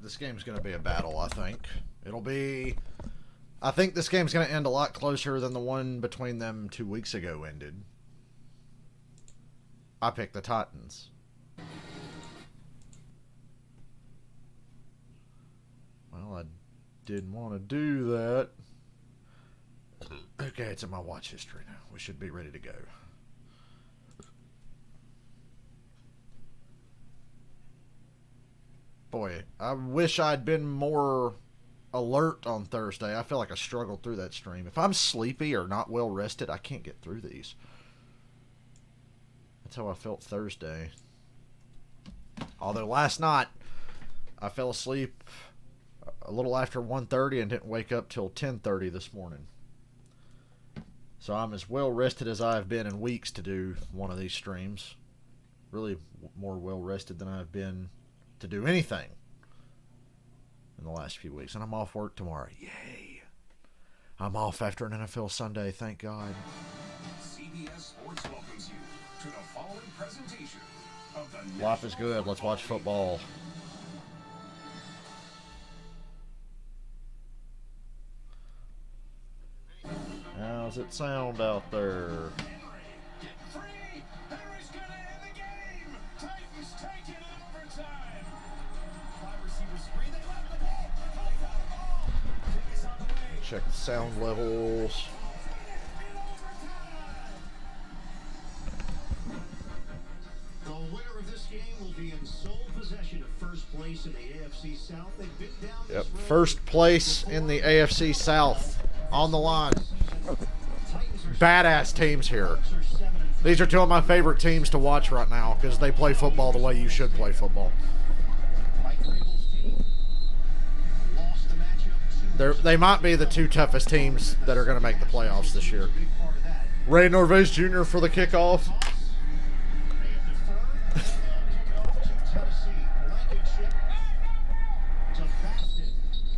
This game's going to be a battle, I think. I think this game's going to end a lot closer than the one between them 2 weeks ago ended. I picked the Titans. Well, I didn't want to do that. Okay, it's in my watch history now. We should be ready to go. Boy, I wish I'd been more alert on Thursday. I feel like I struggled through that stream. If I'm sleepy or not well rested, I can't get through these. That's how I felt Thursday. Although last night, I fell asleep a little after 1:30 and didn't wake up till 10:30 this morning. So I'm as well rested as I've been in weeks to do one of these streams. Really more well rested than I've been to do anything in the last few weeks. And I'm off work tomorrow. Yay. I'm off after an NFL Sunday, thank God. CBS Sports welcomes you to the following presentation of the Life is good. Let's watch football. How's it sound out there? Check the sound levels. The winner of this game will be in sole possession of first place in the AFC South. They've been down Yep, first place in the AFC South on the line. Badass teams here. These are two of my favorite teams to watch right now because they play football the way you should play football. They might be the two toughest teams that are going to make the playoffs this year. Ray Norvez Jr. for the kickoff.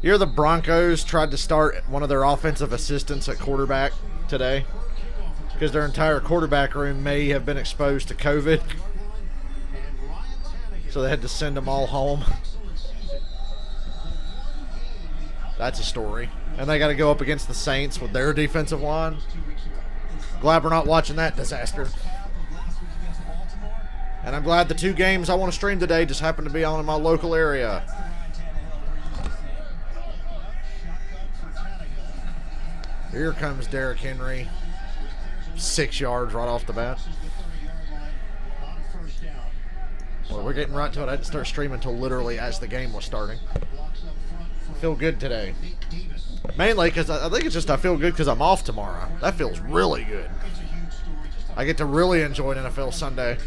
Here the Broncos tried to start one of their offensive assistants at quarterback today because their entire quarterback room may have been exposed to COVID. So they had to send them all home. That's a story. And they got to go up against the Saints with their defensive line. Glad we're not watching that disaster. And I'm glad the two games I want to stream today just happen to be on in my local area. Here comes Derrick Henry. 6 yards right off the bat. Well, we're getting right to it. I didn't start streaming until literally as the game was starting. I feel good today. Mainly because I think it's just I feel good because I'm off tomorrow. That feels really good. I get to really enjoy an NFL Sunday.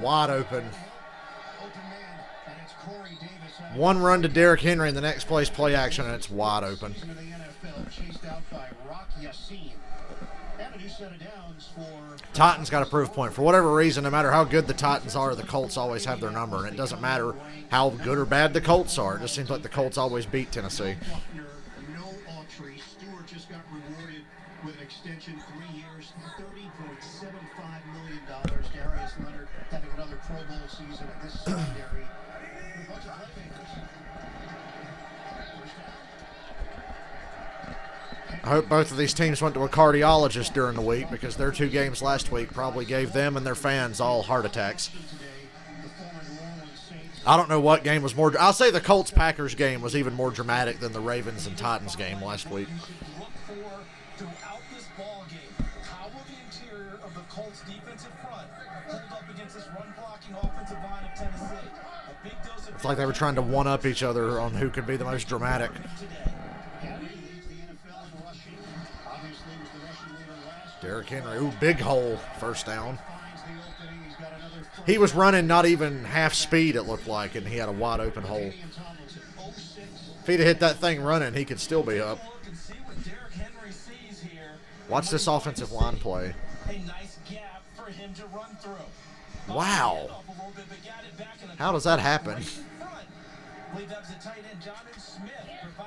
Wide open. One run to Derrick Henry and the next play's play action and it's wide open. Titans got a proof point. For whatever reason, no matter how good the Titans are, the Colts always have their number. And it doesn't matter how good or bad the Colts are. It just seems like the Colts always beat Tennessee. With an extension, 3 years, $30.75 million. Darius Leonard having another Pro Bowl season at this secondary. A bunch of playmakers. I hope both of these teams went to a cardiologist during the week because their two games last week probably gave them and their fans all heart attacks. I don't know what game was more. I'll say the Colts-Packers game was even more dramatic than the Ravens and Titans game last week. Throughout this ball game, how will the interior of the Colts defensive front hold up against this run-blocking offensive line of Tennessee? A big dose of It's like they were trying to one-up each other on who could be the most dramatic. Derrick Henry, ooh, big hole, first down. He was running not even half speed, it looked like, and he had a wide open hole. If he'd have hit that thing running, he could still be up. Watch this offensive line play. a nice gap for him to run through. Wow. How does that happen?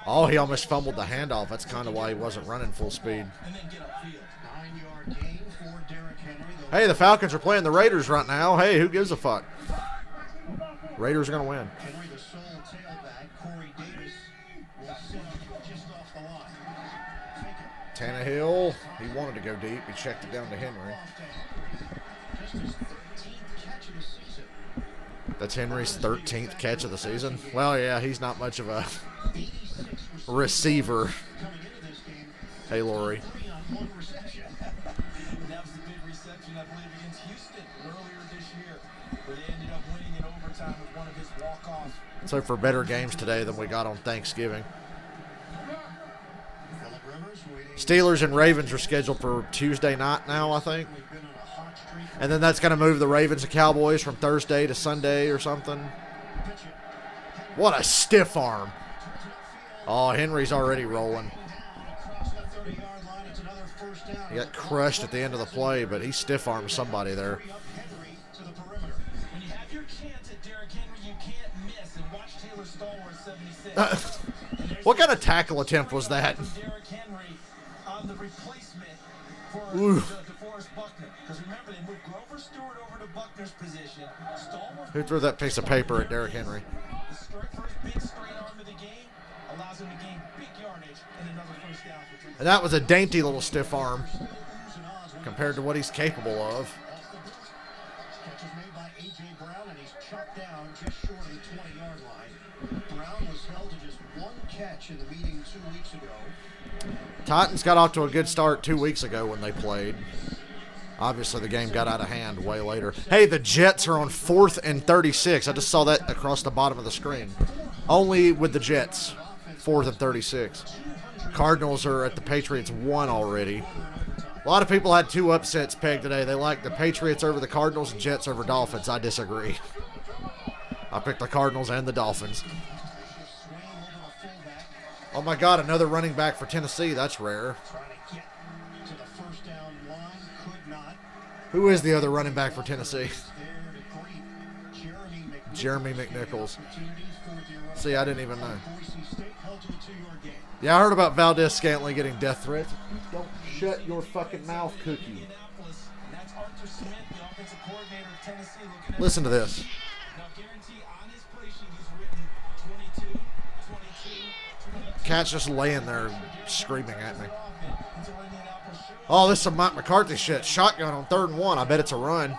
Oh, he almost fumbled the handoff. That's kind of why he wasn't running full speed. 9-yard gain for Derrick Henry. Hey, the Falcons are playing the Raiders right now. Hey, who gives a fuck? Raiders are going to win. Henry, the sole tailback. Corey Davis will sit just off the line. Fake it. Tannehill, he wanted to go deep. He checked it down to Henry. Off to Henry. Just his 13th catch of the season. That's Henry's 13th catch of the season. Well, yeah, he's not much of a receiver. Coming into this game, Hey, Lori. 3 on 1 reception. That was the big reception, I believe, against Houston earlier this year, where they ended up winning in overtime with one of his walk-offs. So for better games today than we got on Thanksgiving. Phillip Rivers waiting. Steelers and Ravens are scheduled for Tuesday night now, I think. We've been on a hot streak. And then that's going to move the Ravens and Cowboys from Thursday to Sunday or something. Pitch it. What a stiff arm. Oh, Henry's already rolling. Across the 30-yard line, it's another first down. He got crushed at the end of the play, but he stiff-armed somebody there. Hurry up Henry to the perimeter. When you have your chance at Derrick Henry, you can't miss. And watch Taylor Stallworth, 76. What kind of tackle attempt was that? Derrick Henry on the replacement for Oof. DeForest Buckner. Because remember, they moved Grover Stewart over to Buckner's position. Stallworth Who threw that piece of paper at Derrick Henry? The first big straight arm of the game allows him to gain big yardage and another first down for 3. And that was a dainty little stiff arm compared to what he's capable of. Off the boot. Catch is made by A.J. Brown, and he's chopped down just short of the 20-yard line. Brown was held to just 1 catch in the meeting 2 weeks ago. Titans got off to a good start 2 weeks ago when they played. Obviously, the game got out of hand way later. Hey, the Jets are on 4th and 36. I just saw that across the bottom of the screen. Only with the Jets, 4th and 36. Cardinals are at the Patriots 1 already. A lot of people had 2 upsets pegged today. They like the Patriots over the Cardinals and Jets over Dolphins. I disagree. I picked the Cardinals and the Dolphins. Swing over a fullback, Oh, my God, another running back for Tennessee. That's rare. trying to get to the first down line, could not. Who is the other running back for Tennessee? There to greet Jeremy McNichols. Opportunities for the See, I didn't even know. Boise State held to a 2-yard gain. Yeah, I heard about Valdez Scantling getting death threats. Don't shut your fucking mouth, Cookie. Indianapolis, and that's Arthur Smith, the offensive coordinator of Tennessee, looking at Listen to this. Now, guarantee on his play sheet, he's written 22, 22. Cat's just laying there screaming at me. Until Indianapolis shows Oh, this is some Mike McCarthy shit. Shotgun on 3rd and 1. I bet it's a run.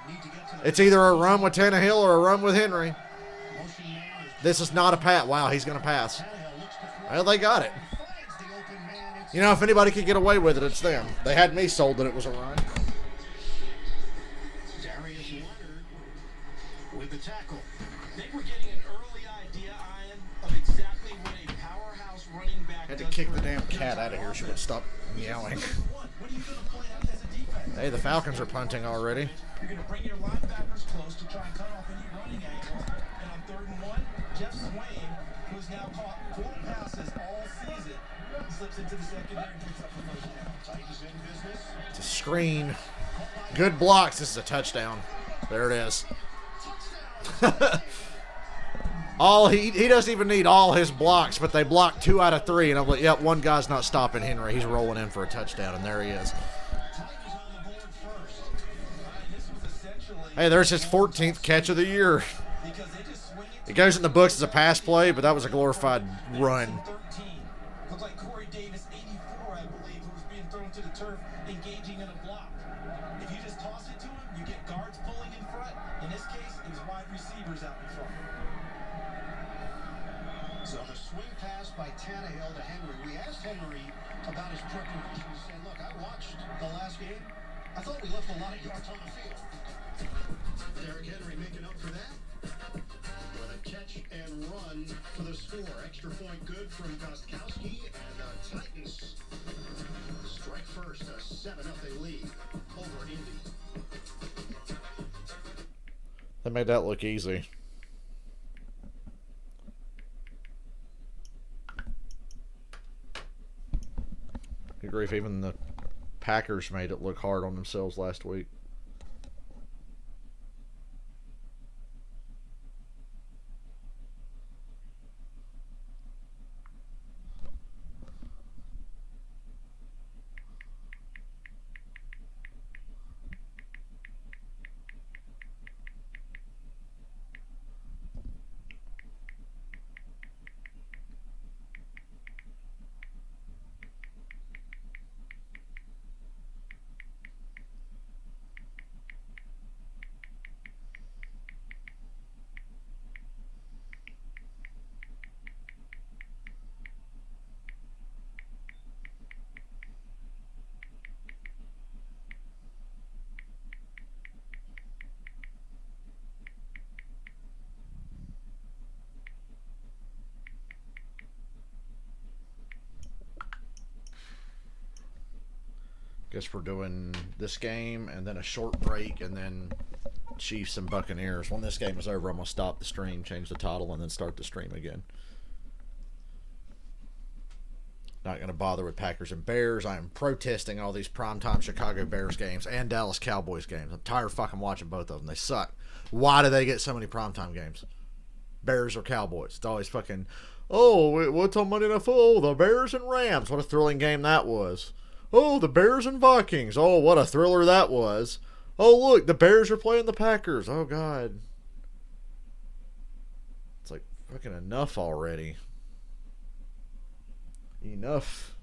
Need to get to the It's either a run with Tannehill or a run with Henry. motion man. This is not a pat. Wow, he's going to pass. Tannehill looks to throw. Well, they got it. Finds the open man. It's You know, if anybody could get away with it, it's them. They had me sold that it was a run. Darius Leonard with the tackle. they were getting an early idea, Ian, of exactly what a powerhouse running back Had to does kick for the a damn defense cat out of here. She would stop meowing. What are you going to play out as a defense? Hey, the Falcons are punting already. You're going to bring your linebackers close to try and cut off any running angles. And on 3rd and 1, Jeff Swain, who's now caught 4 passes all season, slips into the secondary and picks up the first down. Titans in business. It's a screen. Good blocks. This is a touchdown. There it is. He doesn't even need all his blocks, but they blocked 2 out of 3, and I'm like, yep, one guy's not stopping Henry. He's rolling in for a touchdown, and there he is. Titans on the board first. This was essentially Hey, there's his 14th catch of the year. because they just swing it It goes in the books as a pass play, but that was a glorified run. 13. Looked like Corey Davis, 84, I believe, who was being thrown to the turf, engaging in a block. If you just toss it to him, you get guards pulling in front. In this case, it was wide receivers out in front. So the swing pass by Tannehill to Henry. We asked Henry about his preparation. He said, look, I watched the last game. I thought we left a lot of yards on the field. Derrick Henry making up for that with a catch and run for the score. Extra point good from Gostkowski, and Titans strike first, a 7-0 lead over Indy. They made that look easy. Good grief, even the Packers made it look hard on themselves last week. Guess we're doing this game and then a short break and then Chiefs and Buccaneers. When this game is over, I'm going to stop the stream, change the title, and then start the stream again. Not going to bother with Packers and Bears. I am protesting all these primetime Chicago Bears games and Dallas Cowboys games. I'm tired of fucking watching both of them. They suck. Why do they get so many primetime games? Bears or Cowboys? It's always fucking, oh, what's on Monday Night Football? Oh, the Bears and Rams. What a thrilling game that was. Oh, the Bears and Vikings. Oh, what a thriller that was. Oh, look, the Bears are playing the Packers. Oh, God. It's like fucking enough already. Enough.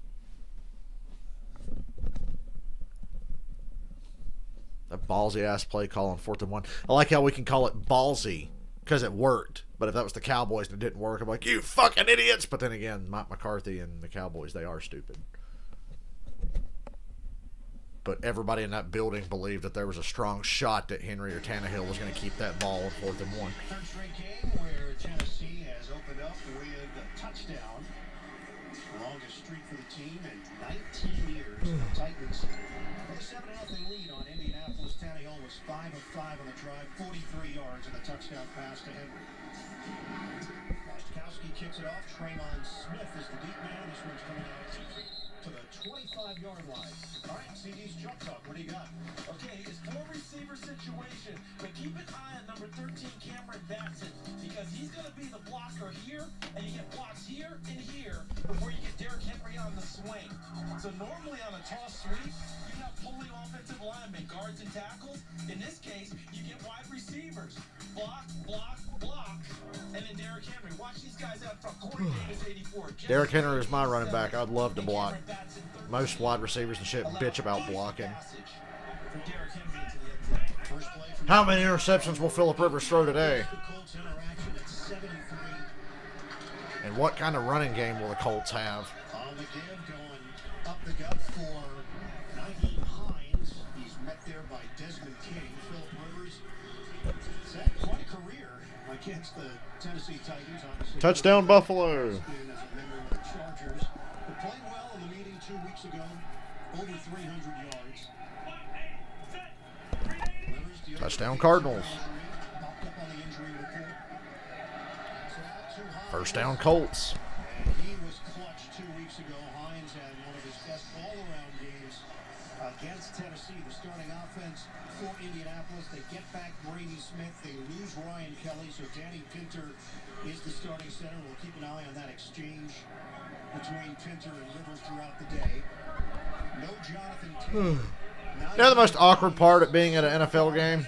That ballsy-ass play call on 4th and 1. I like how we can call it ballsy because it worked. But if that was the Cowboys and it didn't work, I'm like, you fucking idiots. But then again, Mike McCarthy and the Cowboys, they are stupid. But everybody in that building believed that there was a strong shot that Henry or Tannehill was going to keep that ball on 4th and 1. Third straight game where Tennessee has opened up with a touchdown. Longest streak for the team in 19 years. The Titans with a 7-0 lead on Indianapolis. Tannehill was 5 of 5 on the drive, 43 yards, and a touchdown pass to Henry. Gostkowski kicks it off. Traymon Smith is the deep man. This one's coming out to the 25-yard line. All right, CD's jump talk. What do you got? Okay, it's 4-receiver situation, but keep an eye on number 13, Cameron Batson, because he's going to be the blocker here, and you get blocks here and here before you get Derrick Henry on the swing. So normally on a toss sweep, you have pulling offensive linemen, guards and tackles. In this case, you get wide receivers. Block, block, block, and then Derrick Henry. Watch these guys out front. Corey Davis, 84. Derrick Henry is my running back. I'd love to block. Most wide receivers and shit bitch about blocking. How many interceptions will Phillip Rivers throw today? And what kind of running game will the Colts have? McGinn going up the gut for Naheem Hines. He's met there by Desmond King. Phillip Rivers has had quite a career against the Tennessee Titans. Obviously, Touchdown Buffalo. as a member of the Chargers, but played well in the meeting 2 weeks ago. Over 300 yards. Rivers, Touchdown Cardinals. popped up on the injury report. So out to Hines. First down Colts. And he was clutch 2 weeks ago. Hines had one of his best all-around games against Tennessee. The starting offense for Indianapolis. They get back Brady Smith. They lose Ryan Kelly. So Danny Pinter is the starting center. We'll keep an eye on that exchange between Pinter and Rivers throughout the day. No Jonathan Taylor. You know the most awkward part of being at an NFL game?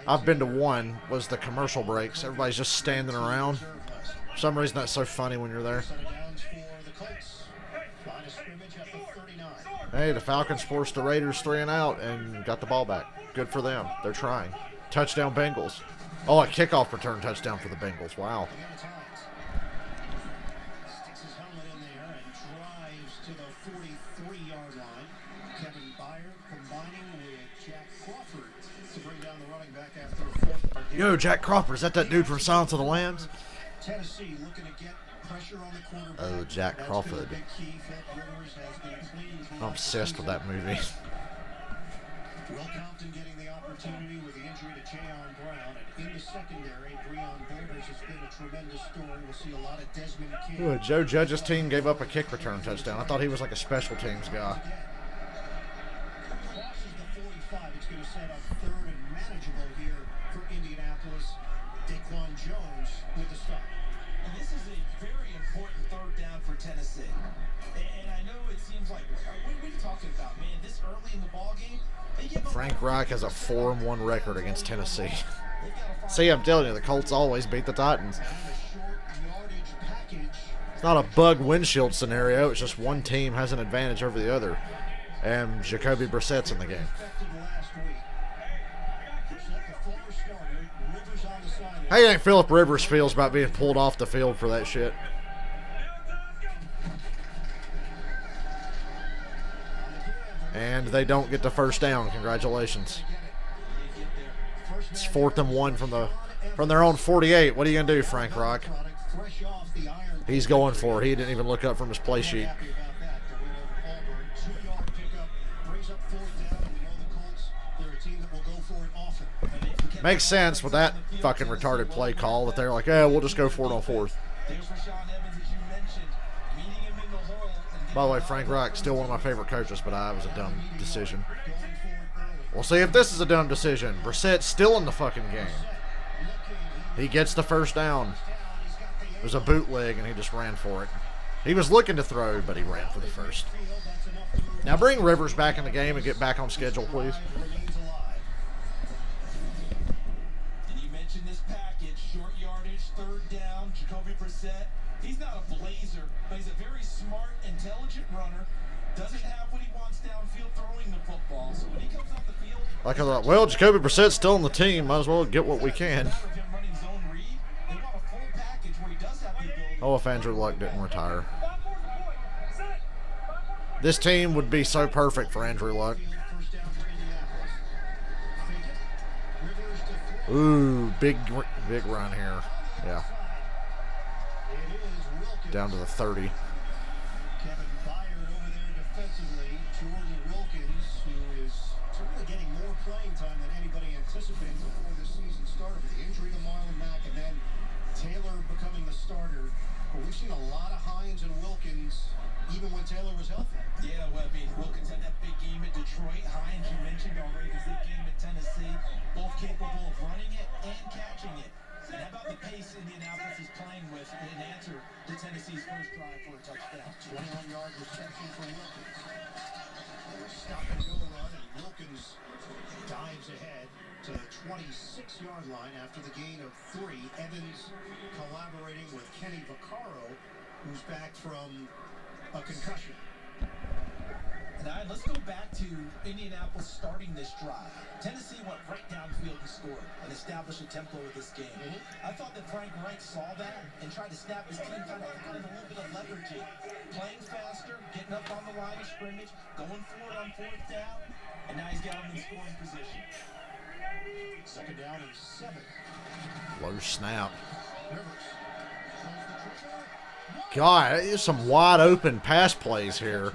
I've been to one, was the commercial breaks. Everybody's just standing around. For some reason that's so funny when you're there. Hey, the Falcons forced the Raiders 3 and out and got the ball back. Good for them. They're trying. Touchdown Bengals. Oh, a kickoff return touchdown for the Bengals. Wow. Sticks his helmet in there and drives to the 43-yard line. Kevin Byard combining with Jack Crawford to bring down the running back after a 4th. Yo, Jack Crawford. Is that dude from Silence of the Lambs? Tennessee looking to get pressure on the quarterback. Oh, Jack That's Crawford. been a big key. Phillip Rivers has been pleased with I'm obsessed with that movie. Will Compton getting the opportunity with the injury to Jayon Brown. And in the secondary, Breon Boulders has been a tremendous story. We'll see a lot of Desmond King. Ooh, Joe Judge's team gave up a kick return touchdown. I thought he was like a special teams guy. Crosses the 45. It's going to set up 3rd and manageable here for Indianapolis. Daquan Jones with the stop. And this is a very important 3rd down for Tennessee. And I know it seems like, what are we talking about, man? This early in the ball game? Frank Reich has a 4-1 record against Tennessee. See, I'm telling you, the Colts always beat the Titans. It's not a bug windshield scenario. It's just one team has an advantage over the other. And Jacoby Brissett's in the game. How do you think Phillip Rivers feels about being pulled off the field for that shit? And they don't get the first down. Congratulations. It's 4th and 1 from their own 48. What are you gonna do, Frank Reich? He's going for it. He didn't even look up from his play sheet. Makes sense with that fucking retarded play call that they're like, yeah, we'll just go for it on fourth. By the way, Frank Reich, still one of my favorite coaches, but it was a dumb decision. We'll see if this is a dumb decision. Brissett's still in the fucking game. He gets the first down. It was a bootleg, and he just ran for it. He was looking to throw, but he ran for the first. Now bring Rivers back in the game and get back on schedule, please. And you mentioned this package, short yardage, third down, Jacoby Brissett. He's not a blazer, but he's a very smart, intelligent runner. Doesn't have what he wants downfield throwing the football. So when he comes off the field, like I thought, well, Jacoby Brissett's still on the team. Might as well get what we can. Oh, if Andrew Luck didn't retire. This team would be so perfect for Andrew Luck. Ooh, big run here. Yeah. Down to the 30. Kevin Byard over there defensively. Jordan Wilkins, who is certainly getting more playing time than anybody anticipated before this season started. The injury to Marlon Mack and then Taylor becoming the starter. But we've seen a lot of Hines and Wilkins even when Taylor was healthy. Yeah, well, I mean, Wilkins had that big game at Detroit. Hines, you mentioned already, his big game at Tennessee. Both capable of running it and catching it. And how about the pace Indianapolis is playing with in answer to Tennessee's first drive for a touchdown? 21-yard reception for Wilkins. Stop and go run, and Wilkins dives ahead to the 26-yard line after the gain of 3. Evans collaborating with Kenny Vaccaro, who's back from a concussion. And let's go back to Indianapolis starting this drive. Tennessee went right downfield and scored and established a tempo of this game. I thought that Frank Reich saw that and tried to snap his team kind of out of a little bit of leverage. Playing faster, getting up on the line of scrimmage, going for it on fourth down, and now he's got him in scoring position. Second down and 7. Low snap. Rivers. God, there's some wide open pass plays here.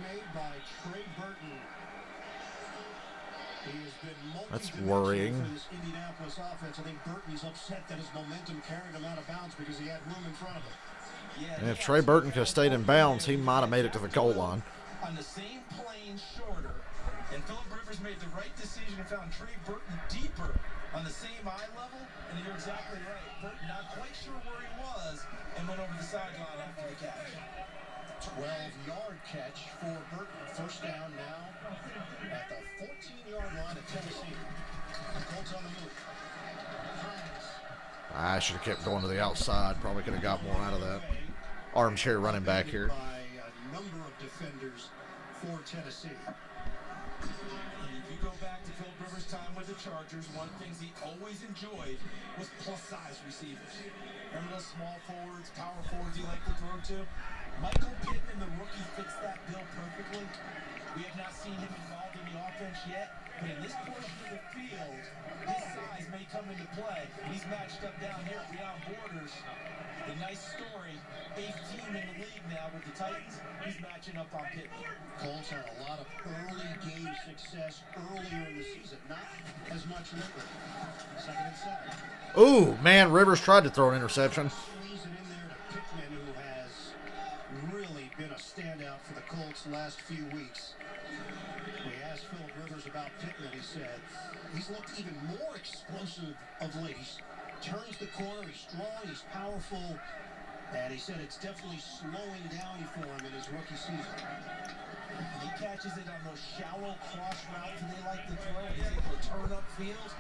That's worrying. Indianapolis offense. I think Burton's upset that his momentum carried him out of bounds because he had room in front of him. And if Trey Burton could have stayed in bounds, he might have made it to the goal line. On the same plane, shorter, and Philip Rivers made the right decision and found Trey Burton deeper on the same eye level. And you're exactly right. Burton not quite sure where he was and went over the sideline after the catch. 12-yard catch for Burton. First down now at the 14-yard line of Tennessee. The Colts on the move. I should have kept going to the outside. Probably could have got more out of that. Armchair running back here. By a number of defenders for Tennessee. And if you go back to Philip Rivers' time with the Chargers, one of the things he always enjoyed was plus-size receivers. Remember those small forwards, power forwards he liked to throw to? Michael Pittman, the rookie, fits that bill perfectly. We have not seen him involved in the offense yet, but in this portion of the field, his size may come into play. He's matched up down here beyond borders. The nice story, 8th team in the league now with the Titans. He's matching up on Pittman. Colts had a lot of early game success earlier in the season, not as much later. Second and 7. Ooh, man, Rivers tried to throw an interception. Squeeze it in there to Pittman, who has really been a standout for the Colts the last few weeks. We asked Philip Rivers about Pittman. He said he's looked even more explosive of late. He turns the corner, he's strong, he's powerful, and he said it's definitely slowing down for him in his rookie season. And he catches it on those shallow cross routes that they like to throw. He's able to turn up field.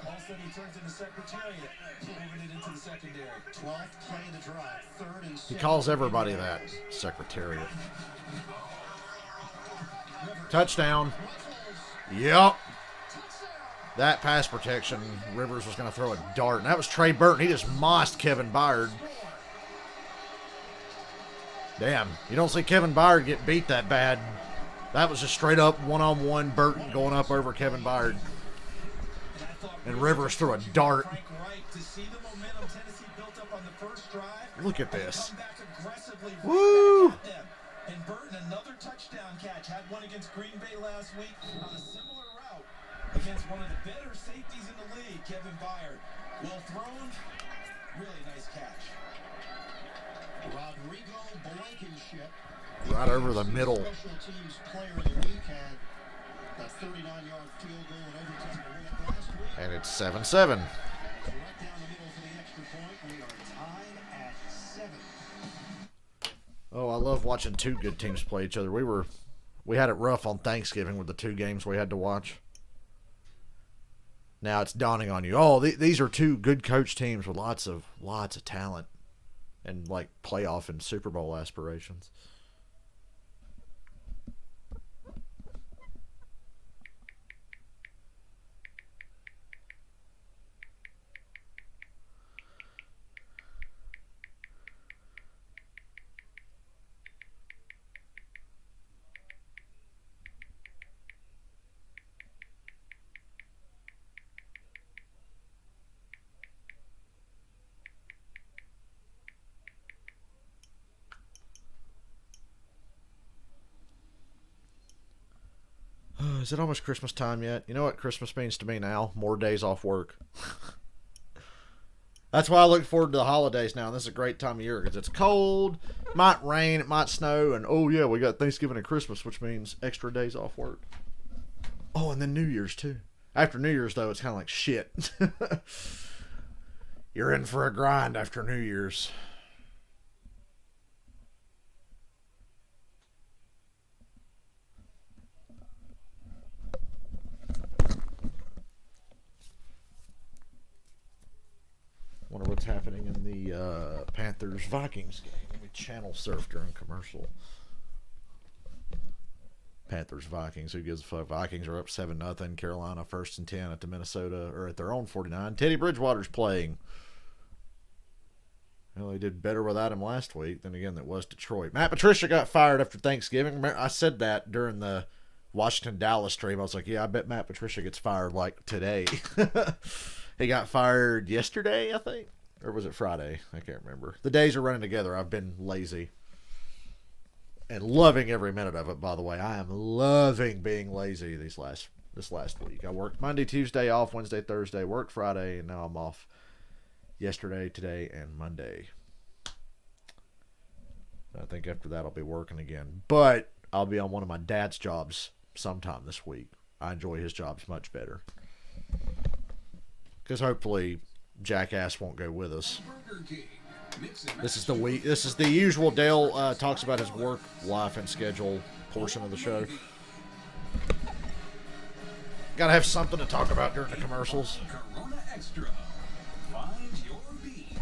All of a sudden he turns into Secretariat, moving it into the secondary. 12th play of the drive, 3rd and 7. He calls everybody that, Secretariat. Touchdown. Yep. That pass protection, Rivers was going to throw a dart. And that was Trey Burton. He just mossed Kevin Byard. Damn, you don't see Kevin Byard get beat that bad. That was just straight up one-on-one Burton going up over Kevin Byard. And Rivers threw a dart. Look at this. Woo! And Burton, another touchdown catch. Had one against Green Bay last week on a similar route. against one of the better safeties in the league, Kevin Byard. Well thrown, really nice catch. Rodrigo Blankenship. Right over the middle. Special teams player of the week had that 39-yard field goal in overtime to win it last week. And it's 7-7. It's right down the middle for the extra point. We are tied at 7. Oh, I love watching two good teams play each other. We had it rough on Thanksgiving with the two games we had to watch. Now it's dawning on you. Oh, these are two good coach teams with lots of talent and like playoff and Super Bowl aspirations. Is it almost Christmas time yet? You know what Christmas means to me now? More days off work. That's why I look forward to the holidays now. And this is a great time of year because it's cold, it might rain, it might snow, and oh yeah, we got Thanksgiving and Christmas, which means extra days off work. Oh, and then New Year's too. After New Year's though, it's kind of like shit. You're in for a grind after New Year's. Wonder what's happening in the Panthers-Vikings game. Let me channel surf during commercial. Panthers-Vikings. Who gives a fuck? Vikings are up 7-0. Carolina 1st and 10 at the Minnesota, or at their own 49. Teddy Bridgewater's playing. Well, they did better without him last week. Then again, that was Detroit. Matt Patricia got fired after Thanksgiving. Remember, I said that during the Washington-Dallas stream. I was like, yeah, I bet Matt Patricia gets fired like today. He got fired yesterday, I think. Or was it Friday? I can't remember. The days are running together. I've been lazy. And loving every minute of it, by the way. I am loving being lazy this last week. I worked Monday, Tuesday, off Wednesday, Thursday, worked Friday, and now I'm off yesterday, today, and Monday. I think after that I'll be working again. But I'll be on one of my dad's jobs sometime this week. I enjoy his jobs much better. Because hopefully Jackass won't go with us. This is the week. This is the usual. Dale talks about his work, life, and schedule portion of the show. Got to have something to talk about during the commercials. Corona Extra. Find your beach.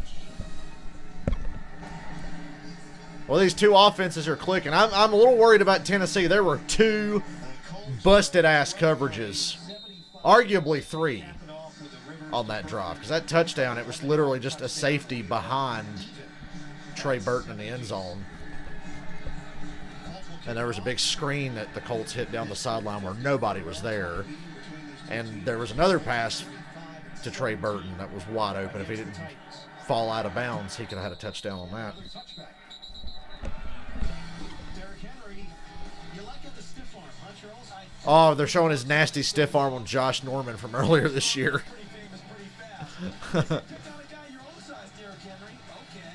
Well, these two offenses are clicking. I'm a little worried about Tennessee. There were two busted-ass coverages. Arguably three. On that drive, because that touchdown, it was literally just a safety behind Trey Burton in the end zone, and there was a big screen that the Colts hit down the sideline where nobody was there, and there was another pass to Trey Burton that was wide open. If he didn't fall out of bounds, he could have had a touchdown on that. Oh, they're showing his nasty stiff arm on Josh Norman from earlier this year. Took down a guy your own size, Derrick Henry. Okay.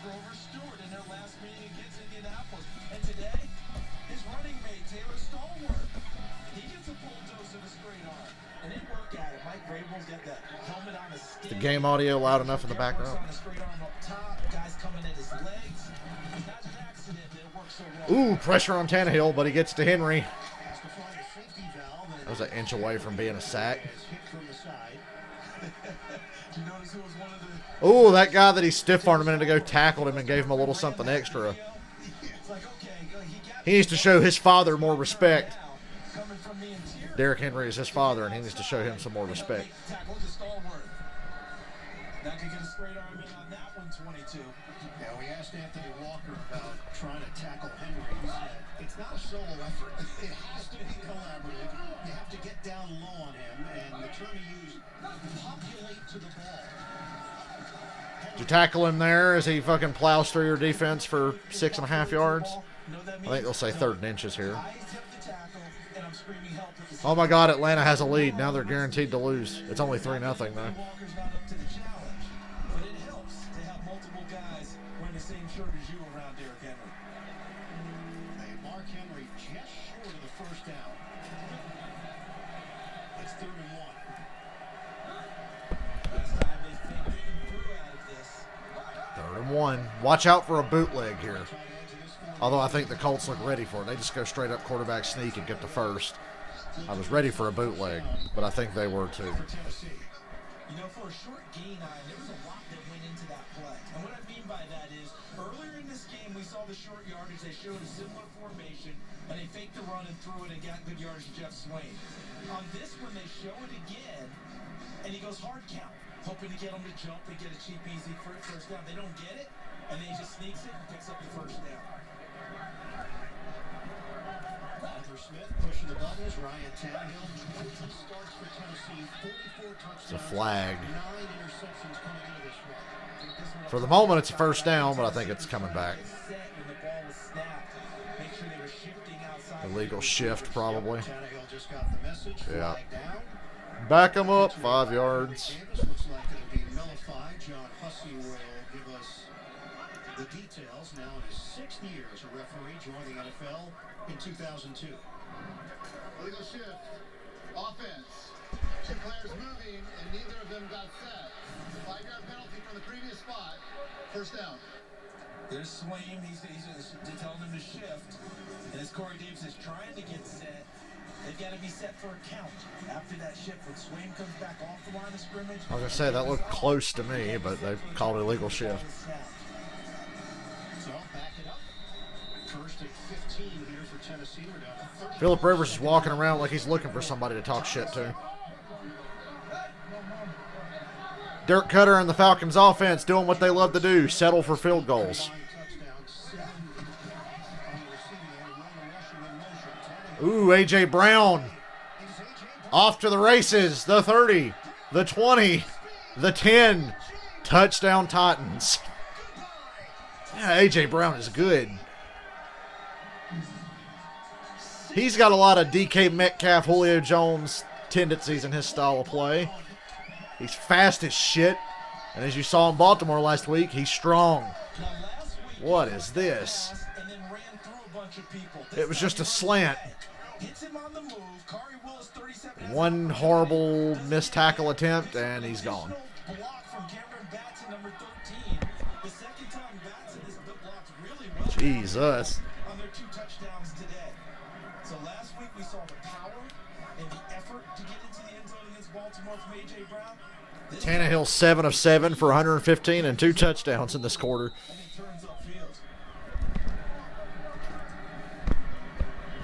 Grover Stewart in their last meeting against Indianapolis. And today, his running mate, Taylor Stallworth. He gets a full dose of a straight arm. And they work at it. Mike Vrabel's got the helmet on his stick. The game audio loud enough in the background. On a straight arm up top. Guys coming at his legs. It's not an accident that it works so well. Ooh, pressure on Tannehill, but he gets to Henry. That was an inch away from being a sack. Oh, that guy that he stiff-armed a minute ago tackled him and gave him a little something extra. He needs to show his father more respect. Derrick Henry is his father, and he needs to show him some more respect. Yeah, we asked Anthony Walker about trying to tackle Henry. He said, it's not a solo effort. It has to be collaborative. You have to get down low on him, and the term he used, populate to the ball. Did you tackle him there as he fucking plows through your defense for 6.5 yards? I think they'll say 3rd and inches here. Oh my God, Atlanta has a lead. Now they're guaranteed to lose. It's only 3-0 though. Walker's not up to the challenge, but it helps to have multiple guys wearing the same shirt as you around Derrick Henry. And Mark Henry just short of the first down. It's 3rd and 1. Last time they think they can through out of this. 3rd and 1. Watch out for a bootleg here. Although I think the Colts look ready for it. They just go straight up quarterback sneak and get the first. I was ready for a bootleg, but I think they were too. You know, for a short gain line, there was a lot that went into that play. And what I mean by that is, earlier in this game, we saw the short yardage. They showed a similar formation, and they faked the run and threw it and got good yardage to Jeff Swain. On this one, they show it again, and he goes hard count, hoping to get him to jump and get a cheap, easy first down. They don't get it, and then he just sneaks it and picks up the first down. Arthur Smith pushing the bubbles. Ryan Tannehill, 20 starts for Tennessee, 44 touchdowns. It's a flag. 9 interceptions coming into this one. For the moment, it's a first down, but I think it's coming back. Illegal shift, probably. Tannehill just got the message. Yeah. Flag down. Back him up, 5 yards. Looks like it'll be nullified. John Hussey will give us the details. Now in his 6th year as a referee, joined the NFL in 2002. Illegal shift. Offense. 2 players moving, and neither of them got set. 5-yard penalty from the previous spot. First down. There's Swain. He's telling him to shift. And as Corey Davis is trying to get set, they've got to be set for a count after that shift. When Swain comes back off the line of scrimmage. I was going to say, that looked close to me, but they called it illegal shift. So back it up. First and 15 here for Tennessee. We're down to 30. Phillip Rivers is walking around like he's looking for somebody to talk shit to. Dirk Cutter and the Falcons offense doing what they love to do, settle for field goals. Ooh, A.J. Brown off to the races. The 30, the 20, the 10. Touchdown Titans. Yeah, A.J. Brown is good. He's got a lot of DK Metcalf, Julio Jones tendencies in his style of play. He's fast as shit. And as you saw in Baltimore last week, he's strong. What is this? It was just a slant. One horrible missed tackle attempt, and he's gone. Jesus. On their 2 touchdowns today. So last week we saw the power and the effort to get into the end zone against Baltimore from A.J. Brown. Tannehill 7 of 7 for 115 and 2 touchdowns in this quarter. And he turns upfield.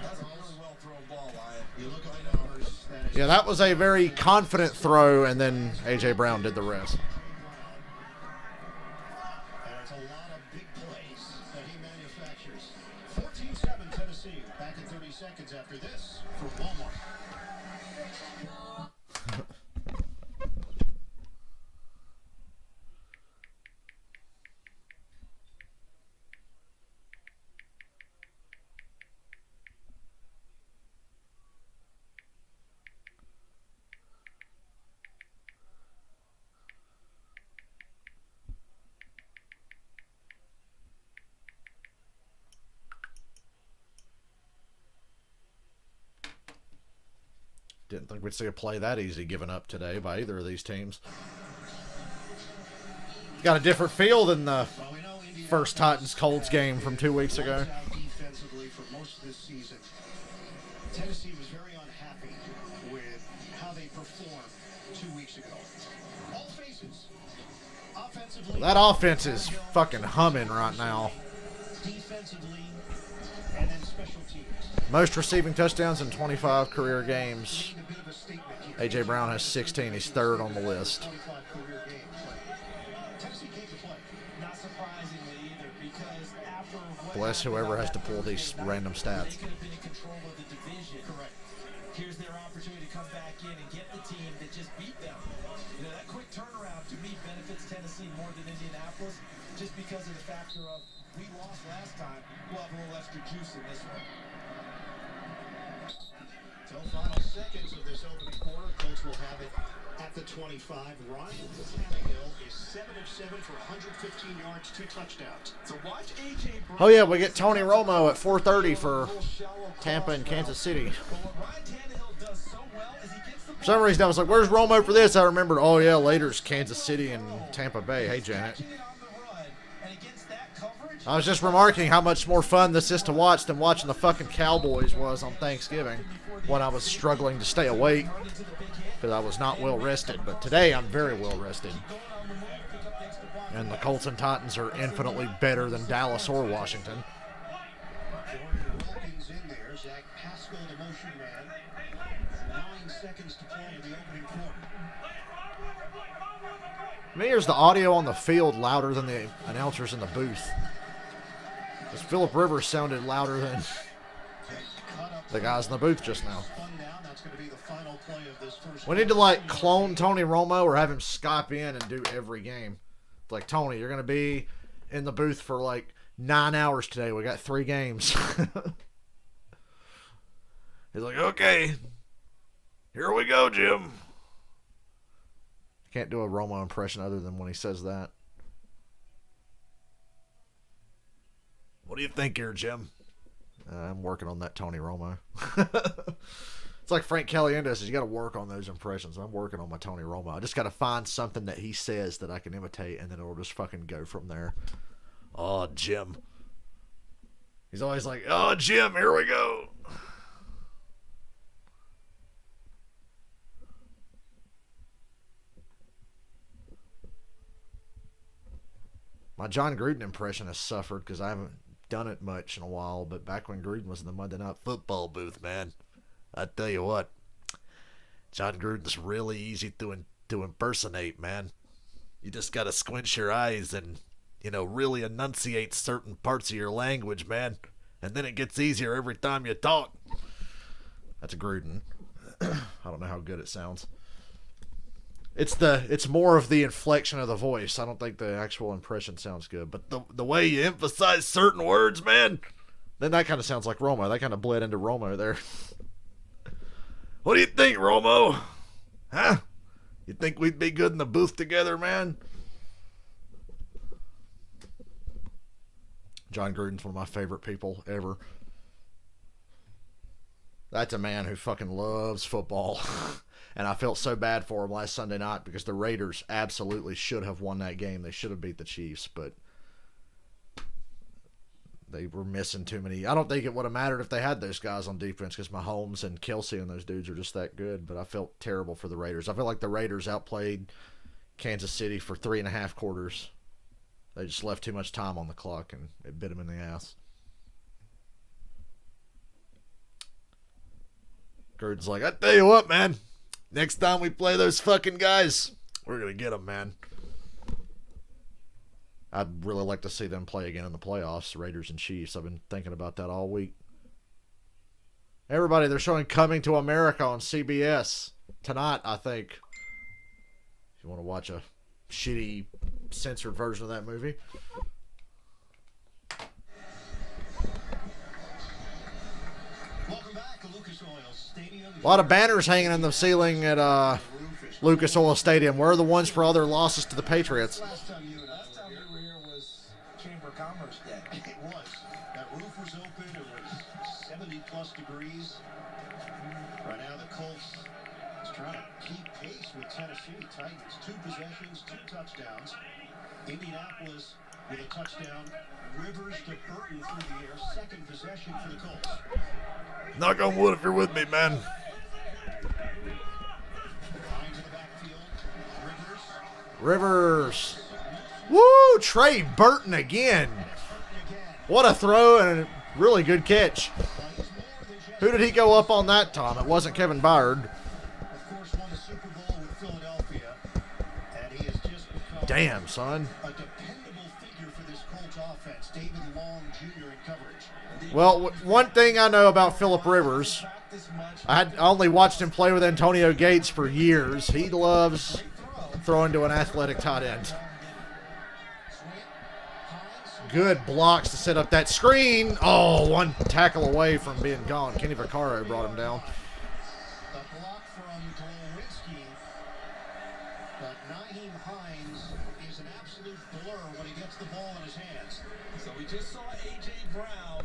That's a really well thrown ball, Wyatt. You look at the numbers. Yeah, that was a very confident throw, and then A.J. Brown did the rest. There's a lot of big plays that he manufactures. 14-7 Tennessee. Back in 30 seconds after this for Walmart. Didn't think we'd see a play that easy given up today by either of these teams. Got a different feel than the first Titans-Colts game from 2 weeks ago. Defensively for most of this season. Tennessee was very unhappy with how they performed 2 weeks ago. All faces. Offensively. That offense is fucking humming right now. Defensively, and then special teams. Most receiving touchdowns in 25 career games. A.J. Brown has 16. He's 3rd on the list. 25 career games. Tennessee came to play. Not surprisingly either, because after what Bless whoever has to pull these random they stats. could have been in control of the division. Correct. Here's their opportunity to come back in and get the team that just beat them. You know, that quick turnaround to me benefits Tennessee more than Indianapolis, just because of the factor of we lost last time, we'll have a little extra juice in this one. So final seconds of this opening quarter. Colts will have it at the 25. Ryan Tannehill is 7 of 7 for 115 yards, 2 touchdowns. So watch AJ Brown. Oh, yeah, we get Tony Romo at 4:30 for Tampa and Kansas City. But what Ryan Tannehill does so well is he gets the For some reason, I was like, where's Romo for this? I remembered, oh, yeah, later's Kansas City and Tampa Bay. Hey, Janet. catching it on the run, and against that coverage, I was just remarking how much more fun this is to watch than watching the fucking Cowboys was on Thanksgiving when I was struggling to stay awake turn into the big hit. because I was not well rested. But today, I'm very well rested. Going on the move, pick up the extra block. And the Colts and Titans are infinitely better than Dallas or Washington. Jordan Wilkins in there. Zach Pascal, the motion man. 9 seconds to play in the opening quarter. I mean, here's the audio on the field louder than the announcers in the booth. Because Phillip Rivers sounded louder than Cut up the guys in the booth just now. spun down. That's going to be the final play of this first. We need to, like, clone Tony Romo or have him Skype in and do every game. It's like, Tony, you're going to be in the booth for, like, 9 hours today. We got 3 games. He's like, okay, here we go, Jim. Can't do a Romo impression other than when he says that. What do you think here, Jim? I'm working on that Tony Romo. It's like Frank Caliendo says, you got to work on those impressions. I'm working on my Tony Romo. I just got to find something that he says that I can imitate, and then it'll just fucking go from there. Oh, Jim. He's always like, oh, Jim, here we go. My John Gruden impression has suffered because I haven't done it much in a while, but back when Gruden was in the Monday Night Football booth, man, I tell you what, John Gruden's really easy to impersonate, man. You just got to squint your eyes and, you know, really enunciate certain parts of your language, man, and then it gets easier every time you talk. That's a Gruden. I don't know how good it sounds. It's more of the inflection of the voice. I don't think the actual impression sounds good. But the way you emphasize certain words, man, then that kind of sounds like Romo. That kind of bled into Romo there. What do you think, Romo? Huh? You think we'd be good in the booth together, man? John Gruden's one of my favorite people ever. That's a man who fucking loves football. And I felt so bad for him last Sunday night because the Raiders absolutely should have won that game. They should have beat the Chiefs, but they were missing too many. I don't think it would have mattered if they had those guys on defense because Mahomes and Kelsey and those dudes are just that good. But I felt terrible for the Raiders. I feel like the Raiders outplayed Kansas City for 3.5 quarters. They just left too much time on the clock, and it bit them in the ass. Gruden's like, I tell you what, man. Next time we play those fucking guys, we're going to get them, man. I'd really like to see them play again in the playoffs, Raiders and Chiefs. I've been thinking about that all week. Everybody, they're showing Coming to America on CBS tonight, I think. If you want to watch a shitty, censored version of that movie. Welcome back to Lucas Oil Stadium. A lot of banners hanging in the ceiling at Lucas Oil Stadium. Where are the ones for all their losses to the Patriots? Last time you we were here was Chamber of Commerce Day. It was. That roof was open. It was 70-plus degrees. Right now, the Colts is trying to keep pace with Tennessee Titans. 2 possessions, 2 touchdowns. Indianapolis with a touchdown. Rivers to Burton through the air. 2nd possession for the Colts. Knock on wood if you're with me, man. Behind to the backfield. Rivers. Woo! Trey Burton again. What a throw and a really good catch. Who did he go up on that time? It wasn't Kevin Byard. Of course, won the Super Bowl with Philadelphia. And he has just become Damn, son. a dependable figure for this Colts offense. David Long Jr. in coverage. Well, one thing I know about Phillip Rivers, I only watched him play with Antonio Gates for years. He loves throwing to an athletic tight end. Good blocks to set up that screen. Oh, one tackle away from being gone. Kenny Vaccaro brought him down. But Naheem Hines is an absolute blur when he gets the ball in his hands. So we just saw A.J. Brown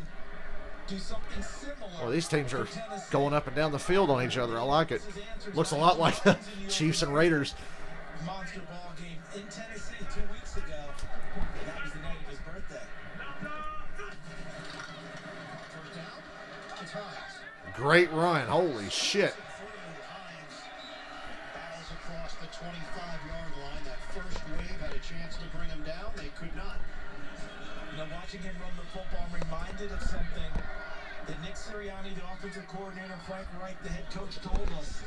do something similar. Well, these teams are going up and down the field on each other. I like it. Looks a lot like the Chiefs and Raiders. Monster ball game in Tennessee 2 weeks ago. And that was the night of his birthday. First down, it's Hines. Great run. Holy shit. Hines battles across the 25-yard line. That first wave had a chance to bring him down. They could not. You know, watching him run the football, I'm reminded of something that Nick Sirianni, the offensive coordinator, Frank Reich, the head coach, told us.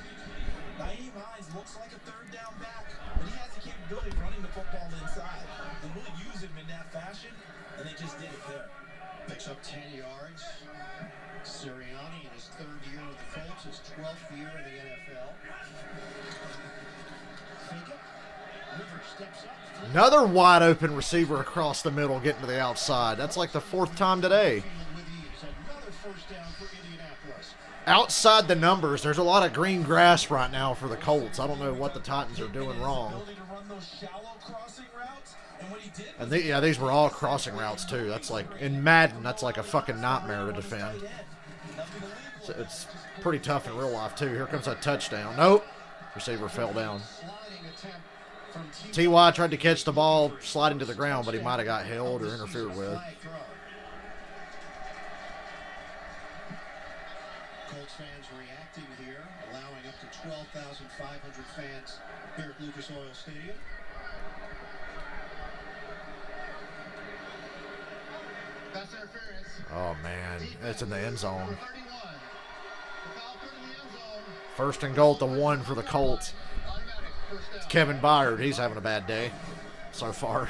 Naheem Hines looks like a third down back, but he has the capability of running the football inside. And we'll use him in that fashion, and they just did it there. Picks up 10 yards. Sirianni in his third year with the Colts, his 12th year in the NFL. Fake it. Rivers steps up. Another wide open receiver across the middle getting to the outside. That's like the fourth time today. With ease. Another first down for Indianapolis. Outside the numbers, there's a lot of green grass right now for the Colts. I don't know what the Titans are doing wrong. And these were all crossing routes too. That's like, in Madden, that's like a fucking nightmare to defend. So it's pretty tough in real life too. Here comes a touchdown. Nope. Receiver fell down. Sliding attempt from T.Y. tried to catch the ball sliding to the ground, but he might have got held or interfered with. flag throw. Colts fans reacting here, allowing up to 12,500 fans here at Lucas Oil Stadium. That's interference. Oh, man. It's in the end zone. Number 31. The foul put in the end zone. First and goal at the 1 for the Colts. Automatic first down. Kevin Byard, he's having a bad day so far.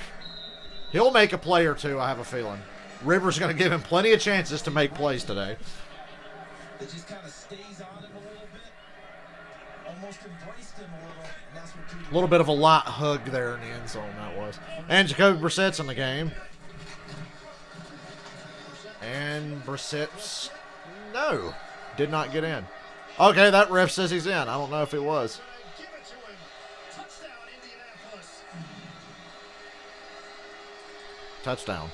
He'll make a play or two, I have a feeling. Rivers going to give him plenty of chances to make plays today. It just kind of stays on him a little bit. Almost embraced him a little. And that's what A little bit of a light hug there in the end zone, that was. And Jacoby Brissett's in the game. And Brissett's, no, did not get in. Okay, that ref says he's in. I don't know if he was. Give it to him. Touchdown, Indianapolis. Touchdown,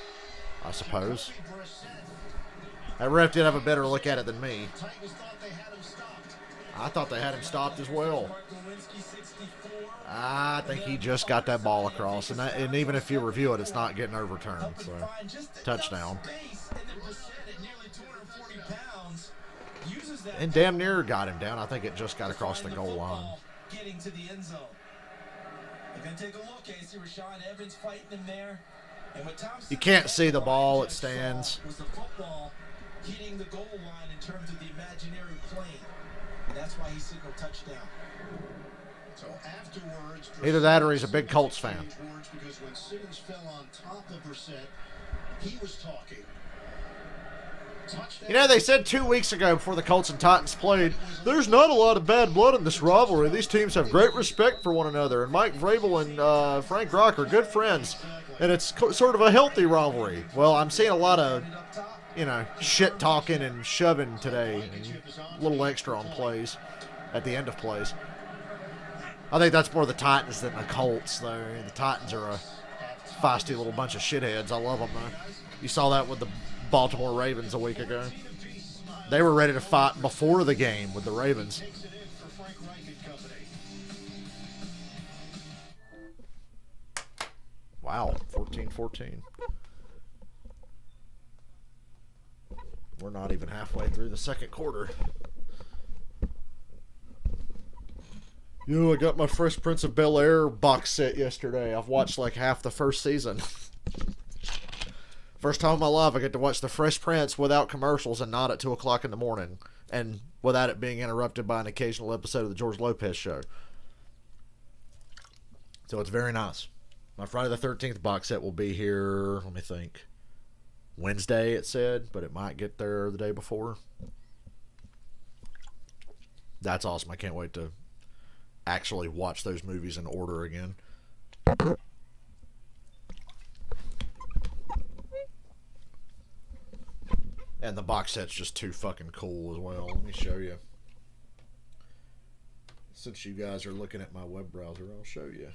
I suppose. Jacoby Brissett. That ref did have a better look at it than me. Titans thought they had him stopped. I thought they had him stopped as well. Mark Lewinsky, 64. I think he just got that ball across, and even if you review it, it's not getting overturned. So, Find just touchdown. enough space, and then Brissett at nearly 240 pounds uses that And damn near got him down. I think it just got across the find goal line. football Getting to the end zone. They're going to take a look. I see Rashawn Evans fighting him there. And what Tom You can't see the ball. It stands. was the football hitting the goal line in terms of the imaginary plane. And that's why he signaled touchdown. So afterwards, Either that or he's a big Colts fan. Words because when Simmons fell on top of Brissett, he was talking. Touchdown. You know, they said 2 weeks ago before the Colts and Titans played, there's not a lot of bad blood in this rivalry. These teams have great respect for one another. And Mike Vrabel and Frank Reich are good friends. And it's sort of a healthy rivalry. Well, I'm seeing a lot of, shit talking and shoving today. And a little extra on plays at the end of plays. I think that's more the Titans than the Colts, though. The Titans are a feisty little bunch of shitheads. I love them, though. You saw that with the Baltimore Ravens a week ago. They were ready to fight before the game with the Ravens. Takes it in for Frank Reich and company. Wow, 14-14. We're not even halfway through the second quarter. I got my Fresh Prince of Bel-Air box set yesterday. I've watched like half the first season. First time in my life I get to watch the Fresh Prince without commercials and not at 2 o'clock in the morning. And without it being interrupted by an occasional episode of the George Lopez show. So it's very nice. My Friday the 13th box set will be here, let me think, Wednesday it said, but it might get there the day before. That's awesome. I can't wait to actually watch those movies in order again. And the box set's just too fucking cool as well. Let me show you. Since you guys are looking at my web browser, I'll show you.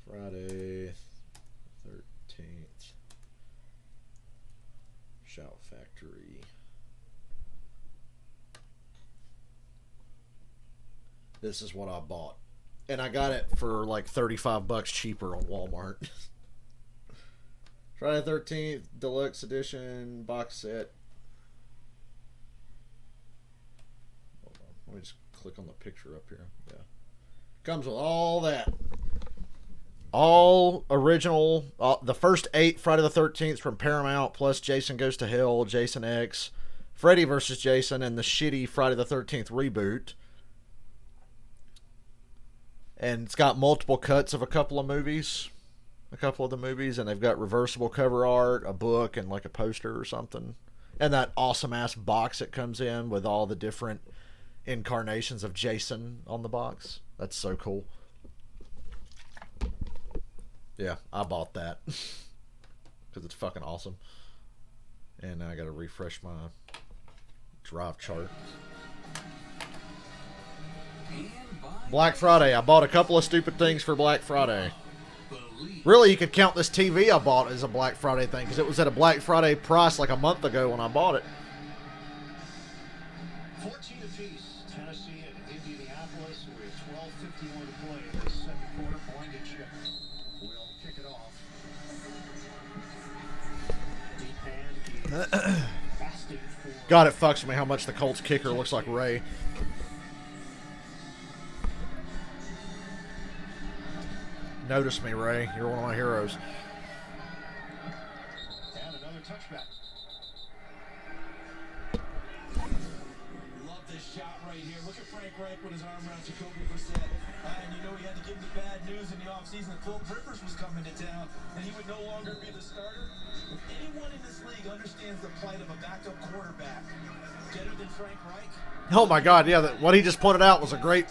Friday 13th. Shout Factory. This is what I bought. And I got it for like $35 cheaper on Walmart. Friday 13th Deluxe Edition box set. Hold on. Let me just click on the picture up here. Yeah. Comes with all that. All original. The first 8 Friday the 13th from Paramount, plus Jason Goes to Hell, Jason X, Freddy vs. Jason, and the shitty Friday the 13th reboot. And it's got multiple cuts of a couple of the movies, and they've got reversible cover art, a book, and like a poster or something. And that awesome-ass box that comes in with all the different incarnations of Jason on the box. That's so cool. Yeah, I bought that because it's fucking awesome. And now I got to refresh my drive chart. Black Friday. I bought a couple of stupid things for Black Friday. Really, you could count this TV I bought as a Black Friday thing because it was at a Black Friday price like a month ago when I bought it. 14 apiece, Tennessee and Indianapolis with 12:51 to play in the second quarter. Blankenship will kick it off. Deep hand is fasting for... God, it fucks me how much the Colts kicker looks like Ray. Notice me, Ray. You're one of my heroes. And another touchback. Love this shot right here. Look at Frank Reich with his arm around Jacoby Brissett. And you know he had to give him the bad news in the offseason that Phil Rivers was coming to town and he would no longer be the starter. If anyone in this league understands the plight of a backup quarterback better than Frank Reich. Oh my God, yeah, what he just pointed out was a great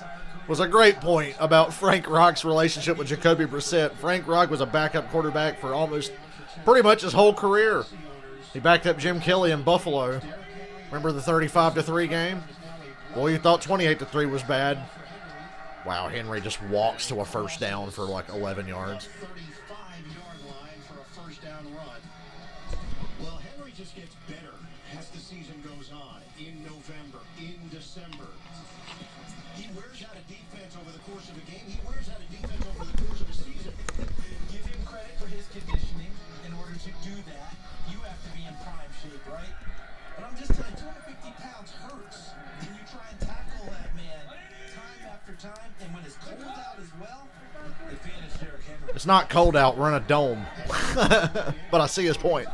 point about Frank Reich's relationship with Jacoby Brissett. Frank Reich was a backup quarterback for almost pretty much his whole career. He backed up Jim Kelly in Buffalo. Remember the 35-3 game? Well, you thought 28-3 was bad. Wow, Henry just walks to a first down for like 11 yards. 35-yard line for a first down run. Well, Henry just gets better as the season goes on. In November, in December. He wears out a defense over the course of a game. He wears out a defense over the course of a season. Give him credit for his conditioning. In order to do that, you have to be in prime shape, right? But I'm just telling you, 250 pounds hurts. When you try and tackle that man time after time, and when it's cold out as well, advantage Derrick Henry. It's not cold out. We're in a dome. But I see his point.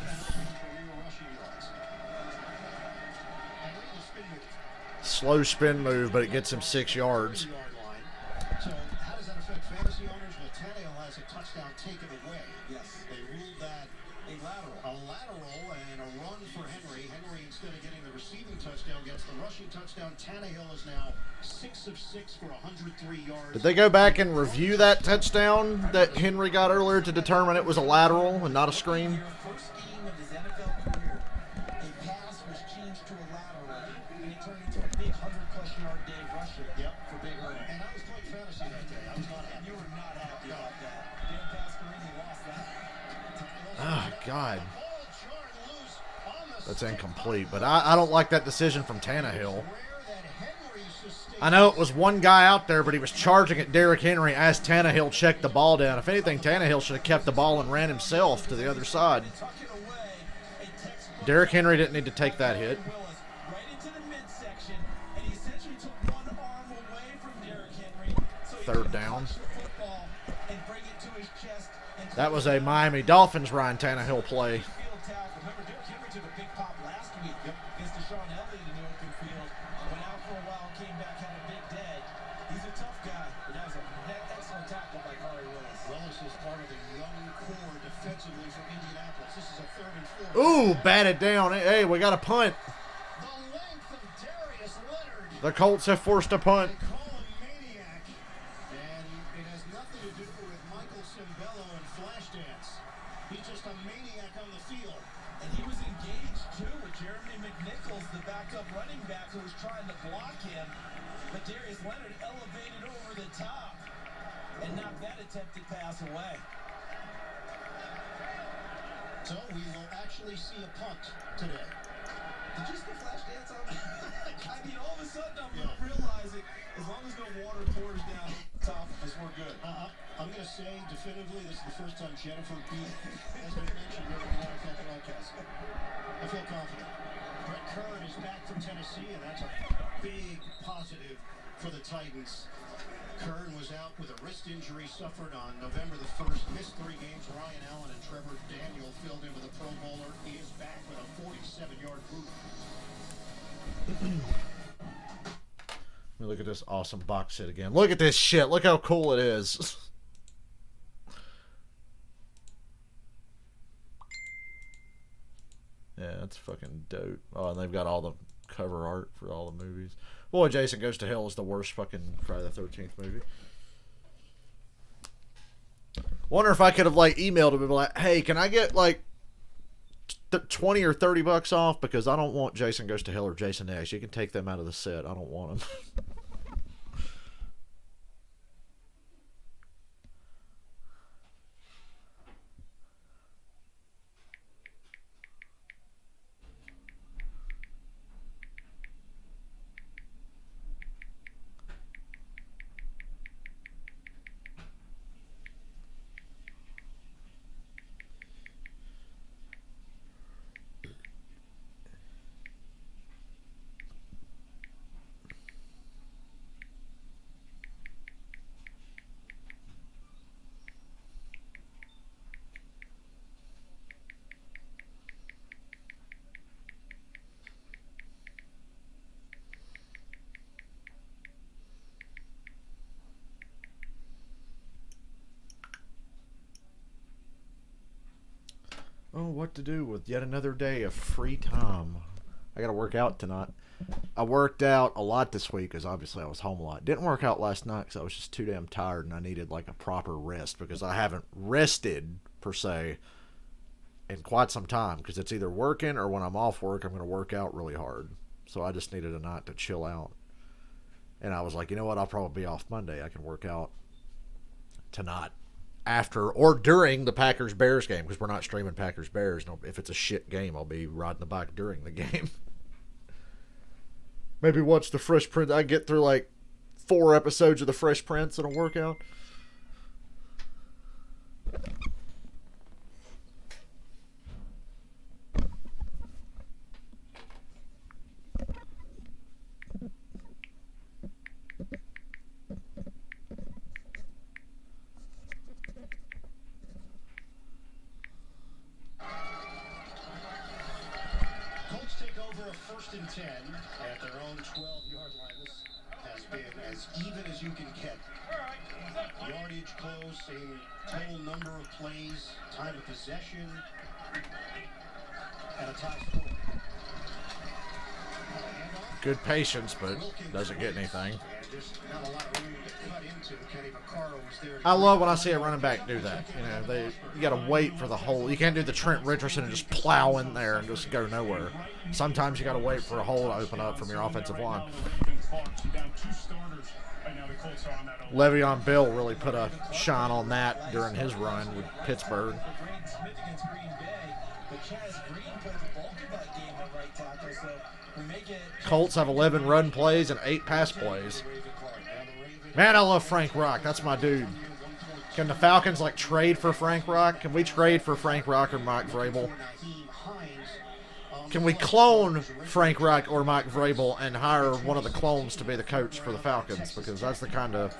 Slow spin move, but it gets him 6 yards. So how does that affect fantasy owners? Well, Tannehill has a touchdown taken away. Yes. They ruled that a lateral and a run for Henry. Henry, instead of getting the receiving touchdown, gets the rushing touchdown. Tannehill is now 6 of 6 for 103 yards. Did they go back and review that touchdown that Henry got earlier to determine it was a lateral and not a screen? First game of his NFL career, a pass was changed to a lateral, and it turned into a big 100-plus yard day rusher. Yep. For big run. And I was playing fantasy that day. I was not happy. You were not happy about that. Dan Pasquarini lost that. Oh, God. Ball jarred loose on the That's second incomplete. But I don't like that decision from Tannehill. where that Henry sustained. I know it was one guy out there, but he was charging at Derrick Henry as Tannehill checked the ball down. If anything, Tannehill should have kept the ball and ran himself to the other side. Tuck it away. A textbook Derrick Henry didn't need to take that hit. Willis right into the midsection, and he essentially took one arm away from Derrick Henry. So he Third could down. punch the football and bring it to his chest. And That was a Miami Dolphins Ryan Tannehill play. field tackle. Remember, Derrick Henry took a big pop last week against Deshaun Elliott in the open field. Went out for a while, came back, had a big day. He's a tough guy, but that was an excellent tackle by Corey Willis. Willis is part of the young core defensively from Indianapolis. This is a 3rd and 4. Ooh, batted down. Hey, we got a punt. The length of Darius Leonard. The Colts have forced a punt. They call him Maniac. And it has nothing to do with Michael Cimbello and Flashdance. He's just a maniac on the field. And he was engaged, too, with Jeremy McNichols, the backup running back who was trying to block him. But Darius Leonard elevated over the top and knocked that attempted pass away. So we will actually see a punt today. Did you just go flash dance on me? I mean, all of a sudden I'm realizing as long as no water pours down top of us, we're good. I'm going to say definitively this is the first time Jennifer B has been mentioned during the NFL broadcast. I feel confident. Brett Kern is back from Tennessee, and that's a big positive for the Titans. Kern was out with a wrist injury suffered on November the 1st, missed 3 games. Ryan Allen and Trevor Daniel filled in with a Pro Bowler. He is back with a 47-yard boot. Let me look at this awesome box set again. Look at this shit. Look how cool it is. Yeah, that's fucking dope. Oh, and they've got all the cover art for all the movies. Boy, Jason Goes to Hell is the worst fucking Friday the 13th movie. Wonder if I could have like emailed him and be like, hey, can I get like 20 or 30 bucks off? Because I don't want Jason Goes to Hell or Jason X. You can take them out of the set. I don't want them. Oh, what to do with yet another day of free time. I got to work out tonight. I worked out a lot this week because obviously I was home a lot. Didn't work out last night because I was just too damn tired and I needed like a proper rest because I haven't rested per se in quite some time because it's either working or when I'm off work I'm going to work out really hard. So I just needed a night to chill out. And I was like, you know what? I'll probably be off Monday. I can work out tonight. After or during the Packers-Bears game because we're not streaming Packers-Bears. No, if it's a shit game, I'll be riding the bike during the game. Maybe watch the Fresh Prince. I get through like 4 episodes of the Fresh Prince in a workout. Colts take over a 1st and 10 at their own 12-yard line. This has been as even as you can get. Yardage close, same total number of plays, time of possession, and a tie score. Good patience, but doesn't get anything. I love when I see a running back do that. You know, you got to wait for the hole. You can't do the Trent Richardson and just plow in there and just go nowhere. Sometimes you got to wait for a hole to open up from your offensive line. Le'Veon Bell really put a shine on that during his run with Pittsburgh. Colts have 11 run plays and 8 pass plays. Man, I love Frank Reich. That's my dude. Can the Falcons, like, trade for Frank Reich? Can we trade for Frank Reich or Mike Vrabel? Can we clone Frank Reich or Mike Vrabel and hire one of the clones to be the coach for the Falcons? Because that's the kind of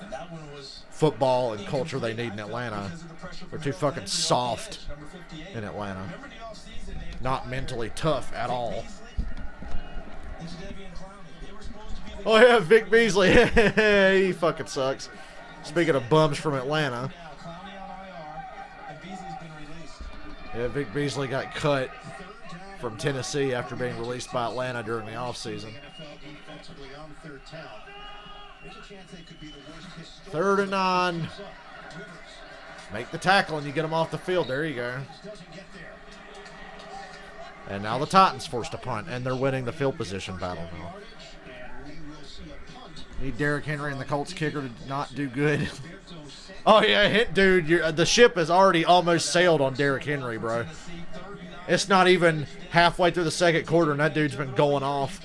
football and culture they need in Atlanta. They're too fucking soft in Atlanta. Not mentally tough at all. Oh yeah, Vic Beasley. He fucking sucks. Speaking of bums from Atlanta. Yeah, Vic Beasley got cut from Tennessee after being released by Atlanta during the offseason. 3rd and 9. Make the tackle and you get them off the field. There you go. And now the Titans forced a punt, and they're winning the field position battle now. Need Derrick Henry and the Colts kicker to not do good. Oh, yeah, dude, the ship has already almost sailed on Derrick Henry, bro. It's not even halfway through the second quarter, and that dude's been going off.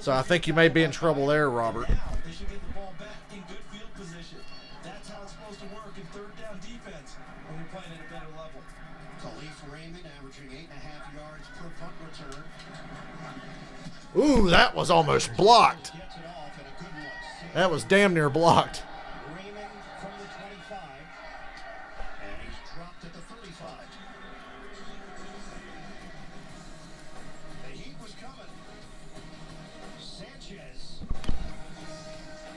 So I think you may be in trouble there, Robert. They should get the ball back in good field position. That's how it's supposed to work in third down defense when you're playing at a better level. Khalif Raymond averaging 8.5 yards per punt return. Ooh, that was almost blocked. Gets it off and a good one. That was damn near blocked. Raymond from the 25. And he's dropped at the 35. The heat was coming. Sanchez.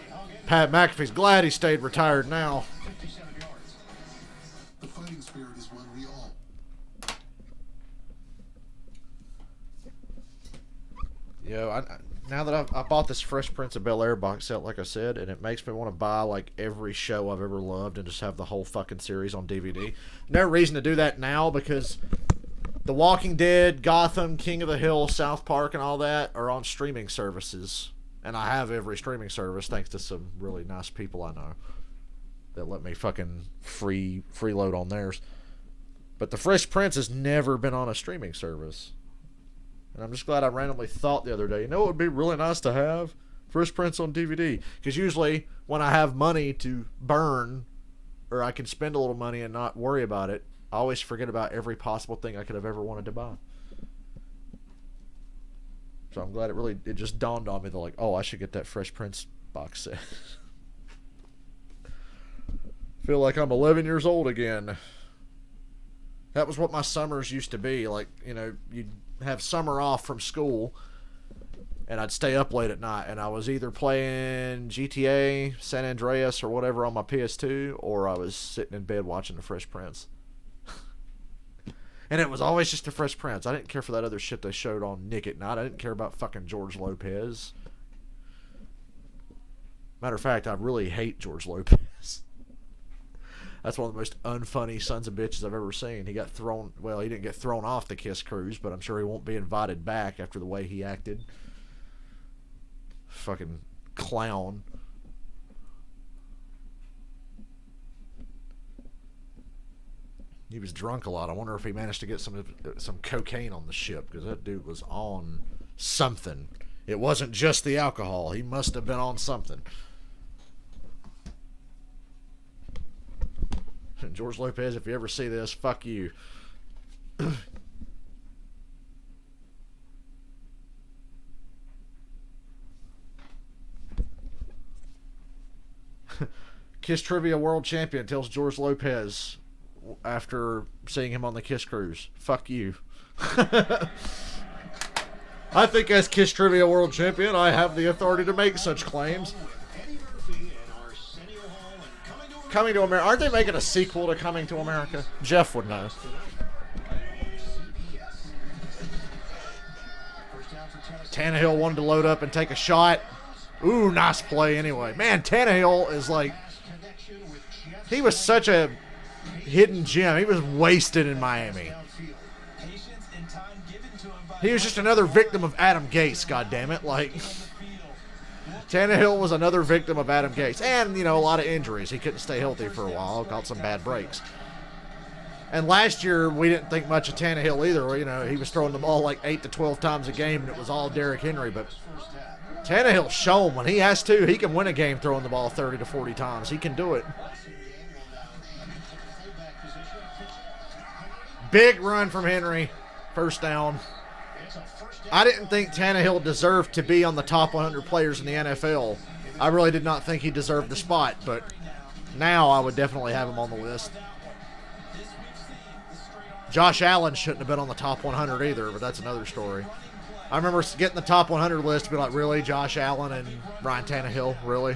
He hung in Pat McAfee's glad he stayed retired now. 57 yards. The fighting spirit is one we all. Now that I bought this Fresh Prince of Bel-Air box set, like I said, and it makes me want to buy like every show I've ever loved and just have the whole fucking series on DVD. No reason to do that now because The Walking Dead, Gotham, King of the Hill, South Park, and all that are on streaming services. And I have every streaming service thanks to some really nice people I know that let me fucking freeload on theirs. But the Fresh Prince has never been on a streaming service. And I'm just glad I randomly thought the other day, you know what would be really nice to have? Fresh Prince on DVD. Because usually when I have money to burn, or I can spend a little money and not worry about it, I always forget about every possible thing I could have ever wanted to buy. So I'm glad it just dawned on me that, like, oh, I should get that Fresh Prince box set. Feel like I'm 11 years old again. That was what my summers used to be. Like, you know, you'd have summer off from school, and I'd stay up late at night, and I was either playing GTA, San Andreas, or whatever on my PS2, or I was sitting in bed watching The Fresh Prince. And it was always just The Fresh Prince. I didn't care for that other shit they showed on Nick at Night. I didn't care about fucking George Lopez. Matter of fact, I really hate George Lopez. That's one of the most unfunny sons of bitches I've ever seen. He got thrown, well, he didn't get thrown off the Kiss Cruise, but I'm sure he won't be invited back after the way he acted. Fucking clown. He was drunk a lot. I wonder if he managed to get some cocaine on the ship, because that dude was on something. It wasn't just the alcohol. He must have been on something. George Lopez, if you ever see this, fuck you. Kiss Trivia World Champion tells George Lopez after seeing him on the Kiss Cruise, fuck you. I think as Kiss Trivia World Champion, I have the authority to make such claims. Coming to America. Aren't they making a sequel to Coming to America? Jeff would know. Tannehill wanted to load up and take a shot. Ooh, nice play anyway. Man, Tannehill is like... He was such a hidden gem. He was wasted in Miami. He was just another victim of Adam Gase, goddammit. Like... Tannehill was another victim of Adam Gase. And, you know, a lot of injuries. He couldn't stay healthy for a while. Got some bad breaks. And last year, we didn't think much of Tannehill either. You know, he was throwing the ball like 8 to 12 times a game, and it was all Derrick Henry. But Tannehill's shown when he has to, he can win a game throwing the ball 30 to 40 times. He can do it. Big run from Henry. First down. I didn't think Tannehill deserved to be on the top 100 players in the NFL. I really did not think he deserved the spot, but now I would definitely have him on the list. Josh Allen shouldn't have been on the top 100 either, but that's another story. I remember getting the top 100 list to be like, really, Josh Allen and Ryan Tannehill, really?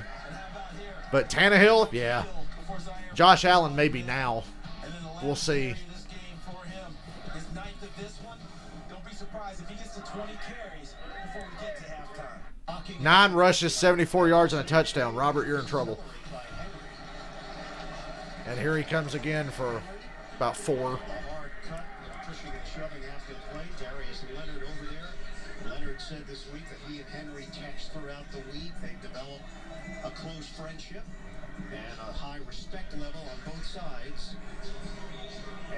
But Tannehill, yeah. Josh Allen maybe now. We'll see. 9 rushes, 74 yards, and a touchdown. Robert, you're in trouble. And here he comes again for about 4. Leonard said this week that he and Henry text throughout the week. They've developed a close friendship and a high respect level on both sides.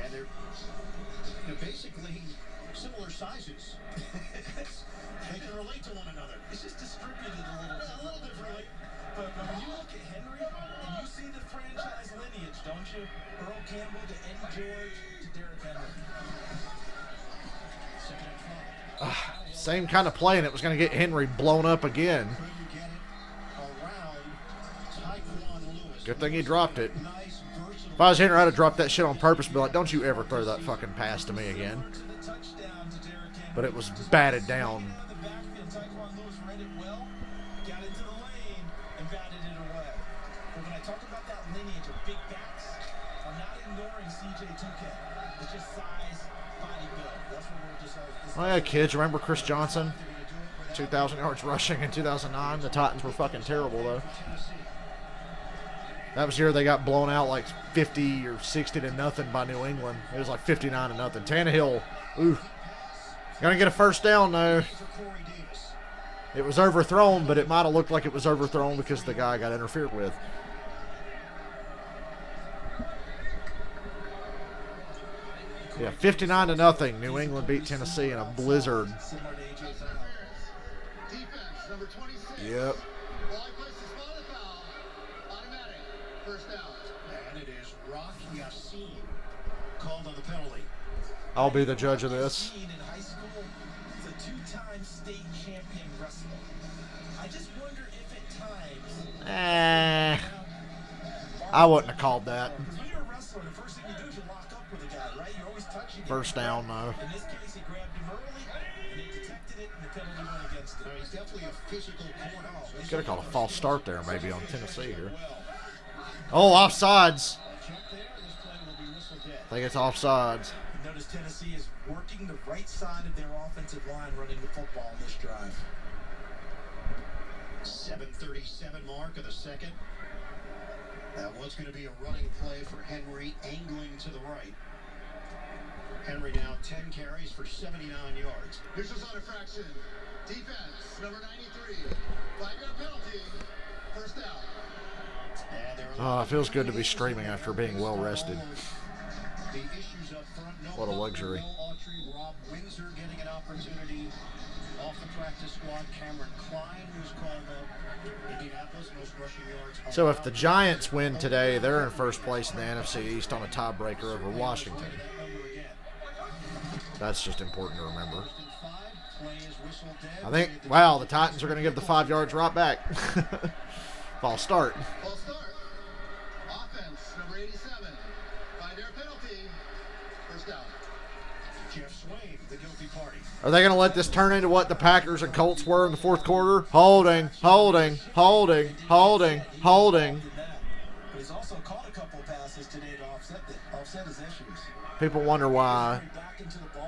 And they're basically similar sizes. They can relate to one another. It's just distributed a little differently. But when you look at Henry and you see the franchise lineage, don't you? Earl Campbell to Eddie George to Derrick Henry. Same kind of play, and it was going to get Henry blown up again. Good thing he dropped it. If I was Henry, I'd have dropped that shit on purpose and be like, don't you ever throw that fucking pass to me again. But it was batted down. Oh yeah, kids, remember Chris Johnson? 2,000 yards rushing in 2009. The Titans were fucking terrible, though. That was the year they got blown out like 50 or 60 to nothing by New England. It was like 59 to nothing. Tannehill, ooh. Gonna get a first down, though. It was overthrown, but it might have looked like it was overthrown because the guy got interfered with. Yeah, 59 to nothing. New England beat Tennessee in a blizzard. Yep. And it is Rock Yassin called on the penalty. I'll be the judge of this. In high school, he's a two-time state champion wrestler. I just wonder if at times. I wouldn't have called that. Because when you're a wrestler, the first thing you do is you lock up with a guy, right? You're always touching him. First down, though. In this case, he grabbed him early, and they detected it, and the penalty went against him. He's definitely a physical corner. Could have called a false start there, maybe, on Tennessee here. Oh, offsides. I think it's offsides. Notice Tennessee is working the right side of their offensive line running the football on this drive. 7:37 mark of the second. That was going to be a running play for Henry, angling to the right. Henry now 10 carries for 79 yards. Here's just on a fraction. Defense, number 93. 5-yard penalty. First down. Oh, it feels good to be streaming after being well rested. The issues up front, no What a luxury. Autry, Rob Windsor getting an opportunity off the practice squad. Cameron Klein, who's called up. Indianapolis, most rushing yards. So if the Giants win today, they're in first place in the NFC East on a tiebreaker over Washington. That's just important to remember. I think, wow, the Titans are going to give the 5 yards right back. False start. False start. Offense, number 87. 5-yard penalty. First down. Jeff Swain, the guilty party. Are they going to let this turn into what the Packers and Colts were in the fourth quarter? Holding. He's also caught a couple passes today to offset his issues. People wonder why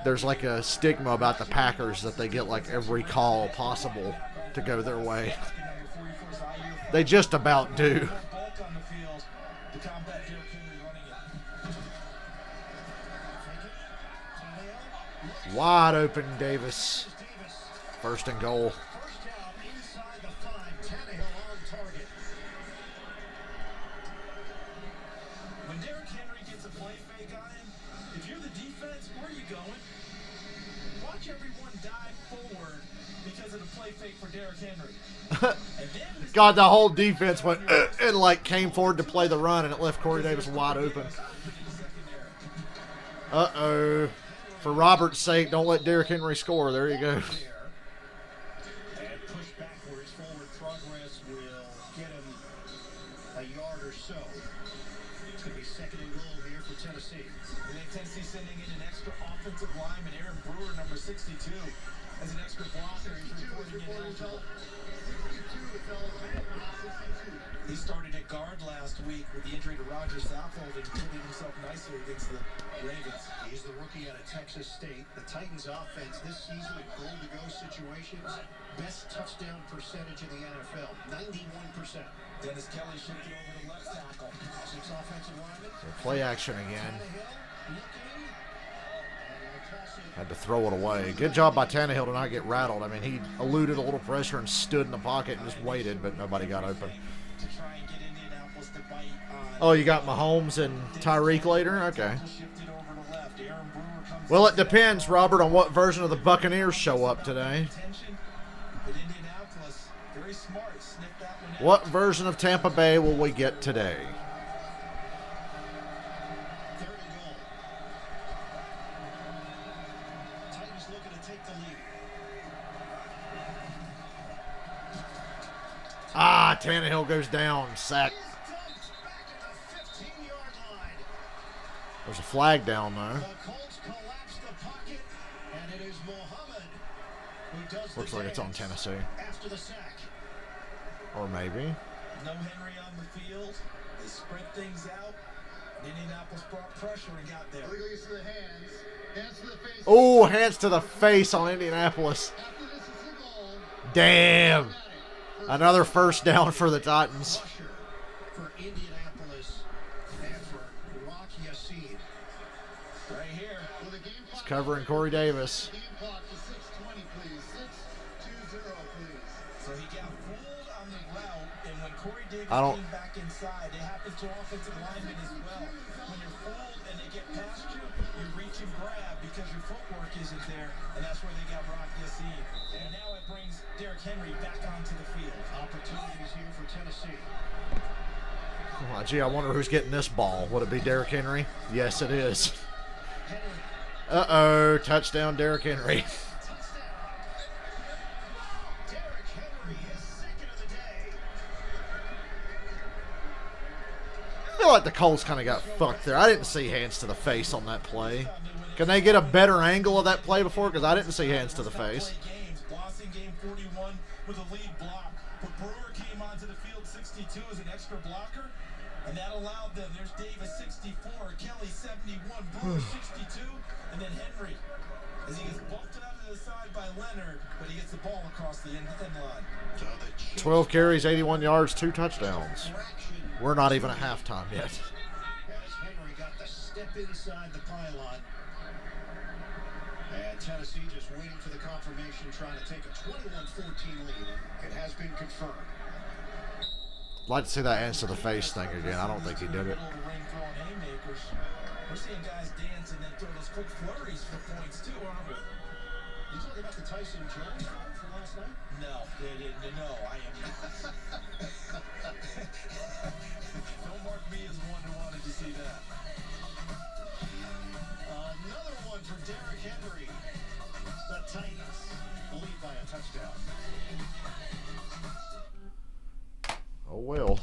there's like a stigma about the Packers that they get like every call possible to go their way. They just about do. Wide open Davis. First and goal. First down inside the 5. Tannehill on target. When Derrick Henry gets a play fake on him, if you're the defense, where are you going? Watch everyone dive forward because of the play fake for Derrick Henry. God, the whole defense went and like came forward to play the run, and it left Corey Davis wide open. Uh-oh. For Robert's sake, don't let Derrick Henry score. There you go. And push backwards, forward progress will get him a yard or so. It's going to be second and goal here for Tennessee. And then Tennessee sending in an extra offensive lineman, Aaron Brewer, number 62, as an extra blocker. He's reporting ineligible. He started at guard last week with the injury to Roger Saffold and proving himself nicely against the Ravens. He's the rookie out of Texas State. The Titans offense this season in goal-to-go situations, best touchdown percentage in the NFL, 91%. Dennis Kelly shifted over to left tackle. 6 offensive linemen. Play action again. Had to throw it away. Good job by Tannehill to not get rattled. I mean, he eluded a little pressure and stood in the pocket and just waited, but nobody got open. Oh, you got Mahomes and Tyreek later? Okay. Well, it depends, Robert, on what version of the Buccaneers show up today. What version of Tampa Bay will we get today? Ah, Tannehill goes down. Sack. There's a flag down there. Looks like it's on Tennessee. Or maybe. No Henry on the field. They spread things out. Indianapolis brought pressure and got there. Illegal use of the hands. Hands to the face. Oh, hands to the face on Indianapolis. After this is the goal. Damn. Another first down for the Titans. For Indianapolis and for Rock Yassin. Right here. With a game He's clock. covering Corey Davis. Game clock to 6:20, please. 6:20, please. So he got fooled on the route, and when Corey Davis I don't- came back inside, it happens to offensive linemen as well. When you're fooled and they get past you, you reach and grab because your footwork isn't there, and that's where they got Rock Yassin. And now it brings Derrick Henry back onto the field. Opportunities here for Tennessee. Oh, gee, I wonder who's getting this ball. Would it be Derrick Henry? Yes, it is. Uh-oh. Touchdown, Derrick Henry. Derrick Henry is second of the day. I feel like the Colts kind of got fucked there. I didn't see hands to the face on that play. Can they get a better angle of that play before? Because I didn't see hands to the face. Lost in game 41 with a lead block. But Brewer came onto the field 62 as an extra blocker, and that allowed them. There's Davis 64, Kelly 71, Brewer 62, and then Henry as he gets bumped out to the side by Leonard, but he gets the ball across the end line. 12 carries, 81 yards, 2 touchdowns. We're not even at halftime yet. As Henry got the step inside the pylon. And Tennessee just waiting for the confirmation, trying to take a 21-14 lead. It has been confirmed. I'd like to see that hands to the face thing again. I don't think he did it. Middle of the ring throwing haymakers. We're seeing guys dance and then throw those quick flurries for points too, aren't we? You talking about the Tyson Jones fight from last night? No, I am not. Don't mark me as one who wanted to see that. Another one for Derrick Henry. The Titans lead by a touchdown. Oh, well.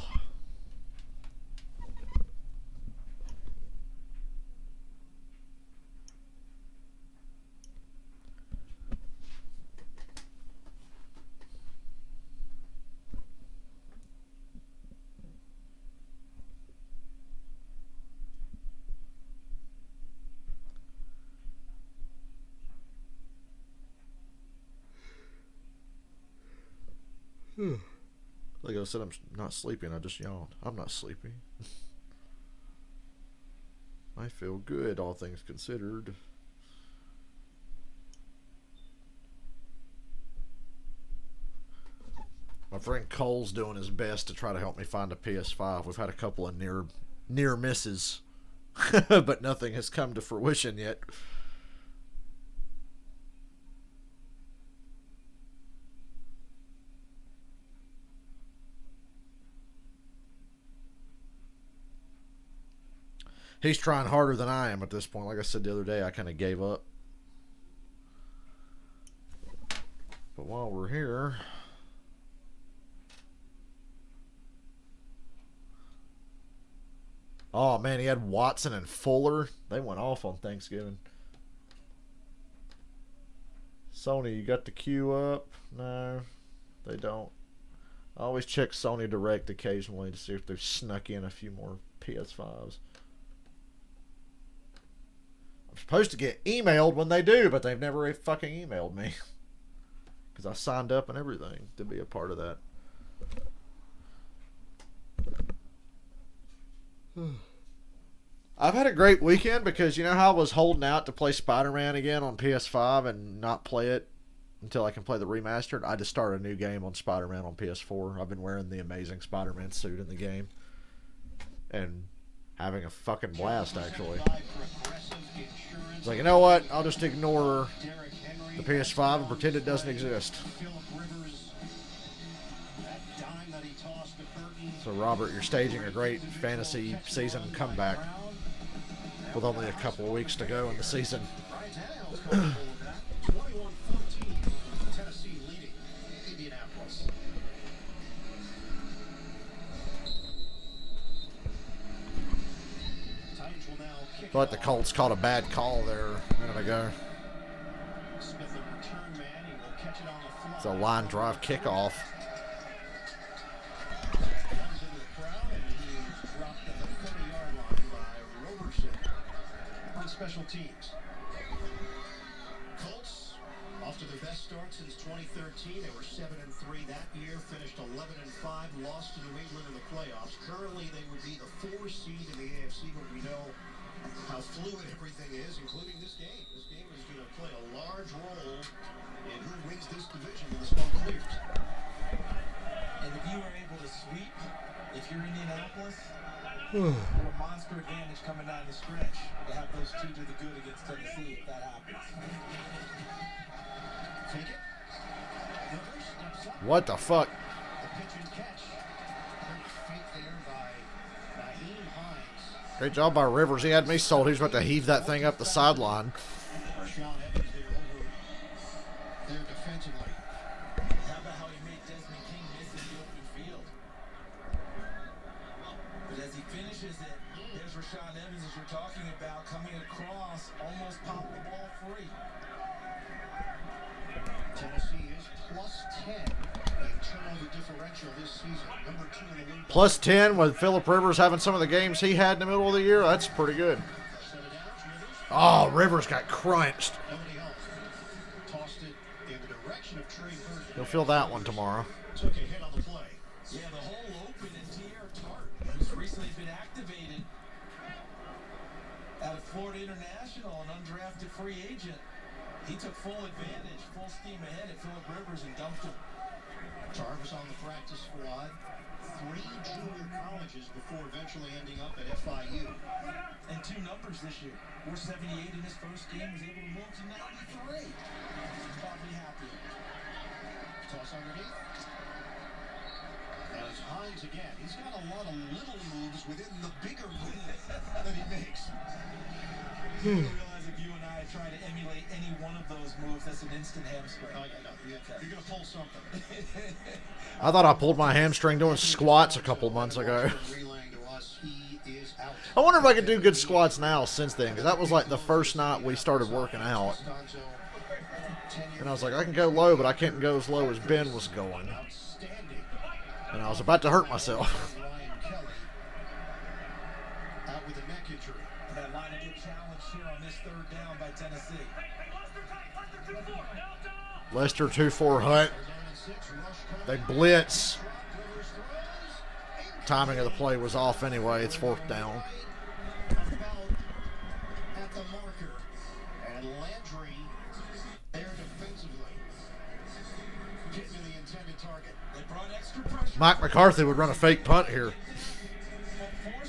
Like I said, I'm not sleeping. I just yawned. I'm not sleepy. I feel good, all things considered. My friend Cole's doing his best to try to help me find a PS5. We've had a couple of near misses, but nothing has come to fruition yet. He's trying harder than I am at this point. Like I said the other day, I kind of gave up. But while we're here, oh man, he had Watson and Fuller. They went off on Thanksgiving. Sony, you got the queue up? No, they don't. I always check Sony Direct occasionally to see if they've snuck in a few more PS5s. I'm supposed to get emailed when they do, but they've never fucking emailed me. Because I signed up and everything to be a part of that. I've had a great weekend because you know how I was holding out to play Spider-Man again on PS5 and not play it until I can play the remastered. I just started a new game on Spider-Man on PS4. I've been wearing the Amazing Spider-Man suit in the game and having a fucking blast, actually. It's like, you know what? I'll just ignore the PS5 and pretend it doesn't exist. So, Robert, you're staging a great fantasy season comeback with only a couple of weeks to go in the season. Tennessee leading Indianapolis. Titans will now kick. But the Colts caught a bad call there a minute ago. Smith, the return man, he will catch it on the fly. It's a line drive kickoff. Runs into the crowd, and he is dropped at the 30-yard line by Roberson on special teams. Colts off to their best start since 2013. They were 7-3 that year, finished 11-5, lost to New England in the playoffs. Currently, they would be the 4 seed in the AFC, but we know how fluid everything is, including this game. This game is going to play a large role in who wins this division when the smoke clears. And if you are able to sweep, if you're Indianapolis, you're a monster advantage coming down the stretch to have those two do the good against Tennessee if that happens. Take it. Rivers steps up. What the fuck? The pitch and catch. Great fake there by Naheem Hines. Great job by Rivers. He had me sold. He was about to heave that thing up the sideline. Rashawn Evans there over there defensively. How about how he made Desmond King miss in the open field? But as he finishes it, there's Rashawn Evans, as you're talking about, coming across, almost popped the ball free. Tennessee is plus 10 in turnover differential this season. Number 2 in the league. Plus 10 with Phillip Rivers having some of the games he had in the middle of the year. That's pretty good. Set it Oh, out. Rivers. Rivers got crunched. Nobody else. Tossed it in the direction of Trey Burton. He'll feel that one tomorrow. Took a hit on the play. Yeah, the hole open, and T.R. Tart, who's recently been activated out of Florida International, an undrafted free agent. He took full advantage, full steam ahead at Phillip Rivers and dumped him. Tar was on the practice squad. 3 junior colleges before eventually ending up at FIU. And 2 numbers this year. 478 in his first game, was able to move to 93. He's probably happy. Toss underneath. And it's Hines again. He's got a lot of little moves within the bigger move that he makes. You realize if you and I try to emulate any one of those moves, that's an instant hamstring. Oh, yeah, no. You're going to pull something. I thought I pulled my hamstring doing squats a couple months ago. Relaying to us, he is out. I wonder if I could do good squats now since then, because that was like the first night we started working out. And I was like, I can go low, but I can't go as low as Ben was going. Outstanding. And I was about to hurt myself. Ryan Kelly out with a neck injury. That line of good challenge here on this 3rd down by Tennessee. Lester 2-4 Hunt. They blitz. Timing of the play was off anyway. It's 4th down. At the marker. And Landry there defensively. Getting to the intended target. They brought extra pressure. Mike McCarthy would run a fake punt here.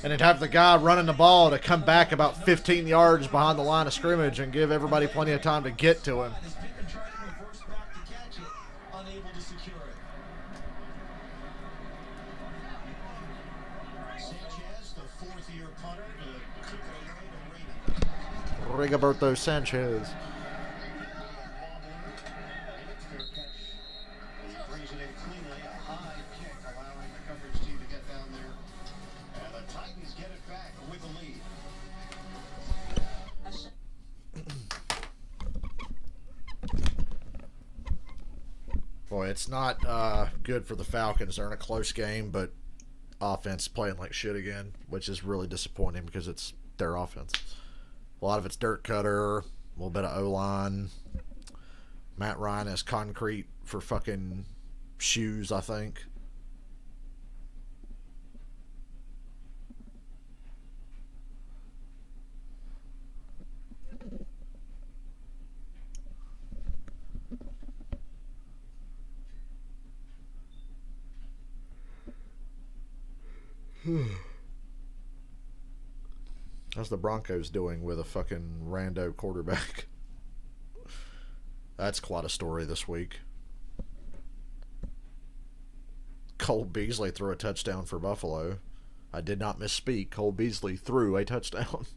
And he'd have the guy running the ball to come back about 15 yards behind the line of scrimmage and give everybody plenty of time to get to him. As Pittman tried to reverse back to catch it, unable to secure it. Sanchez, the 4th-year punter, to kick it away to Raymond. Rigoberto Sanchez. Fair catch. He brings it in cleanly. A high kick, allowing the coverage team to get down there. And the Titans get it back with the lead. Boy, it's not good for the Falcons. They're in a close game, but offense playing like shit again, which is really disappointing because it's their offense. A lot of it's dirt cutter, a little bit of O-line. Matt Ryan has concrete for fucking shoes, I think. How's the Broncos doing with a fucking rando quarterback? That's quite a story this week. Cole Beasley threw a touchdown for Buffalo. I did not misspeak. Cole Beasley threw a touchdown.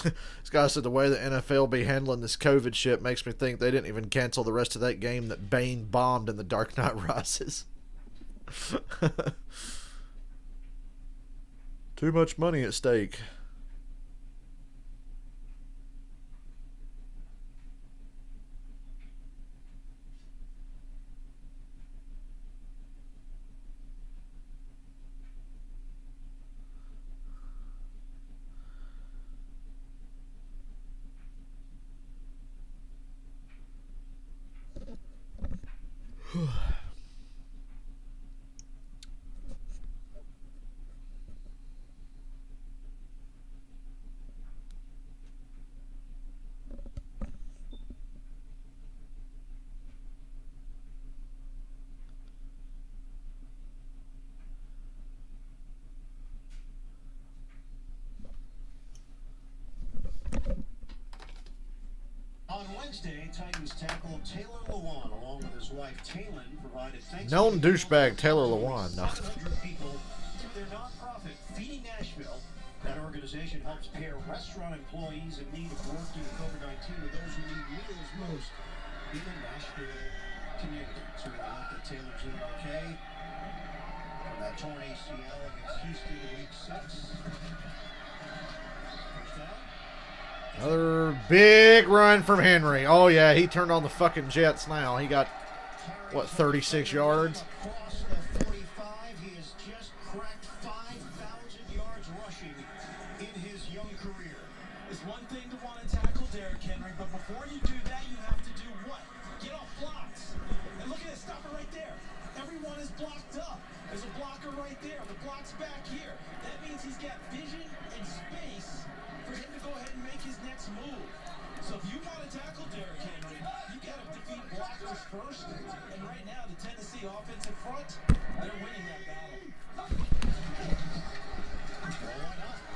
This guy said the way the NFL be handling this COVID shit makes me think they didn't even cancel the rest of that game that Bane bombed in The Dark Knight Rises. Too much money at stake. On Wednesday, Titans tackle Taylor Lewan along with his wife Taylor provided thanks. Known douchebag Taylor Lewan. No. 700 people through their nonprofit Feeding Nashville. That organization helps pair restaurant employees in need of work due to COVID-19 with those who need meals most in the Nashville community. So we hope that Taylor's doing okay from that torn ACL against Houston in week 6. First down. Another big run from Henry. Oh, yeah, he turned on the fucking Jets now. He got, what, 36 yards? Across the 45, he has just cracked 5,000 yards rushing in his young career. It's one thing to want to tackle Derrick Henry, but before you do that, you have to do what? Get off blocks. And look at it, stop it right there. Everyone is blocked up. There's a blocker right there. The block's back here. That means he's got vision and space for him to go ahead and make his next move. So if you want to tackle Derrick Henry, you got to defeat blockers first. And right now, the Tennessee offensive front, they're winning that battle.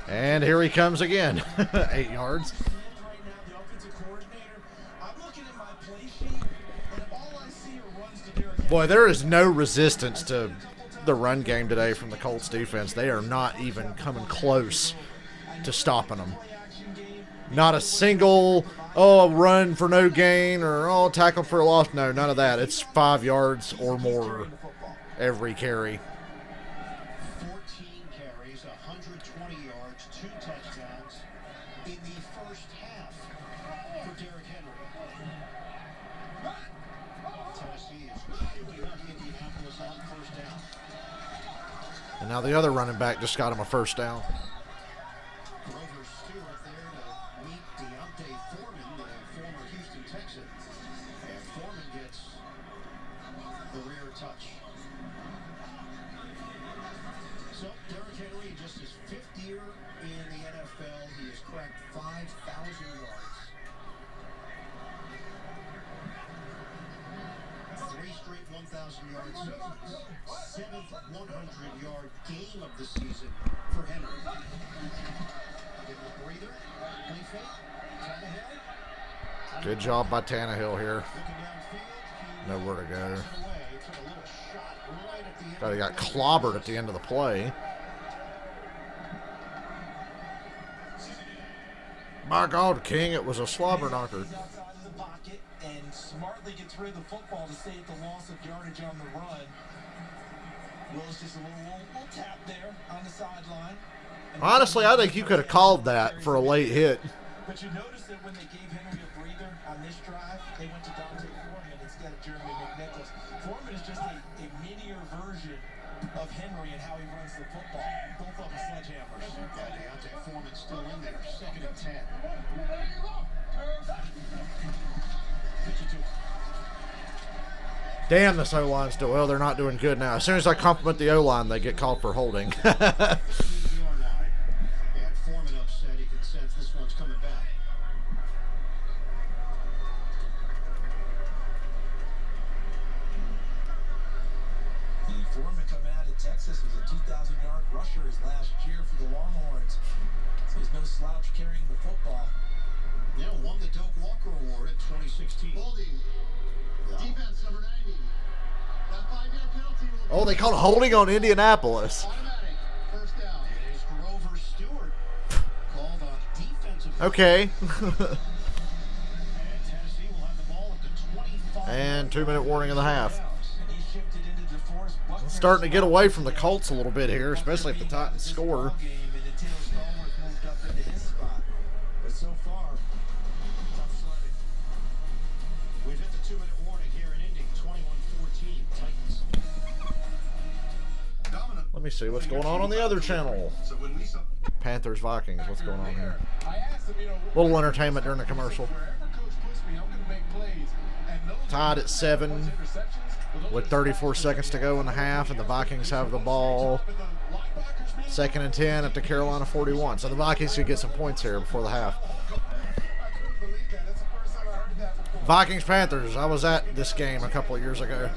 And here he comes again. 8 yards. Right now, the offensive coordinator, I'm looking at my play sheet, and all I see are runs to Derrick Henry. Boy, there is no resistance to the run game today from the Colts defense. They are not even coming close to stopping them. Not a single, run for no gain or, tackle for a loss. No, none of that. It's 5 yards or more every carry. 14 carries, 120 yards, 2 touchdowns in the first half for Derrick Henry. Tennessee is chewing up Indianapolis on first down. And now the other running back just got him a first down. Grover Stewart there to meet Deontay Foreman, the former Houston Texan. And Foreman gets the rear touch. So, Derrick Henry, just his 5th year in the NFL, he has cracked 5,000 yards. 3 straight 1,000-yard seasons. 7th 100-yard game of the season for Henry. Give him a breather. Play fake. Tannehill. Good job by Tannehill here. Looking downfield. Nowhere to go. Took a little shot right at the end. But he got clobbered at the end of the play. My God, King, it was a slobber knocker. He's outside of the pocket and smartly gets rid of the football to save the loss of yardage on the run. Willis just a little tap there on the sideline. And Honestly, I think you could have called that for a late hit. But you notice that when they gave Henry a breather on this drive, they went to Dante Foreman instead of Jeremy McNichols. Foreman is just a minier version of Henry and how he runs the football. Both of them sledgehammers. Deontay Foreman still in there. 2nd and 10. Pitch it to him. Damn, this O-line's still, well, they're not doing good now. As soon as I compliment the O-line, they get called for holding. 50-yard line. can sense this one's coming back. The Foreman coming out of Texas was a 2,000-yard rusher his last year for the Longhorns. So he's no slouch carrying the football. Yeah, won the Doak Walker Award in 2016. Holding. Defense number 90. That 5-yard penalty will Oh, they called holding on Indianapolis. automatic. First down. It is Grover Stewart called on defensive. Okay. And Tennessee will have the ball at the 25. And 2-minute warning of the half. And he shifted into DeForest Buckner's Starting to get away from the Colts a little bit here, especially if the Titans score. Game, and then Taylor Stallworth moved up into his spot. But so far, tough sledding. We've hit the 2-minute warning here in Indy. 21-14 Titans. Dominant. Let me see what's going on the other channel. So when we saw Panthers, Vikings. What's going on here? I asked him, Little entertainment during the commercial. wherever coach puts me, I'm going to make plays. And those Tied at 7 with 34 seconds to go in the half, and the Vikings have the ball. 2nd and 10 at the Carolina 41. So the Vikings should get some points here before the half. Vikings Panthers. I was at this game a couple of years ago.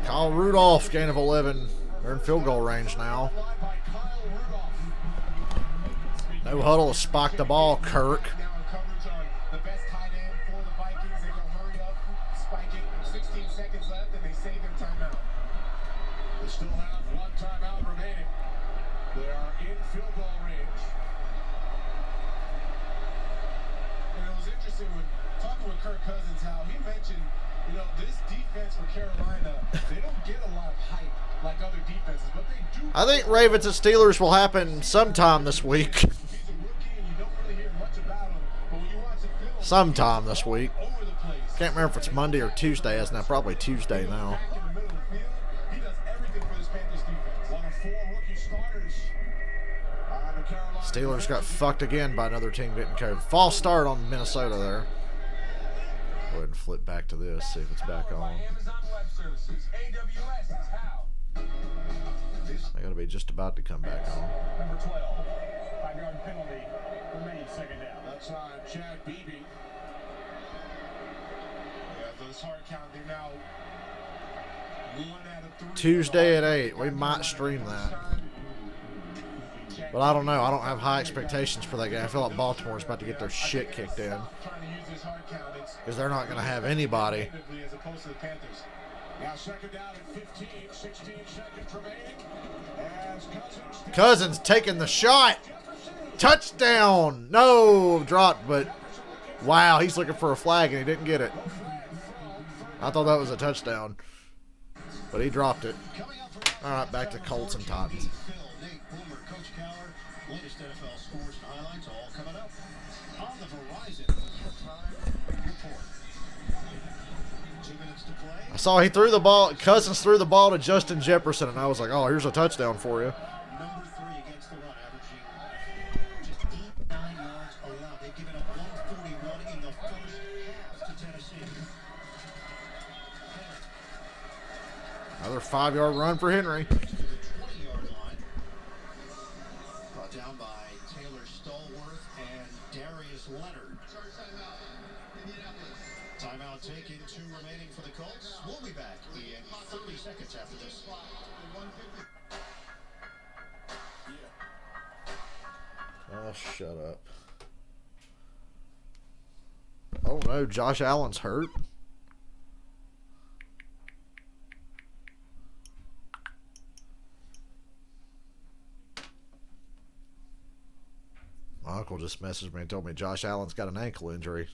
Kyle Rudolph, gain of 11. They're in field goal range now. No huddle to spike the ball, Kirk. Now in coverage on the best tight end for the Vikings. They go hurry up, spike it, 16 seconds left, and they save their timeout. They still have one timeout remaining. They are in field goal range. And it was interesting when talking with Kirk Cousins how he mentioned, this defense for Carolina, they don't get a lot of hype like other defenses, but they do. I think Ravens and Steelers will happen sometime this week. He's a rookie and you don't really hear much about him, but when you watch the film, Sometime this week. over the place. Can't remember if it's Monday or Tuesday. Isn't it? Probably Tuesday now. Back in the middle of the field, he does everything for this Panthers defense. One of 4 rookie starters. The Carolina Steelers got fucked again by another team getting COVID. False start on Minnesota there. Go ahead and flip back to this, see if it's back on. Amazon Web Services. AWS is how. They gotta be just about to come back on. Number 12. 5-yard penalty. Remains second down. That's on Chad Beebe. Yeah, those hard count. They're now 1 out of 3. Tuesday at 8. We might stream that. But I don't know. I don't have high expectations for that game. I feel like Baltimore's about to get their shit kicked in. Trying to use this hard count. Because they're not going to have anybody. As opposed to the Panthers. Now second down at 15, 16 seconds remaining. As Cousins taking the shot. Touchdown. No, dropped, but wow, he's looking for a flag and he didn't get it. I thought that was a touchdown, but he dropped it. All right, back to Colts and Titans. Nate Boomer, Coach Cowler, latest NFL scores and highlights all coming up on the Verizon report. 2 minutes to play. I saw he threw the ball. Cousins threw the ball to Justin Jefferson, and I was like, "Oh, here's a touchdown for you." Number 3 against the run, averaging just 8-9 yards allowed. They've given up 141 in the first half to Tennessee. Another 5-yard run for Henry. To the 20-yard line. Brought down by Taylor Stallworth and Darius Leonard. Timeout taken, 2 remaining for the Colts. We'll be back in 30 seconds after this. Oh, shut up. Oh, no. Josh Allen's hurt. My uncle just messaged me and told me Josh Allen's got an ankle injury.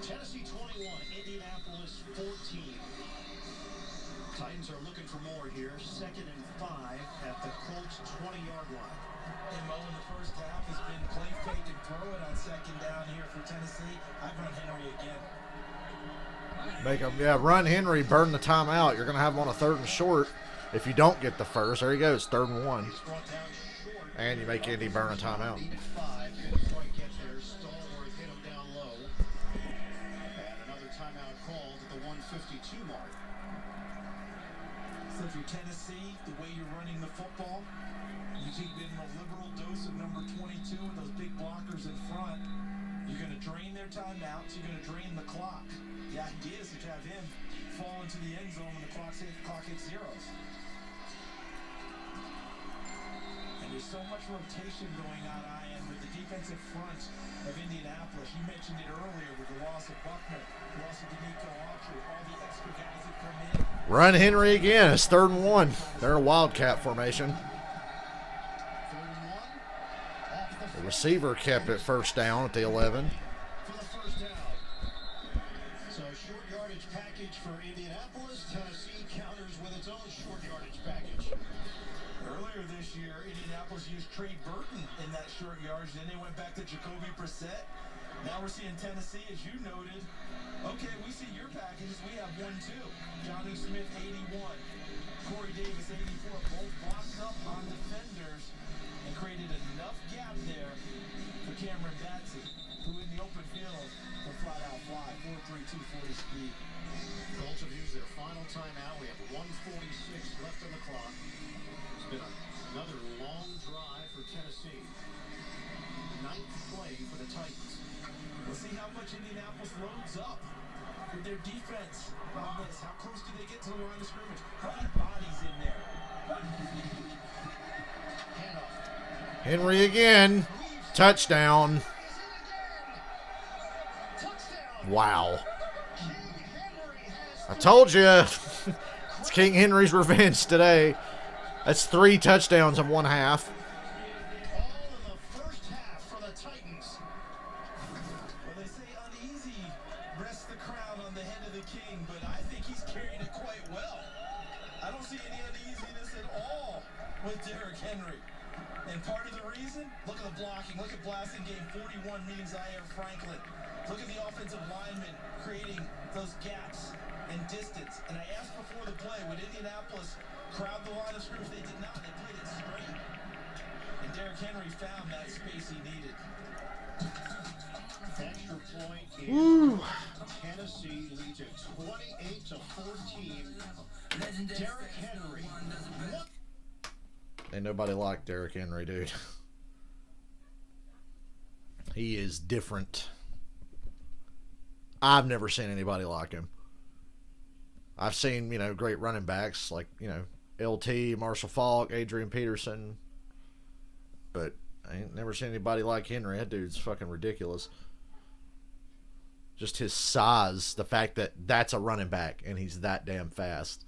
Tennessee 21, Indianapolis 14. Titans are looking for more here. 2nd and 5 at the Colts 20-yard line. And Mo in the first half has been play fake and throw it on second down here for Tennessee. I'd run Henry again. Make him, yeah, run Henry, burn the timeout. You're going to have him on a 3rd and short if you don't get the first. There you go. It's 3rd and 1. He's brought down short. And you make Indy burn a timeout. 8-5. Detroit gets there. Stallworth you're Tennessee, the way you're running the football, you keep getting a liberal dose of number 22 with those big blockers in front. You're going to drain their timeouts. You're going to drain the clock. The idea is to have him fall into the end zone when the clock hits zeros. And there's so much rotation going on, Ian, with the defensive front of Indianapolis. You mentioned it earlier with the loss of Buckner, the loss of Danico Autry, all the extra guys that come in. Run Henry again. It's 3rd and 1. They're in a wildcat formation. The receiver kept it first down at the 11. For the first down. So short yardage package for Indianapolis. Tennessee counters with its own short yardage package. Earlier this year, Indianapolis used Trey Burton in that short yardage. Then they went back to Jacoby Brissett. Now we're seeing Tennessee, as you noted. Okay, we see your packages. We have 1, 2. Johnny Smith, 81. Corey Davis, 84. Both blocked up on defenders and created enough gap there for Cameron Batsey, who in the open field will flat out fly. 4.32 40 speed. Colts have used their final timeout. We have 1:46 left on the clock. It's been another long drive for Tennessee. 9th play for the Titans. We'll see how much Indianapolis loads up with their defense on this. How close do they get to the line of scrimmage? How many bodies in there? Handoff. Henry again. Touchdown. Wow. I told you. It's King Henry's revenge today. That's 3 touchdowns in 1 half. All in the first half for the Titans. Well, they say uneasy rests the crown on the head of the king, but I think he's carrying it quite well. I don't see any uneasiness at all with Derrick Henry. And part of the reason, look at the blocking. Look at Blasingame, 41 meeting Zaire Franklin. Look at the offensive linemen creating those gaps and distance. And I asked before the play, would Indianapolis crowd the line of scrimmage? They did not. They played it straight. And Derrick Henry found that space he needed. Extra point is Tennessee leads it 28-14. Derrick Henry. Ain't nobody like Derrick Henry, dude. He is different. I've never seen anybody like him. I've seen, great running backs like, LT, Marshall Faulk, Adrian Peterson. But I ain't never seen anybody like Henry. That dude's fucking ridiculous. Just his size, the fact that that's a running back and he's that damn fast.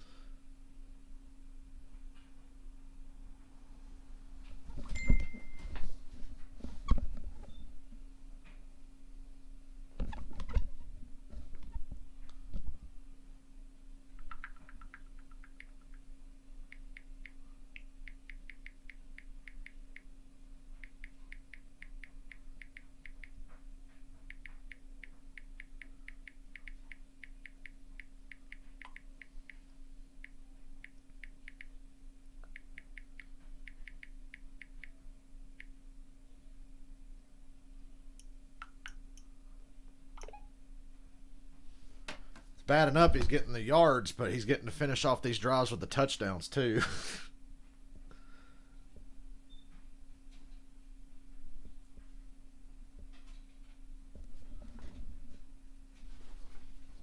Bad enough he's getting the yards, but he's getting to finish off these drives with the touchdowns too.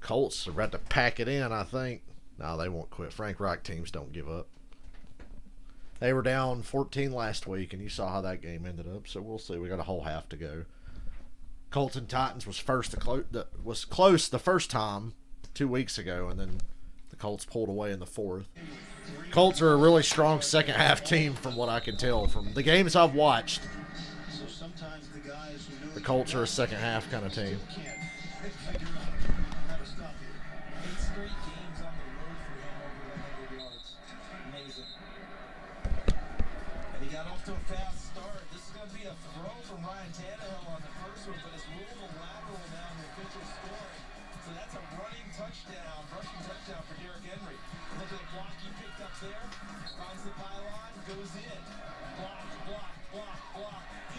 Colts are about to pack it in, I think. No, they won't quit. Frank Reich teams don't give up. They were down 14 last week, and you saw how that game ended up. So we'll see. We got a whole half to go. Colts and Titans was close the first time 2 weeks ago, and then the Colts pulled away in the 4th. Colts are a really strong second half team from what I can tell from the games I've watched. So sometimes the guys who know The Colts are a second half kind of team. can't figure out how to stop you. 8 straight games on the road for him over 100 yards. Amazing. And he got off to a fast start. This is going to be a throw from Ryan Tannehill on the first one, but it's movable lateral now in the official scoring. So that's a rushing touchdown for Derrick Henry. Look at the block he picked up there. Finds the pylon, goes in. Block.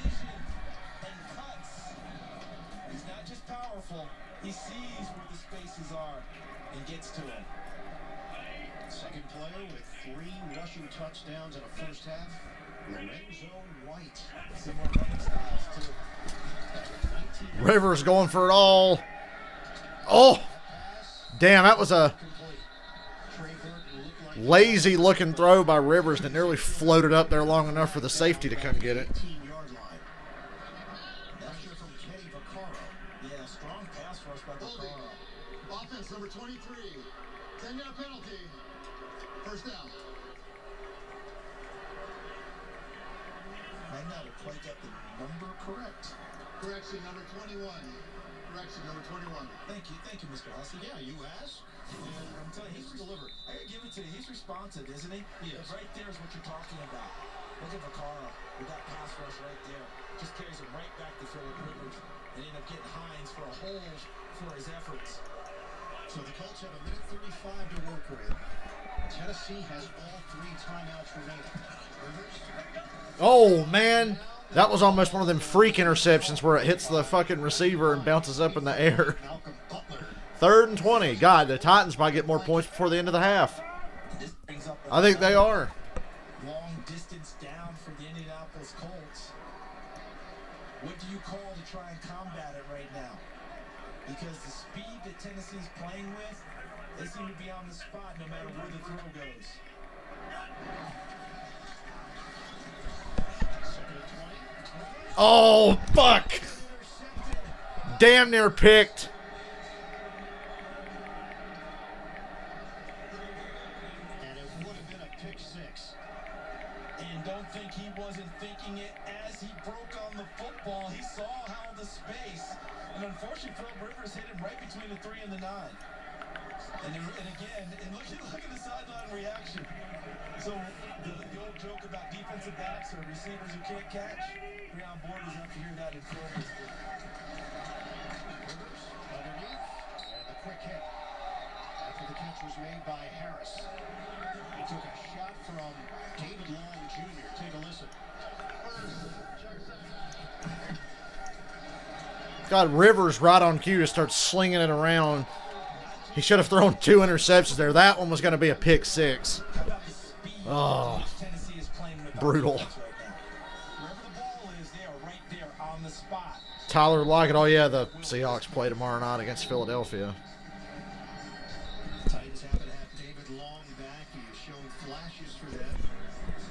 Vision and cuts. He's not just powerful. He sees where the spaces are and gets to it. Second player with 3 rushing touchdowns in a first half, Lorenzo White. Similar running styles, too. Rivers going for it all. Oh, damn, that was a lazy looking throw by Rivers that nearly floated up there long enough for the safety to come get it. Yeah, strong pass rush by Vaccaro. Offense number 23. 10-yard penalty. First down. Might not have quite got the number correct. Correction number 21. Correction number 21. Thank you, Mr. Hussey. Yeah, you asked. And I'm telling you, he's delivered. I gotta give it to you. He's responsive, isn't he? Yes. Right there is what you're talking about. Look at Vaccaro with that pass rush right there. Just carries him right back to Philip Rivers. And end up getting Hines for a hold for his efforts. So the Colts have a minute 35 to work with. Tennessee has all 3 timeouts remaining. Rivers. Oh, man. That was almost one of them freak interceptions where it hits the fucking receiver and bounces up in the air. Malcolm Butler. 3rd and 20. God, the Titans might get more points before the end of the half. This brings up I think they are. long distance down for the Indianapolis Colts. What do you call to try and combat it right now? Because the speed that Tennessee's playing with, they seem to be on the spot no matter where the throw goes. Oh, fuck. Damn near picked. And it would have been a pick 6. And don't think he wasn't thinking it as he broke on the football. He saw how the space. And unfortunately, Philip Rivers hit him right between the 3 and the 9. And again, look at the sideline reaction. So the old joke about defensive backs or receivers who can't catch, you're on board is up to hear that in film. Rivers underneath. And the quick hit. After the catch was made by Harris. He took a shot from David Long Jr. Take a listen. God, Rivers right on cue to start slinging it around. He should have thrown 2 interceptions there. That one was going to be a pick 6. Oh, brutal. Tyler Lockett. Oh, yeah, the Seahawks play tomorrow night against Philadelphia. Titans happen to have David Long back. He has shown flashes for them.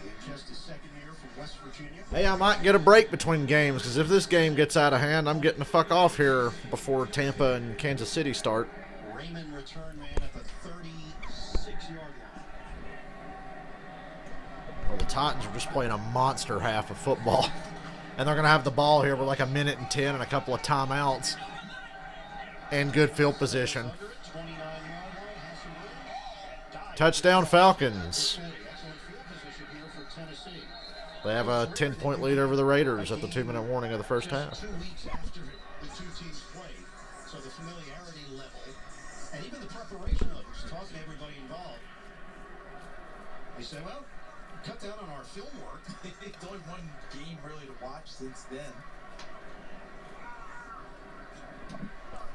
In just his second year from West Virginia. Hey, I might get a break between games because if this game gets out of hand, I'm getting the fuck off here before Tampa and Kansas City start. Raymond return man at the 36-yard line. Well, the Titans are just playing a monster half of football. And they're going to have the ball here with like a minute and 10 and a couple of timeouts. And good field position. 29-yard line has some room. Touchdown Falcons. Excellent field position here for Tennessee. They have a 10-point lead over the Raiders at the 2-minute warning of the first half. 2 weeks after the 2 teams played, so the familiarity level and even the preparation levels, talking to everybody involved, they say, well, cut down on our film work. It's only one game really to watch since then.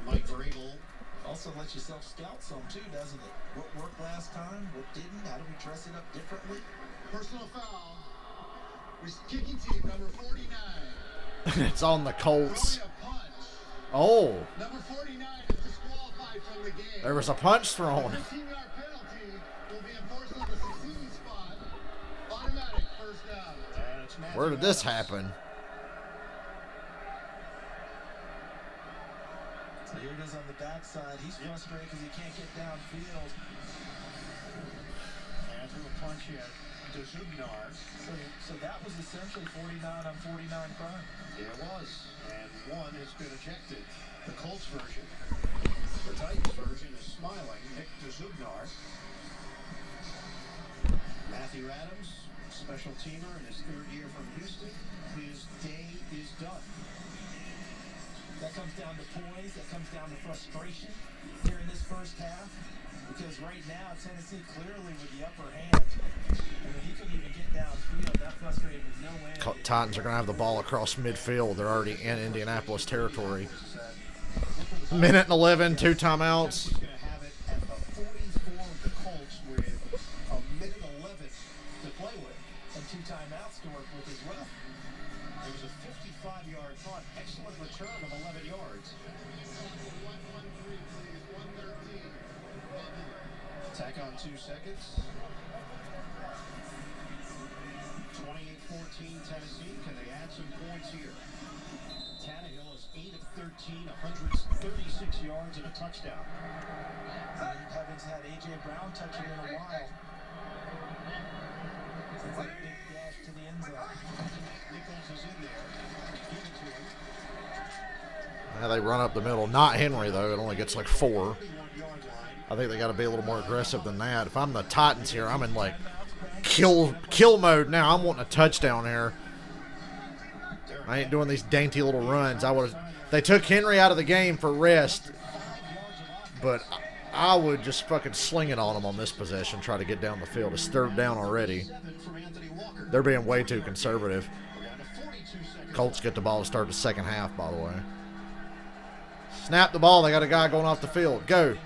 Mike Vrabel Also lets yourself scout some too, doesn't it? What worked last time, what didn't, how do we dress it up differently? Personal foul. Was kicking team number 49. It's on the Colts. Throwing a punch. Oh, Number 49 is disqualified from the game. there was a punch thrown. 15-yard penalty will be enforced on the succeeding spot. Automatic first down. and it's Matthew Where did this Adams. happen? So here it is on the backside. He's frustrated because he can't get downfield. And threw a punch at Dezubnar. So that was essentially 49 on 49 crime. It was. And one has been ejected. The Colts version. The Titans version is smiling. Nick Dezubnar. Matthew Adams, special teamer in his 3rd year from Houston. His day is done. That comes down to poise. That comes down to frustration here in this first half. Because right now, Tennessee clearly with the upper hand. I mean, he couldn't even get downfield. That frustrated with no end. Titans are going to have the ball across midfield. They're already in Indianapolis territory. Minute and 11, 2 timeouts. He's going to have it at the 44 of the Colts with return of 11 yards. 113, please. 113. Attack on 2 seconds. 28-14 Tennessee. Can they add some points here? Tannehill is 8 of 13, 136 yards and a touchdown. Haven't had A.J. Brown touching in a while. It's like a big dash to the end zone. Nichols is in there. Give it to him. Now they run up the middle. Not Henry, though. It only gets like 4. 31-yard line. I think they got to be a little more aggressive than that. If I'm the Titans here, I'm in like kill mode now. I'm wanting a touchdown here. I ain't doing these dainty little runs. They took Henry out of the game for rest, but I would just fucking sling it on him on this possession, try to get down the field. It's 3rd down already. They're being way too conservative. Colts get the ball to start the second half, by the way. Snap the ball. They got a guy going off the field. Go.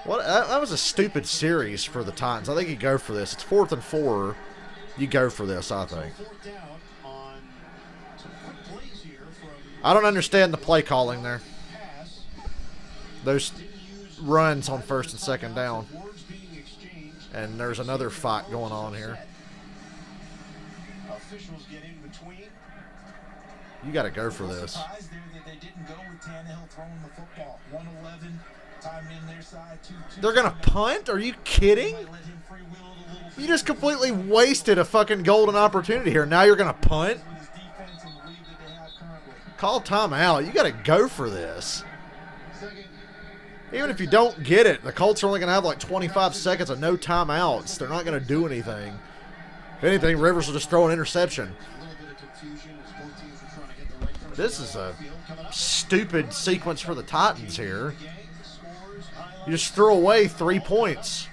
What? That was a stupid series for the Titans. I think you go for this. It's 4th and 4. You go for this, I think. I don't understand the play calling there. Those runs on 1st and 2nd down. And there's another fight going on here. Officials get in between. You got to go for this. Surprised there that they didn't go with Tannehill throwing the football. 111, time in their side, 2-2. They're going to punt? Are you kidding? Might let him free wheel it a little bit. You just completely wasted a fucking golden opportunity here. Now you're going to punt? With his defense and the lead that they have currently. Call timeout. You got to go for this. Even if you don't get it, the Colts are only going to have like 25 seconds of no timeouts. They're not going to do anything. If anything, Rivers will just throw an interception. This is a stupid sequence for the Titans here. You just threw away 3 points.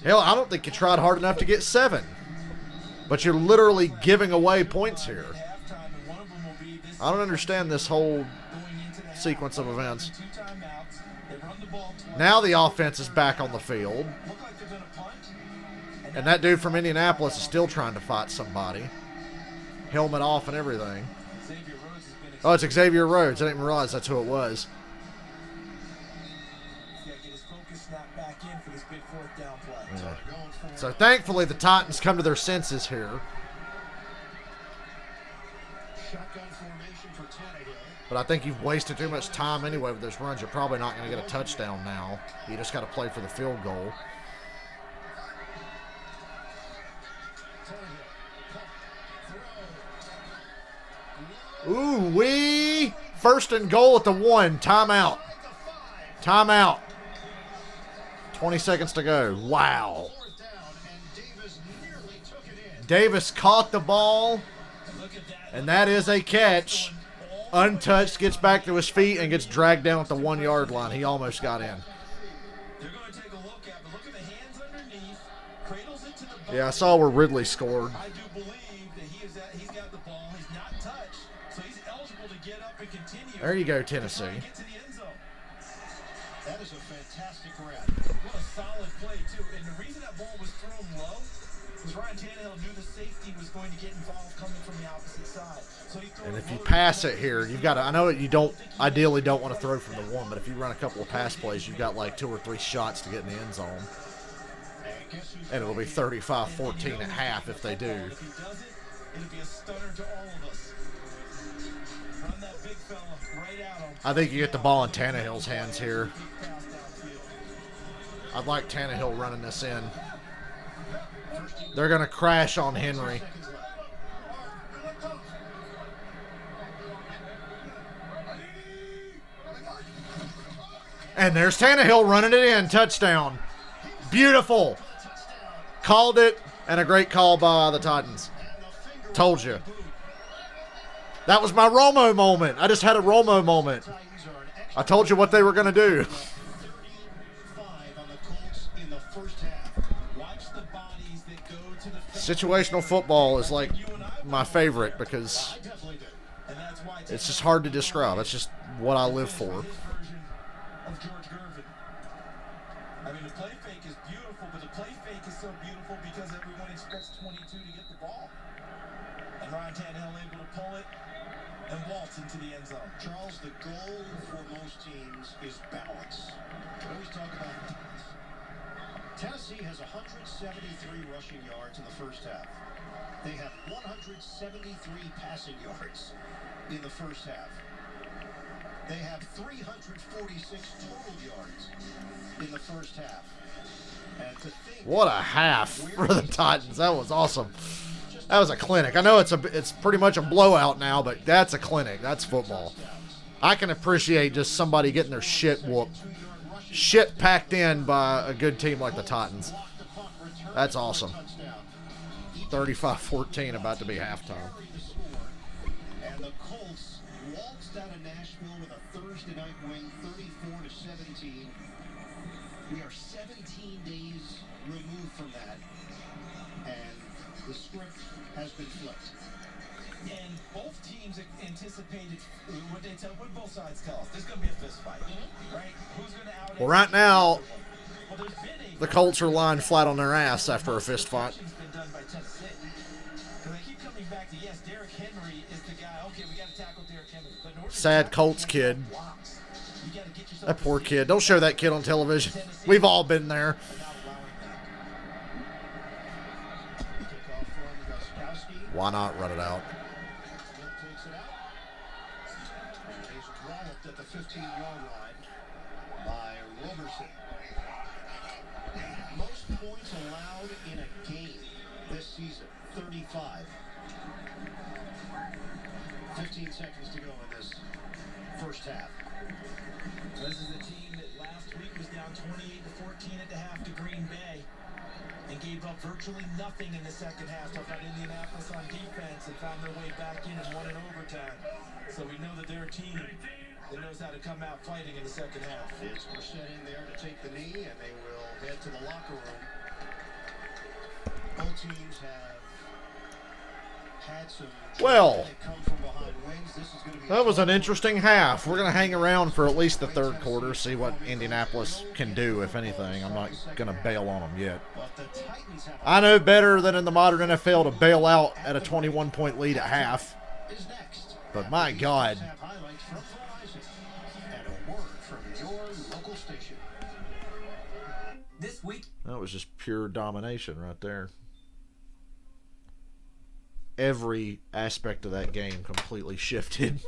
Hell, I don't think you tried hard enough to get 7. But you're literally giving away points here. I don't understand this whole sequence of events. Now the offense is back on the field. And that dude from Indianapolis is still trying to fight somebody. Helmet off and everything. Oh, it's Xavier Rhodes. I didn't even realize that's who it was. Yeah. So thankfully the Titans come to their senses here. But I think you've wasted too much time anyway with those runs. You're probably not going to get a touchdown now. You just got to play for the field goal. Ooh-wee! 1st and goal at the 1. Timeout. Timeout. 20 seconds to go. Wow. Davis caught the ball, and that is a catch. Untouched, gets back to his feet, and gets dragged down at the 1-yard line. He almost got in. Yeah, I saw where Ridley scored. I do believe that he's got the ball. He's not touched, so he's eligible to get up and continue. There you go, Tennessee. Get to the end zone. That is a fantastic grab. What a solid play, too. And the reason that ball was thrown low was Ryan Tannehill knew the safety was going to get involved coming from the opposite side. So he threw And if it you low. pass it here, you've got to, I know you ideally don't want to throw from the 1, but if you run a couple of pass plays, you've got like 2 or 3 shots to get in the end zone. And it'll be 35-14 at half if they do. If he does it, it'll be a stunner to all of us. Run that big fella right at him. I think you get the ball in Tannehill's hands here. I'd like Tannehill running this in. They're going to crash on Henry. And there's Tannehill running it in. Touchdown. Beautiful. Called it, and a great call by the Titans. Told you. That was my Romo moment. I just had a Romo moment. I told you what they were going to do. Situational football is like my favorite because it's just hard to describe. It's just what I live for. I mean, the play fake is beautiful, but the play fake is so beautiful because everyone expects 22 to get the ball. Ryan Tannehill able to pull it and waltz into the end zone. Charles, the goal for most teams is balance. We always talk about balance. Tennessee has 173 rushing yards in the first half. They have 173 passing yards in the first half. They have 346 total yards in the first half. And to think What a half for the Titans. That was awesome. That was a clinic. I know it's pretty much a blowout now, but that's a clinic. That's football. I can appreciate just somebody getting their shit whooped. Shit packed in by a good team like the Titans. That's awesome. 35-14, about to be halftime. And the Colts waltzed out of Nashville with a Thursday night win, 34-17. We are 17 days removed from that, and the script has been flipped. And both teams anticipated what both sides tell us. There's going to be a fist fight, right? Who's going to out? Well, right now, the Colts are lying flat on their ass after a fist fight. Been done by Tennessee. Because I keep coming back to, yes, Derrick Henry is the guy. Okay, we got to tackle Derrick Henry. But in order Sad Colts kid. That poor kid. Don't show that kid on television. We've all been there. Why not run it out? Takes it out. And he's walloped at the 15-yard line by Roberson. Most points allowed in a game this season, 35. 15 seconds to go in this first half. So this is a team that last week was down 28-14 at the half to Green Bay and gave up virtually nothing in the second half. Took out Indianapolis on defense and found their way back in and won in overtime. So we know that they're a team that knows how to come out fighting in the second half. It's Brissett in there to take the knee, and they will head to the locker room. Both teams have had some Well, come from behind wins. This is going to be that was an interesting half. We're going to hang around for at least the third quarter, see what Indianapolis can do, if anything. I'm not going to bail on them yet. But the Titans have I know better than in the modern NFL to bail out at a 21-point lead at half. is next. But my God, Have highlights from Verizon and a word from your local station. This week, that was just pure domination right there. Every aspect of that game completely shifted.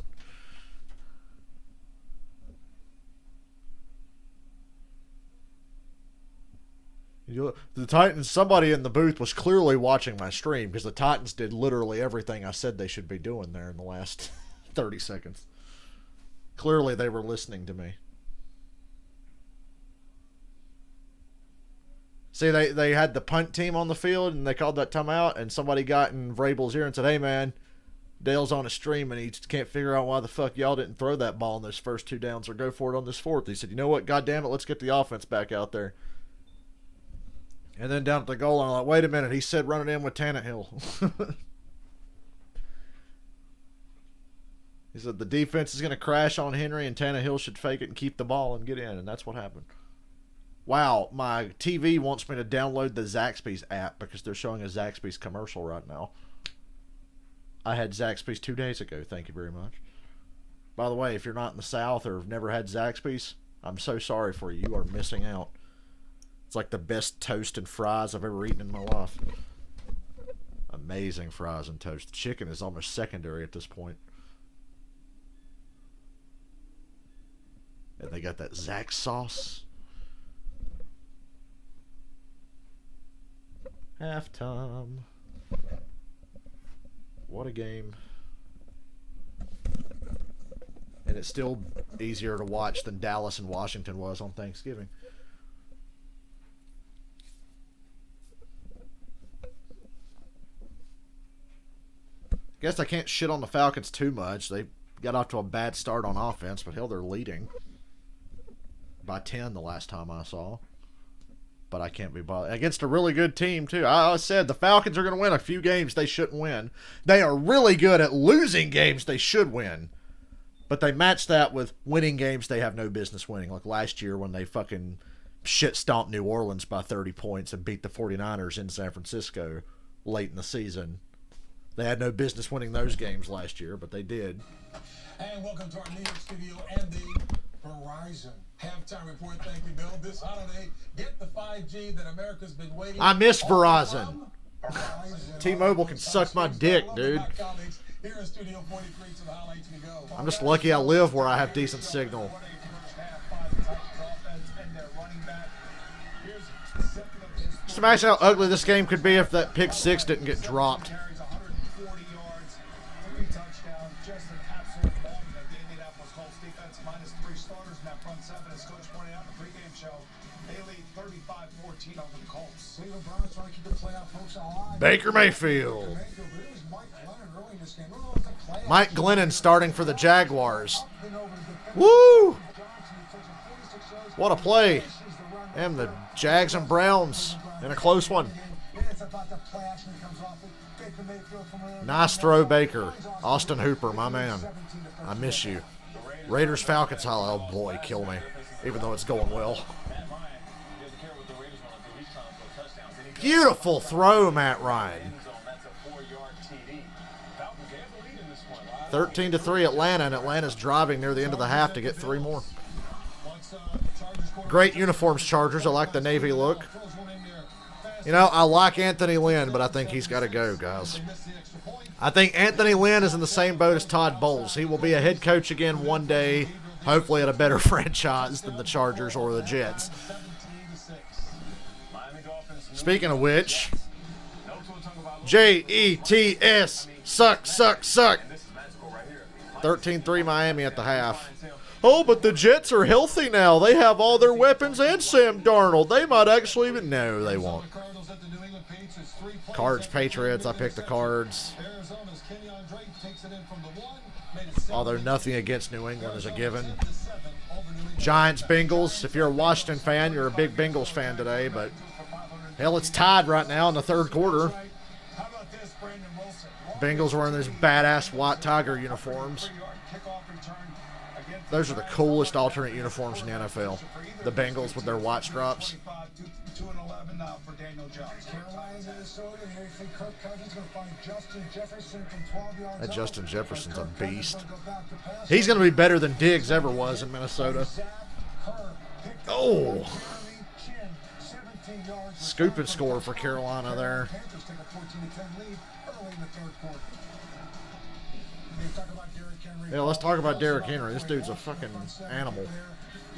The Titans, somebody in the booth was clearly watching my stream because the Titans did literally everything I said they should be doing there in the last 30 seconds. Clearly they were listening to me. See, they had the punt team on the field, and they called that timeout, and somebody got in Vrabel's ear and said, hey, man, Dale's on a stream, and he just can't figure out why the fuck y'all didn't throw that ball in those first two downs or go for it on this fourth. He said, you know what, God damn it, let's get the offense back out there. And then down at the goal line, I'm like, wait a minute, he said run it in with Tannehill. He said the defense is going to crash on Henry, and Tannehill should fake it and keep the ball and get in, and that's what happened. Wow, my TV wants me to download the Zaxby's app because they're showing a Zaxby's commercial right now. I had Zaxby's 2 days ago, thank you very much. By the way, if you're not in the South or have never had Zaxby's, I'm so sorry for you. You are missing out. It's like the best toast and fries I've ever eaten in my life. Amazing fries and toast. The chicken is almost secondary at this point. And they got that Zax sauce. Halftime. What a game. And it's still easier to watch than Dallas and Washington was on Thanksgiving. Guess I can't shit on the Falcons too much. They got off to a bad start on offense, but hell, they're leading by 10 the last time I saw. But I can't be bothered. Against a really good team, too. I said the Falcons are going to win a few games they shouldn't win. They are really good at losing games they should win. But they match that with winning games they have no business winning. Like last year when they fucking shit-stomped New Orleans by 30 points and beat the 49ers in San Francisco late in the season. They had no business winning those games last year, but they did. And welcome to our New York studio and the Verizon halftime report. Thank you, Bill. This holiday, get the 5G that America's been waiting. I miss all Verizon. from Verizon. T-Mobile can suck my dick, dude. Here in Studio 43 to the highlights we go. I'm just lucky I live where I have decent signal. Just imagine how ugly this game could be if that pick six didn't get dropped. Carries 140 yards, 3 touchdowns, just an absolute moment of the Indianapolis Colts defense, minus 3 starters in that front seven, as Coach pointed out in the pregame show. They lead 35-14 over the Colts. Cleveland Browns trying to keep the playoff hopes alive. Baker Mayfield. Mike Glennon starting for the Jaguars. Woo! What a play. And the Jags and Browns in a close one. Nice throw, Baker. Austin Hooper, my man. I miss you. Raiders Falcons, oh boy, kill me. Even though it's going well. Beautiful throw, Matt Ryan. 13-3 Atlanta, and Atlanta's driving near the end of the half to get 3 more. Great uniforms, Chargers. I like the navy look. You know, I like Anthony Lynn, but I think he's got to go, guys. I think Anthony Lynn is in the same boat as Todd Bowles. He will be a head coach again one day, hopefully at a better franchise than the Chargers or the Jets. Speaking of which, Jets, suck, suck, suck. 13-3 Miami at the half. Oh, but the Jets are healthy now. They have all their weapons and Sam Darnold. They might actually even... No, they won't. Cards, Patriots. I picked the Cards. Although nothing against New England is a given. Giants, Bengals. If you're a Washington fan, you're a big Bengals fan today. But, hell, it's tied right now in the third quarter. Bengals wearing those badass white Tiger uniforms. Those are the coolest alternate uniforms in the NFL. The Bengals with their white stripes. That Justin Jefferson's a beast. He's going to be better than Diggs ever was in Minnesota. Oh. Scoop and score for Carolina there. Yeah, let's talk about Derrick Henry. This dude's a fucking animal.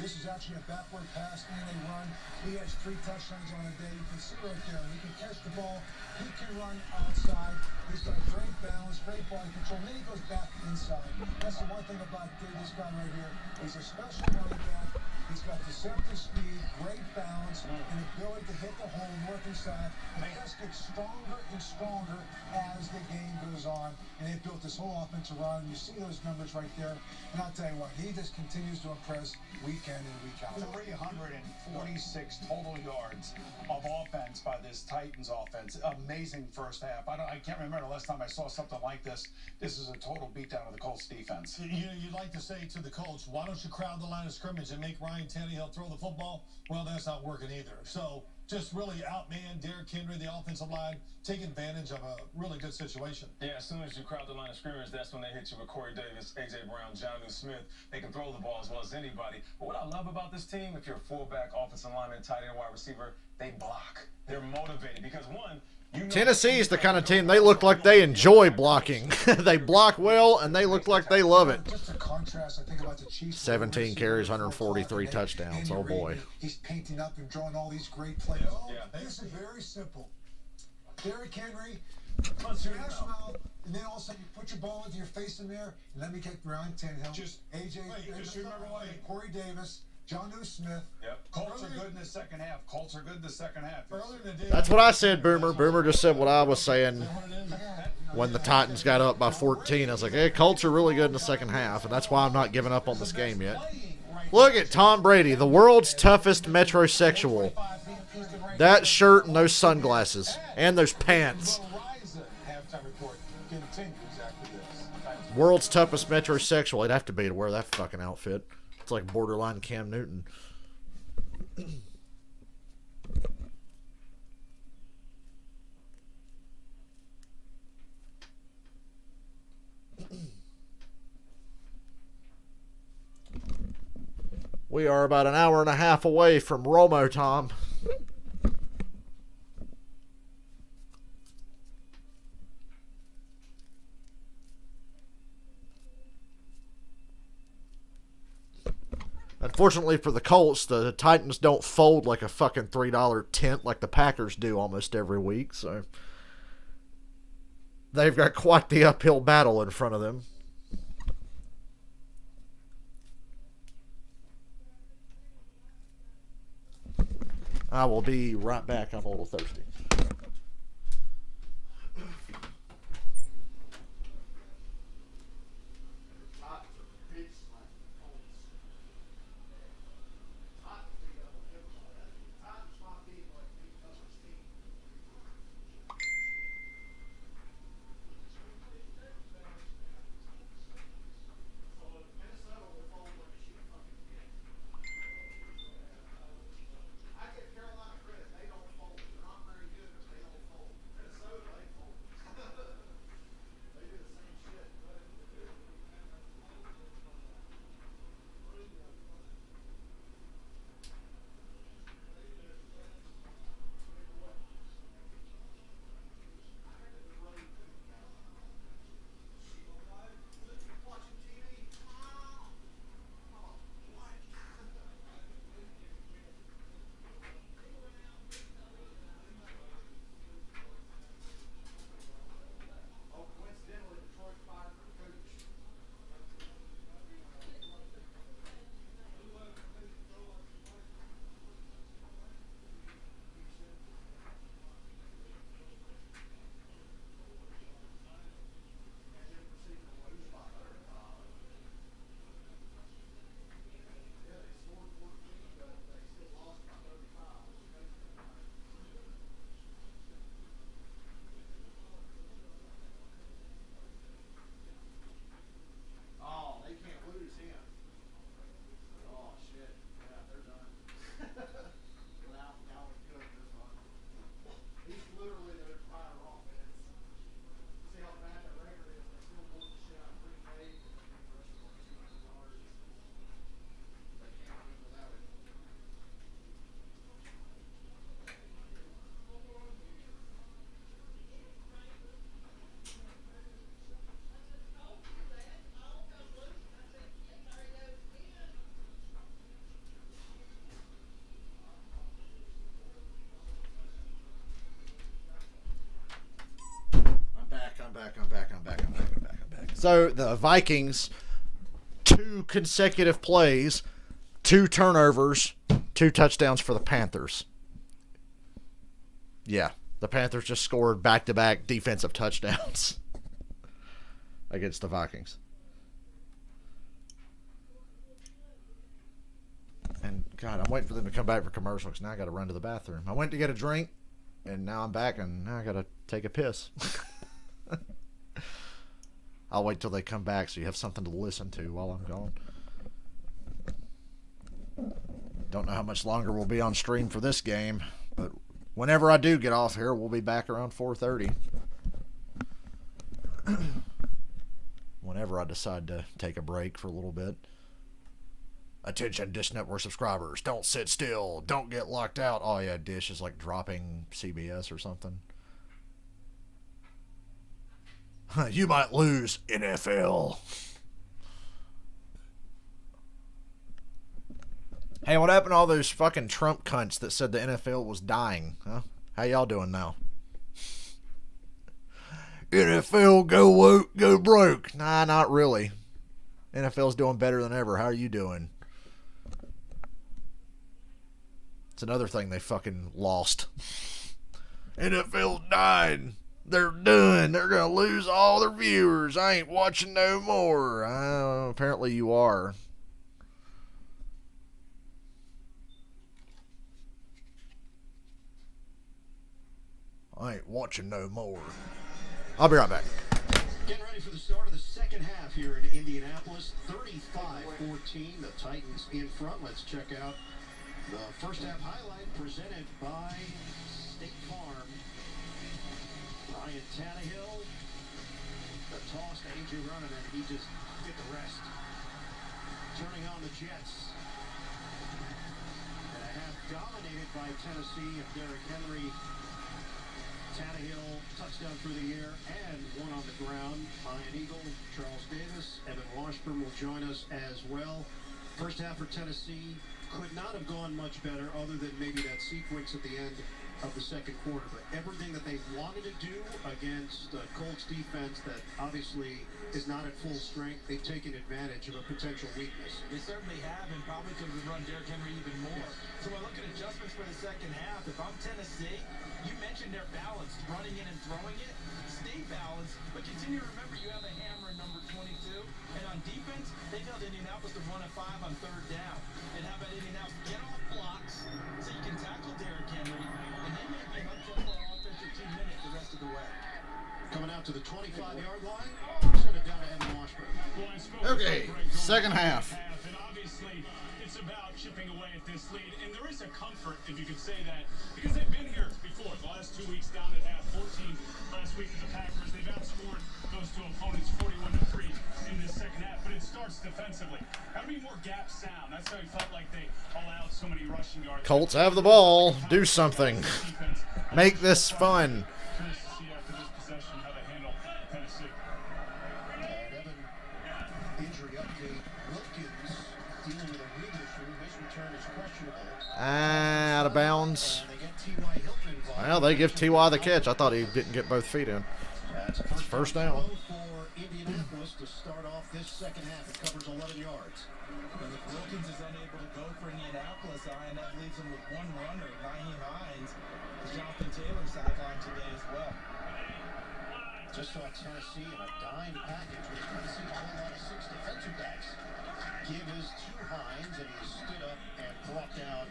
This is actually a backward pass and a run. He has 3 touchdowns on a day. You can see right there. He can catch the ball. He can run outside. He's got great balance, great body control. And then he goes back inside. That's the one thing about this guy right here. He's a special running back. He's got deceptive speed, great balance, and ability to hit the hole north and south. And he just gets stronger and stronger as the game goes on. And they built this whole offensive run. You see those numbers right there. And I'll tell you what, he just continues to impress week in and week out. 346 total yards of offense by this Titans offense. Amazing first half. I can't remember the last time I saw something like this. This is a total beatdown of the Colts defense. You'd like to say to the Colts, why don't you crowd the line of scrimmage and make Ryan Tannehill throw the football? Well, that's not working either. So just really outman Derrick Henry, the offensive line, take advantage of a really good situation. Yeah, as soon as you crowd the line of scrimmage, that's when they hit you with Corey Davis, A.J. Brown, Jonnu Smith. They can throw the ball as well as anybody. But what I love about this team, if you're a fullback, offensive lineman, tight end, wide receiver, they block. They're motivated because, one, Tennessee's the kind of team, they look like they enjoy blocking. They block well, and they look like they love it. 17 carries, 143 touchdowns. Oh, boy. He's painting up and drawing all these great plays. This is very simple. Derrick Henry, smash him out, and then all of a sudden you put your ball into your face in there, and let me get Ryan Tannehill. Just AJ, just remember what Corey Davis, Jonnu Smith. Yep. Colts are good in the second half. Colts are good in the second half. That's what I said, Boomer. Boomer just said what I was saying when the Titans got up by 14. I was like, hey, Colts are really good in the second half, and that's why I'm not giving up on this game yet. Look at Tom Brady, the world's toughest metrosexual. That shirt and those sunglasses and those pants. World's toughest metrosexual. He'd have to be to wear that fucking outfit. It's like borderline Cam Newton. We are about an hour and a half away from Romo Tom. Unfortunately for the Colts, the Titans don't fold like a fucking $3 tent like the Packers do almost every week, so they've got quite the uphill battle in front of them. I will be right back. I'm a little thirsty. I'm back. So the Vikings, 2 consecutive plays, 2 turnovers, 2 touchdowns for the Panthers. Yeah, the Panthers just scored back-to-back defensive touchdowns against the Vikings. And, God, I'm waiting for them to come back for commercial because now I got to run to the bathroom. I went to get a drink, and now I'm back, and now I got to take a piss. I'll wait till they come back so you have something to listen to while I'm gone. Don't know how much longer we'll be on stream for this game, but whenever I do get off here, we'll be back around 4:30. Whenever I decide to take a break for a little bit. Attention, Dish Network subscribers. Don't sit still. Don't get locked out. Oh, yeah, Dish is like dropping CBS or something. You might lose, NFL. Hey, what happened to all those fucking Trump cunts that said the NFL was dying? Huh? How y'all doing now? NFL go woke, go broke. Nah, not really. NFL's doing better than ever. How are you doing? It's another thing they fucking lost. NFL's dying. They're done. They're going to lose all their viewers. I ain't watching no more. Apparently you are. I ain't watching no more. I'll be right back. Getting ready for the start of the second half here in Indianapolis. 35-14. The Titans in front. Let's check out the first half highlight presented by State Farm. Ryan Tannehill, the toss to A.J. Running, and he just did the rest. Turning on the Jets. dominated by Tennessee and Derrick Henry. Tannehill, touchdown through the air and one on the ground. Ian Eagle, Charles Davis, Evan Washburn will join us as well. First half for Tennessee could not have gone much better other than maybe that sequence at the end of the second quarter. But everything that they wanted to do against the Colts defense that obviously is not at full strength, they've taken advantage of a potential weakness. They certainly have, and probably could have run Derrick Henry even more. So I look at adjustments for the second half. If I'm Tennessee, you mentioned they're balanced, running in and throwing it. Stay balanced, but continue to remember you have a hammer in number 22. And on defense, they held Indianapolis to run a 5 on third down. And how about Indianapolis get off blocks so you can tackle Derrick Henry, and then maybe hunt tempo offensive 2 minutes the rest of the way. Coming out to the 25-yard line, send it down to Evan Washburn. Okay, second half. And obviously, it's about chipping away at this lead. And there is a comfort, if you could say that, because they've been here before. The last 2 weeks down at half, 14 last week with the Packers. They've outscored those two opponents 41-3 in this second half. But it starts defensively. Got to be more gap sound. That's how he felt like they allowed so many rushing yards. Colts have the ball. Do something. Make this fun. Curious to see after this possession how they handle Tennessee. Evan, injury update. Wilkins dealing with a rib issue. His return is questionable. Out of bounds. They get T.Y. Hilton involved. Well, they give T.Y. the catch. I thought he didn't get both feet in. That's a First down. for Indianapolis to start off this second half. It covers 11 yards. And if Wilkins is unable to go for Indianapolis, that leaves him with one runner, Naheem Hines. Jonathan Taylor sidelined today as well. Just saw Tennessee in a dime package with Tennessee a whole lot of 6 defensive backs. Give his to Hines, and he stood up and brought down.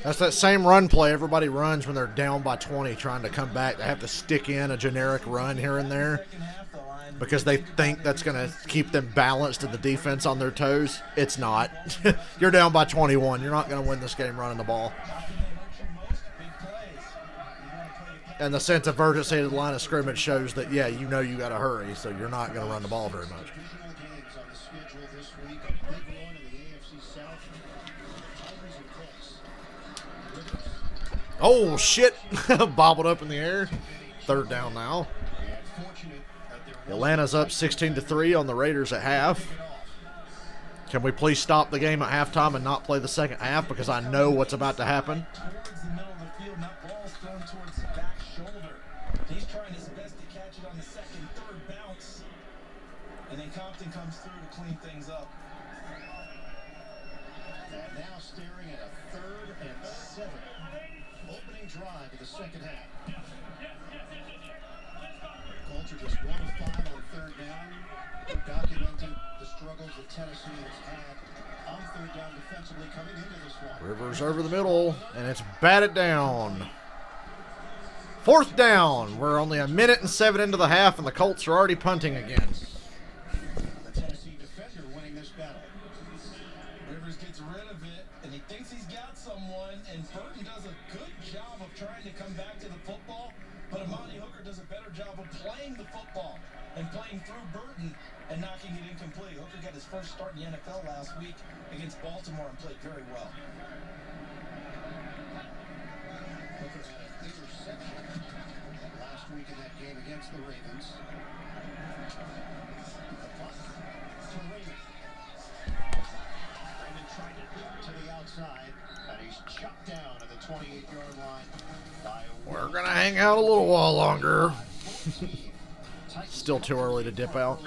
That's that same run play everybody runs when they're down by 20 trying to come back. They have to stick in a generic run here and there because they think that's going to keep them balanced and the defense on their toes. It's not. You're down by 21. You're not going to win this game running the ball. And the sense of urgency of the line of scrimmage shows that, yeah, you know you got to hurry, so you're not going to run the ball very much. Divisional games on the schedule this week. A big one in the AFC South. Tigers and Colts. Oh, shit. Bobbled up in the air. Third down now. And fortunate that there was Atlanta's up 16-3 on the Raiders at half. Can we please stop the game at halftime and not play the second half because I know what's about to happen? Towards the middle of the field, and that ball's thrown towards the back shoulder. He's trying his best to catch it on the second, third bounce. And then Compton comes through to clean things up. And now staring at a 3rd and 7. Opening drive of the second half. Colts are just 1 of 5 on 3rd down. We've documented the struggles that Tennessee has had on 3rd down defensively coming into this one. Rivers over the middle, and it's batted down. 4th down. We're only a minute and 7 into the half, and the Colts are already punting again. The Tennessee defender winning this battle. Rivers gets rid of it, and he thinks he's got someone, and Burton does a good job of trying to come back to the football, but Amani Hooker does a better job of playing the football and playing through Burton and knocking it incomplete. Hooker got his first start in the NFL last week against Baltimore and played very well. Hooker had an interception last week in that game against the Ravens. The punt to Raymond. Raymond tried to get to the outside, and he's chopped down at the 28-yard line by We're going to hang out a little while longer. Still too early to dip out.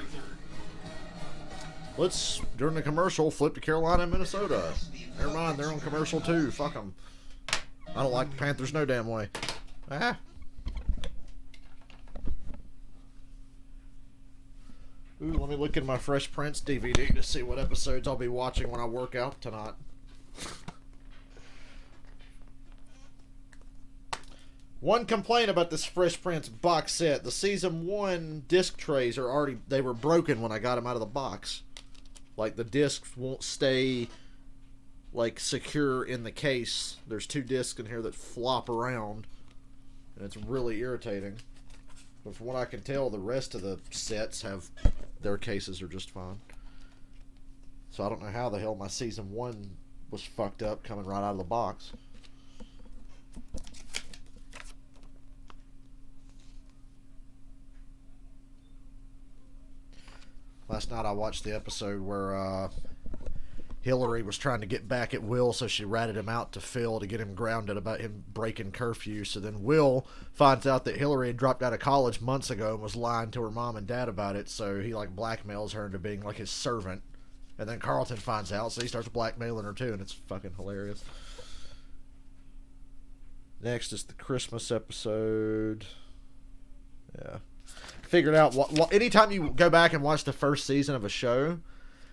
Let's, during the commercial, flip to Carolina and Minnesota. Never mind, they're on commercial too. Fuck them. I don't like the Panthers no damn way. Ah. Ooh, let me look at my Fresh Prince DVD to see what episodes I'll be watching when I work out tonight. One complaint about this Fresh Prince box set: the season 1 disc trays are already, they were broken when I got them out of the box. Like the discs won't stay like secure in the case. There's 2 discs in here that flop around, and it's really irritating. But from what I can tell, the rest of the sets have, their cases are just fine. So I don't know how the hell my season 1 was fucked up coming right out of the box. Last night I watched the episode where Hillary was trying to get back at Will, so she ratted him out to Phil to get him grounded about him breaking curfew. So then Will finds out that Hillary had dropped out of college months ago and was lying to her mom and dad about it, so he like blackmails her into being like his servant. And then Carlton finds out, so he starts blackmailing her too, and it's fucking hilarious. Next is the Christmas episode. Yeah. Figured out anytime you go back and watch the first season of a show,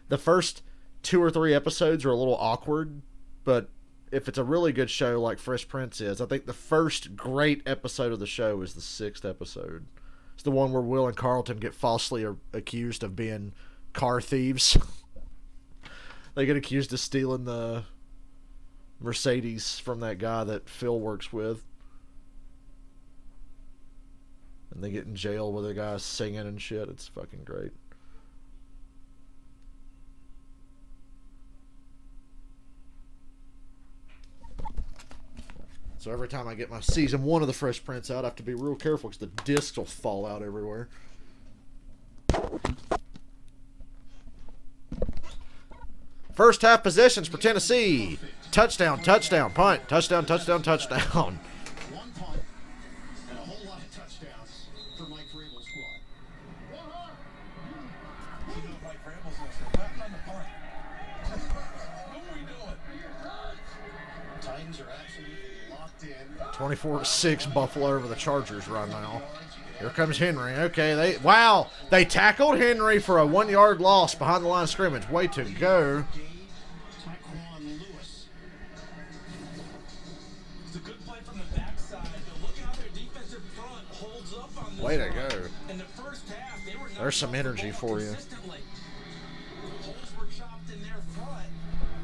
the first 2 or 3 episodes are a little awkward, but if it's a really good show like Fresh Prince is, I think the first great episode of the show is the 6th episode. It's the one where Will and Carlton get falsely accused of being car thieves. They get accused of stealing the Mercedes from that guy that Phil works with. And they get in jail with a guy singing and shit. It's fucking great. So every time I get my season 1 of the Fresh Prince out, I have to be real careful because the discs will fall out everywhere. First half possessions for Tennessee. Touchdown, touchdown, punt. Touchdown, touchdown, touchdown. One punt and a whole lot of touchdowns for Mike Vrabel's squad. You know, Mike Vrabel's going to say, back on the punt. What are we doing? Titans are absolutely locked in. 24-6 Buffalo over the Chargers right now. Here comes Henry. Okay, they tackled Henry for a 1-yard loss behind the line of scrimmage. Way to go. It's a good play from the backside, but look how their defensive front holds up on this Way to run. go. In the first half, they were not There's some energy for you. consistently. Holes were chopped in their front,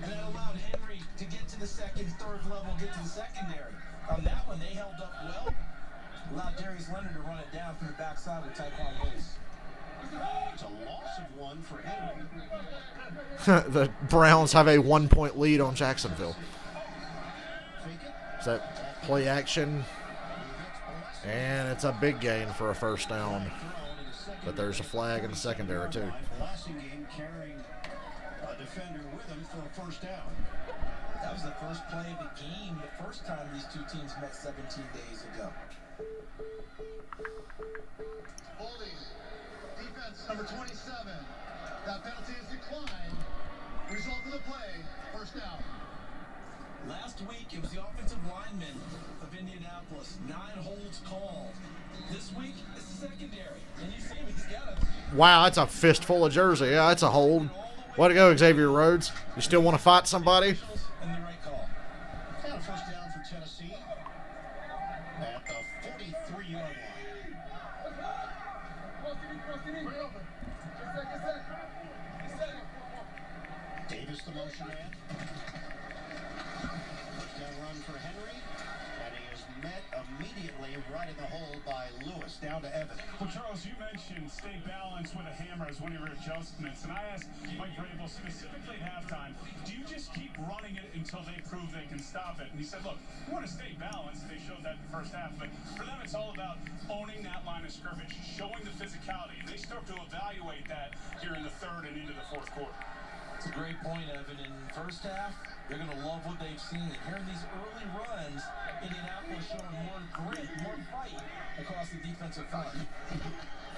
and that allowed Henry to get to the second, third level, get to the secondary. On that one, they held up well. Allowed Darius Leonard to run it down from the backside with Tyquan Lewis. It's a loss of 1 for Henry. The Browns have a 1-point lead on Jacksonville. Fake it. Is that play action? And it's a big gain for a first down. But there's a flag in the secondary too. Passing game carrying a defender with him for a first down. That was the first play of the game, the first time these two teams met 17 days ago. Holding. Defense number 27. That penalty is declined. Result of the play, first down. Last week, it was the offensive lineman of Indianapolis. 9 holds called. This week, it's the secondary. And you see him, he's got a... Wow, that's a fistful of jersey. Yeah, that's a hold. Way to go, Xavier Rhodes. You still want to fight somebody? And the right call. And a first down for Tennessee at the 43-yard line. Davis the motion man. First down run for Henry. And he is met immediately right in the hole by Lewis. Down to Evans. Well, Charles, you mentioned stay balanced with a hammer as one of your adjustments, and I asked Mike Vrabel specifically at halftime, do you just keep running it until they prove they can stop it? And he said, look, we want to stay balanced. They showed that in the first half, but for them it's all about owning that line of scrimmage, showing the physicality, and they start to evaluate that here in the third and into the fourth quarter. It's a great point, Evan. In the first half, they're going to love what they've seen. And here in these early runs, Indianapolis showing more grit, more fight across the defensive front.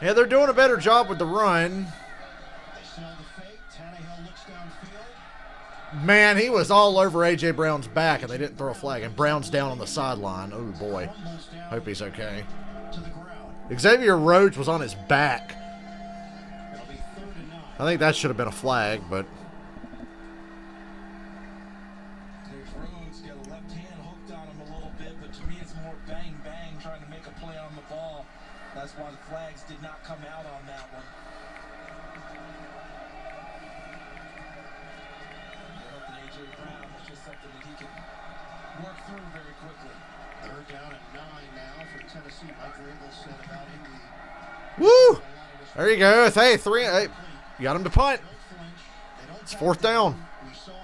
Yeah, they're doing a better job with the run. They sell the fake. Tannehill looks downfield. Man, he was all over A.J. Brown's back, and they didn't throw a flag. And Brown's down on the sideline. Oh, boy. Rumbles down Hope he's okay. to the ground. Xavier Rhodes was on his back. It'll be 3rd and 9. I think that should have been a flag, but... There's Rhodes, got a left hand hooked on him a little bit, but to me it's more bang-bang trying to make a play on the ball. That's why the flags did not come out on that one. They're hoping A.J. Brown, that's just something that he can work through very quickly. 3rd down and 9 now for Tennessee. Mike Vrabel said about him. Woo! There you go. Hey, you got him to punt. It's 4th down.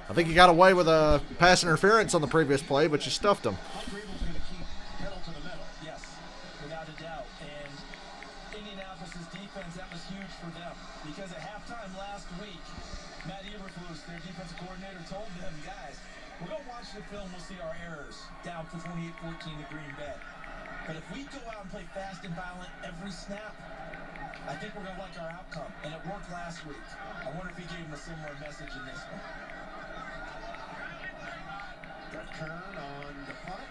I think you got away with a pass interference on the previous play, but you stuffed him. Mike Vrabel's going to keep pedal to the metal. Yes, without a doubt. And Indianapolis' defense, that was huge for them. Because at halftime last week, Matt Eberflus, their defensive coordinator, told them, guys, we're going to watch the film, we'll see our errors. Down for 28-14 to Green Bay. But if we go out and play fast and violent every snap, I think we're going to like our outcome. And it worked last week. I wonder if he gave him a similar message in this one. Got Kern on the punt.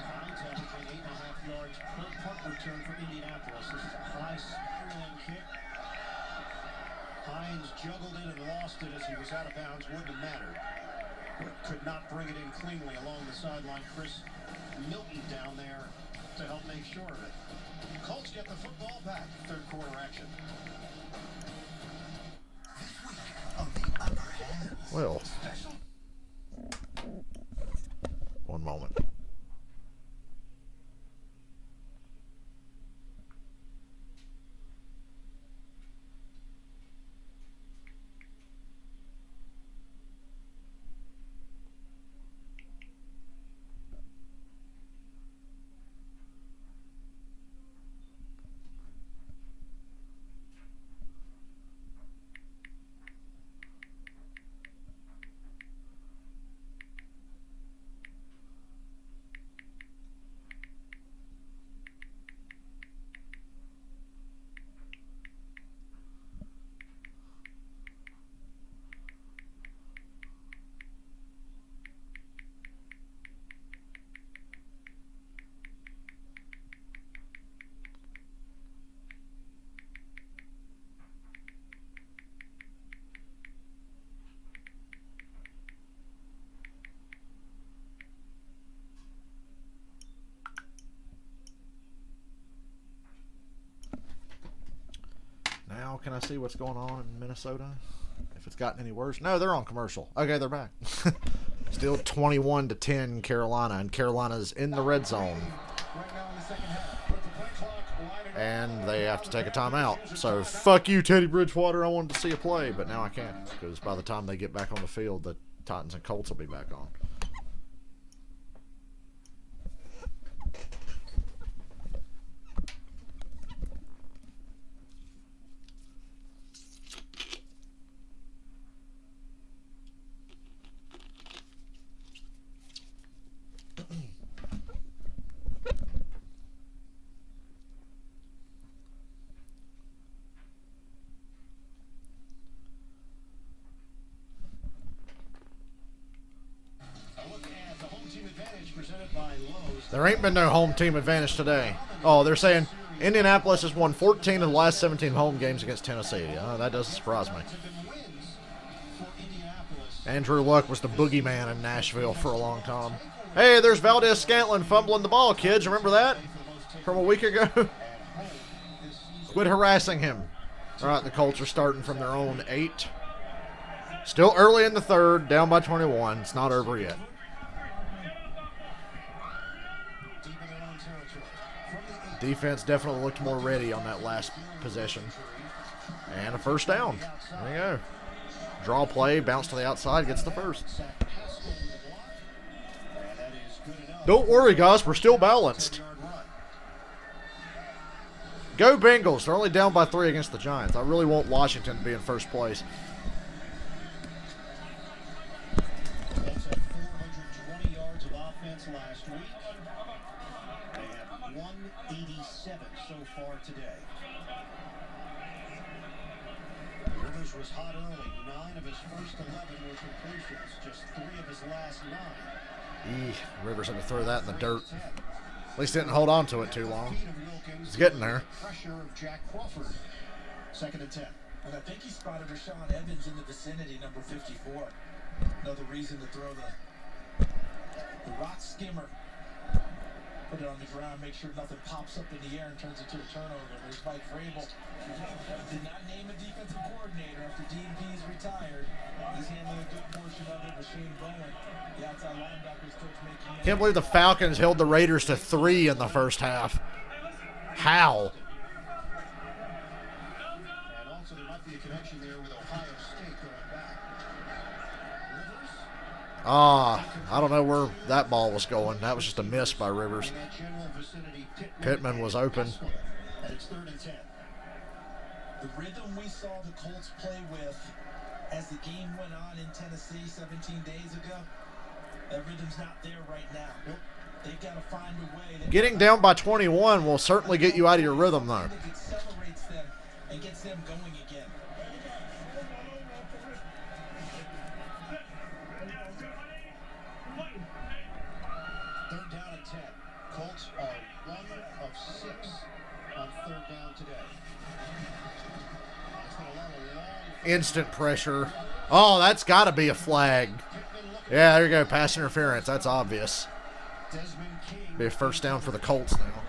Hines averaging 8.5 yards per punt return for Indianapolis. This is a high spiraling kick. Hines juggled it and lost it as he was out of bounds. Wouldn't have mattered. But could not bring it in cleanly along the sideline. Chris Milton down there to help make sure of it. Colts get the football back. Third quarter action. Well, one moment. Now can I see what's going on in Minnesota? If it's gotten any worse? No, they're on commercial. Okay, they're back. Still 21-10 Carolina, and Carolina's in the red zone. And they have to take a timeout. So fuck you, Teddy Bridgewater. I wanted to see a play, but now I can't, because by the time they get back on the field, the Titans and Colts will be back on. There ain't been no home team advantage today. Oh, they're saying Indianapolis has won 14 of the last 17 home games against Tennessee. That doesn't surprise me. Andrew Luck was the boogeyman in Nashville for a long time. Hey, there's Valdez-Scantling fumbling the ball, kids. Remember that from a week ago? Quit harassing him. All right, the Colts are starting from their own 8. Still early in the third, down by 21. It's not over yet. Defense definitely looked more ready on that last possession. And a first down. There you go. Draw play, bounce to the outside, gets the first. Don't worry, guys. We're still balanced. Go Bengals. They're only down by 3 against the Giants. I really want Washington to be in first place. Colts had 420 yards of offense last week. They have 187 so far today. Rivers was hot early. 9 of his first 11 were completions. Just 3 of his last 9. Rivers had to throw that in the dirt. At least didn't hold on to it too long. He's getting there. Pressure of Jack Crawford. 2nd and 10. And I think he spotted Rashawn Evans in the vicinity, number 54. Another reason to throw the rock skimmer. Put it on the ground, make sure nothing pops up in the air and turns into a turnover. There's Mike Vrabel. Did not name a defensive coordinator after D&P's retired. He's handling a good portion of it with Shane Bowen. The outside linebackers coach making... Can't believe the Falcons held the Raiders to 3 in the first half. How? And also there might be a connection there with Ohio State going back. Rivers I don't know where that ball was going. That was just a miss by Rivers. In that general vicinity, Pittman was open. And it's 3rd and 10. The rhythm we saw the Colts play with as the game went on in Tennessee 17 days ago, that rhythm's not there right now. Nope. They've got to find a way. Getting down by 21 will certainly get you out of your rhythm, though. It accelerates them and gets them going again. Third down and 10. Colts are 1 of 6 on 3rd down today. It's been a lot of long. Instant pressure. Oh, that's got to be a flag. Yeah, there you go. Pass interference. That's obvious. Desmond King. Be a first down for the Colts now.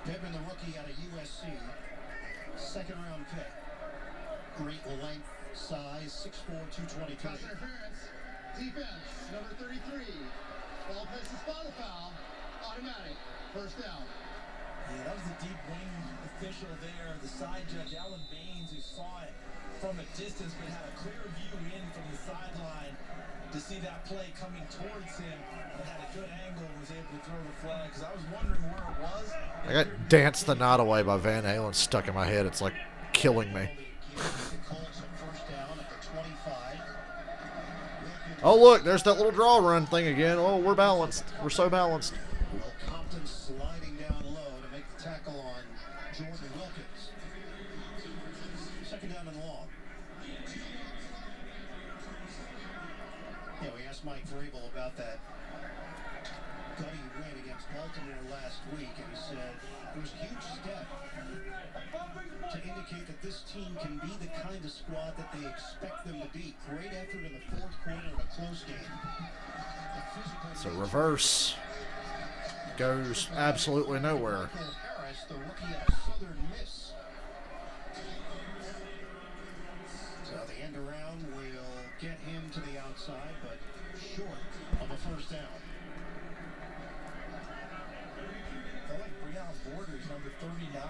Pittman, the rookie out of USC. 2nd round pick. Great length, size, 6'4", 220 Pass interference. Defense, number 33. Ball plays the spot of foul. Automatic. First down. Yeah, that was the deep wing official there, the side judge, Alan Baines, who saw it from a distance but had a clear view in from the sideline to see that play coming towards him and had a good angle and was able to throw the flag, because I was wondering where it was. I got Dance the Knot Away by Van Halen stuck in my head. It's like killing me. The Colts at first down at the 25. Oh, look, there's that little draw run thing again. Oh, we're balanced. We're so balanced. Will Compton sliding down low to make the tackle on Jordan Wilkins. 2nd down and long. Yeah, we asked Mike Vrabel about that gutty win against Baltimore last week, and he said it was a huge step to indicate that this team can be the kind of squad that they expect them to be. Great effort in the 4th quarter in a close game. So reverse goes absolutely nowhere. Michael Harris, the rookie out of Southern Miss. So the end around will get him to the outside, but short of a first down. Felt like Breon Borders, number 39,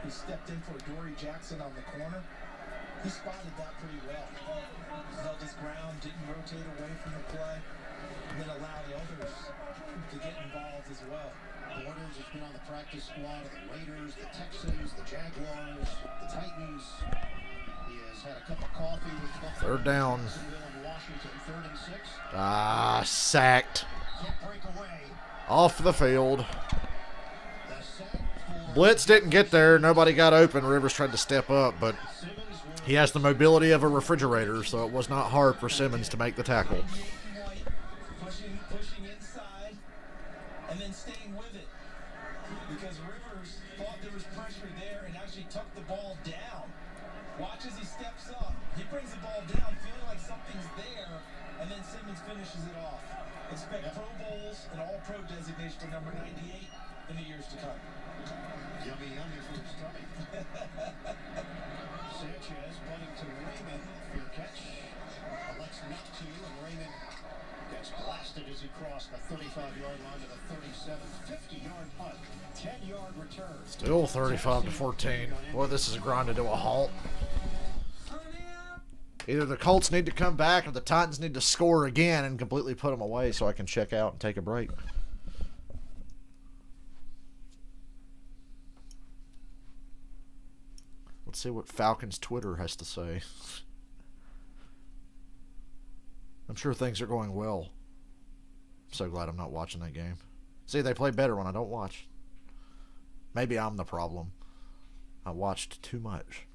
who stepped in for Dory Jackson on the corner. He spotted that pretty well. Held his ground, didn't rotate away from the play, and then allowed others to get involved as well. Borders has been on the practice squad of the Raiders, the Texans, the Jaguars, the Titans. He has had a cup of coffee with Buffalo. 3rd down. In Washington, 3rd and 6. Sacked. Can't break away. Off the field. The sack for Blitz didn't get there. Nobody got open. Rivers tried to step up, but Simmons will he has the mobility of a refrigerator, so it was not hard for Simmons to make the tackle. White pushing inside and then staying with it, because Rivers thought there was pressure there and actually took the ball down. Watch as he steps up. He brings the ball down feeling like something's there, and then Simmons finishes it off. Expect Pro Bowls and All-Pro designation for number 98 in the years to come. yummy for his tummy. Sanchez bunting to Raymond for the catch. Elects not to, and Raymond gets blasted as he crossed the 35-yard line to the 37. 50-yard punt. 10-yard return. Still 35-14. Boy, this is grinded to a halt. Either the Colts need to come back or the Titans need to score again and completely put them away so I can check out and take a break. Let's see what Falcons Twitter has to say. I'm sure things are going well. I'm so glad I'm not watching that game. See, they play better when I don't watch. Maybe I'm the problem. I watched too much.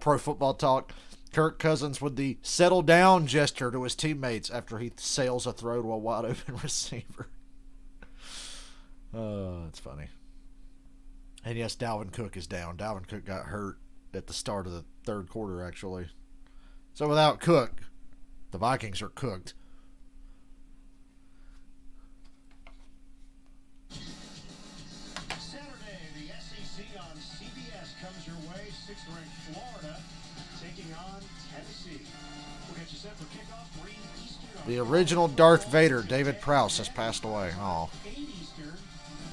Pro Football Talk. Kirk Cousins with the settle down gesture to his teammates after he sails a throw to a wide open receiver. It's funny. And yes, Dalvin Cook is down. Dalvin Cook got hurt at the start of the third quarter, actually. So without Cook, the Vikings are cooked. Saturday, the SEC on CBS comes your way. 6th-ranked Florida taking on Tennessee. We'll get you set for kickoff 3 Eastern. The original Darth Vader, David Prowse, has passed away. Oh, 8 Eastern.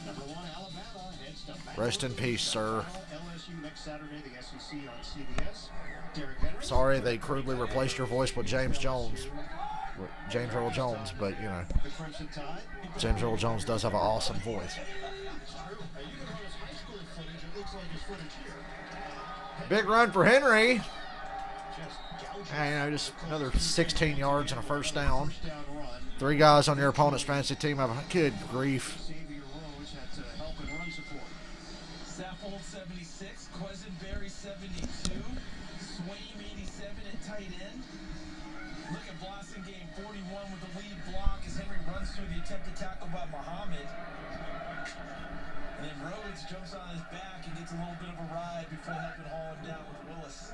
Number 1 Alabama heads to rest in peace, sir. LSU next Saturday, the SEC on CBS. Derrick Henry. Sorry they crudely replaced your voice with James Jones. James Earl Jones, but, you know, The Crimson Tide. James Earl Jones does have an awesome voice. It's true. You can run his high school footage. It looks like his footage here. Big run for Henry. Just gouging. And, you know, just another 16 yards and a first down. First down run. 3 guys on your opponent's fantasy team have a good grief. Xavier Rhodes had to help and run support. Saffold 76, Quisenberry 72, Swaim 87 at tight end. Look at Blossingame 41 with the lead block as Henry runs through the attempted tackle by Muhammad. And then Rhodes jumps on his back and gets a little bit of a ride before helping haul him down with Willis.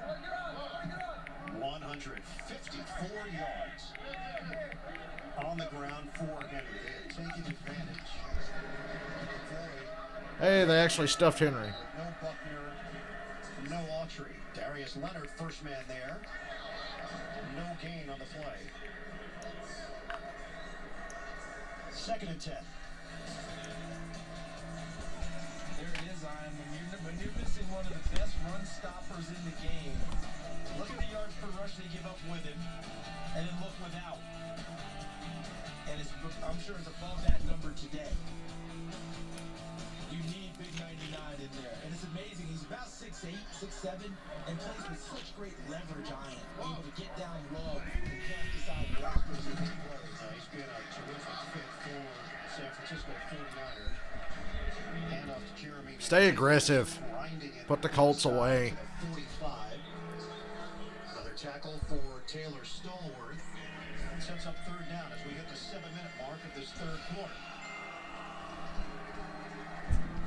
154 yards on the ground for Henry. They have taken advantage. Hey, they actually stuffed Henry. No Buckner, no Autry. Darius Leonard, first man there. No gain on the play. 2nd and 10. There it is, Ian. When you're missing one of the best run stoppers in the game, look at the yards per rush they give up with him, and then look without. And I'm sure it's above that number today. You need big 99 in there. And it's amazing. He's about 6'8", 6'7", and plays with such great leverage on it. Able to get down low and cast aside blockers in big ways. He's been a terrific fit for San Francisco 49er. Handoff to Jeremy. Stay aggressive. Grinding it Put the Colts away. at 45. Another tackle for Taylor Stallworth. And sets up 3rd down as we hit the 7-minute mark of this 3rd quarter.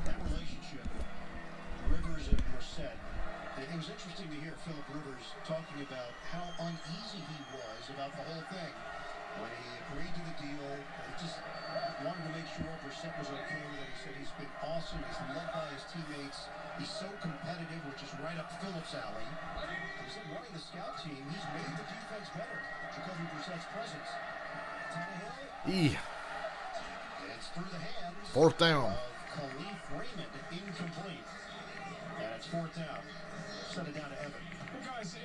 That relationship, Rivers and Brissett. It was interesting to hear Philip Rivers talking about how uneasy he was about the whole thing. When he agreed to the deal, he just wanted to make sure Brissett was okay with it. He said he's been awesome. He's loved by his teammates. He's so competitive, which is right up Phillips' alley. He said running the scout team, he's made the defense better because of Brissett's presence. Tannehill, it's through the hands 4th down. of Khalif Raymond, incomplete. And it's 4th down. Set it down to Evan. Well, guys,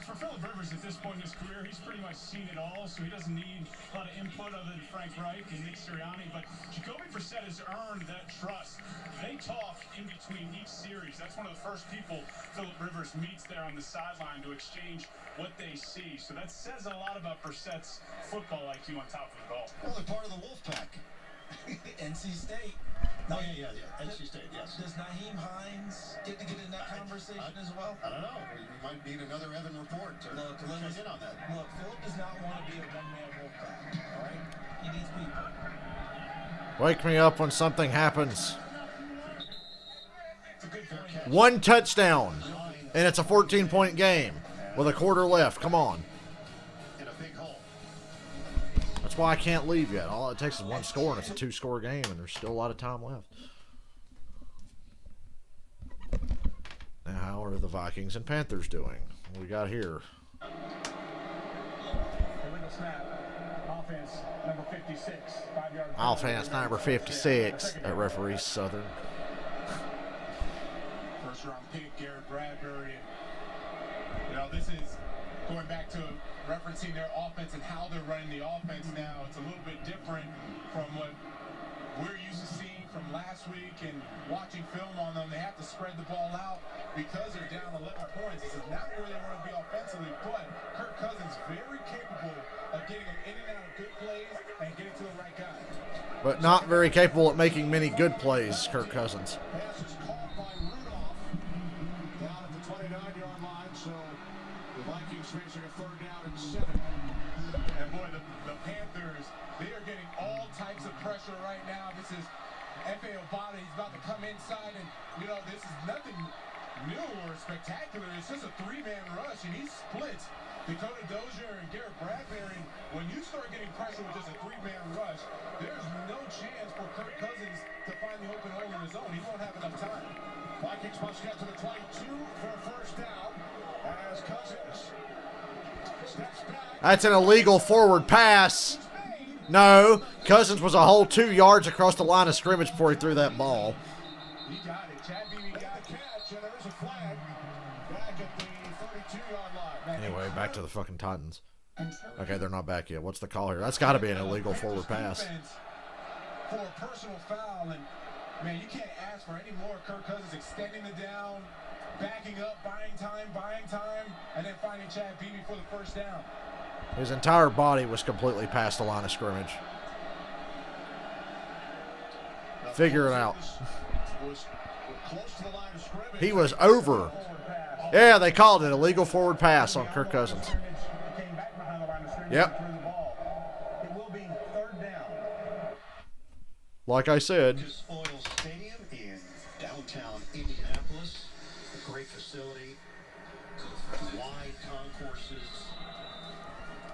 for Philip Rivers at this point in his career, he's pretty much seen it all, so he doesn't need a lot of input other than Frank Reich and Nick Sirianni. But Jacoby Brissett has earned that trust. They talk in between each series. That's one of the first people Philip Rivers meets there on the sideline to exchange what they see. So that says a lot about Brissett's football IQ on top of it all. Well, they're part of the Wolfpack. NC State. Oh, yeah. NC State, yes. Does Naheem Hines get in that conversation as well? I don't know. We might need another Evan report to Look, check in on that. Look, Philip does not want to be a one-man Wolfpack, all right? He needs people. Wake me up when something happens. It's a good point. 1 touchdown. And it's a 14-point game with a quarter left. Come on. In a big hole. That's why I can't leave yet. All it takes is 1 score, and it's a 2-score game, and there's still a lot of time left. Now, how are the Vikings and Panthers doing? What we got here? Illegal snap. Offense number 56. 5-yard. Offense number 56 at referee Southern. First round pick, Garrett Bradbury. You know, this is going back to referencing their offense and how they're running the offense now. It's a little bit different from what we're used to seeing from last week and watching film on them. They have to spread the ball out because they're down 11 points. This is not where they want to be offensively, but Kirk Cousins very capable of getting them in and out of good plays and getting to the right guy. But not very capable at making many good plays, Kirk Cousins. Pass is caught by Rudolph down at the 29-yard line, so Davis's FAO body. He's about to come inside, and you know this is nothing new or spectacular. It's just a three-man rush, and he splits Dakota Dozier and Garrett Bradbury. When you start getting pressure with just a three-man rush, there's no chance for Kirk Cousins to find the open hole in his own. He won't have enough time. Vikings must get to the 22 for a first down as Cousins steps back. That's an illegal forward pass. No, Cousins was a whole 2 yards across the line of scrimmage before he threw that ball. He got it. Chad Beebe got The catch, and there's a flag back at the 32-yard line. Anyway, back to the fucking Titans. Okay, they're not back yet. What's the call here? That's got to be an illegal forward pass. For a personal foul, and man, you can't ask for any more. Kirk Cousins extending the down, backing up, buying time, and then finding Chad Beebe for the first down. His entire body was completely past the line of scrimmage. Figure it out. Was close to the line of scrimmage. He was over. Yeah, they called it illegal forward pass on Kirk Cousins. Came back behind the line of scrimmage Yep. and threw the ball. It will be third down. Like I said, Lucas Oil Stadium in downtown Indianapolis. A great facility, wide concourses,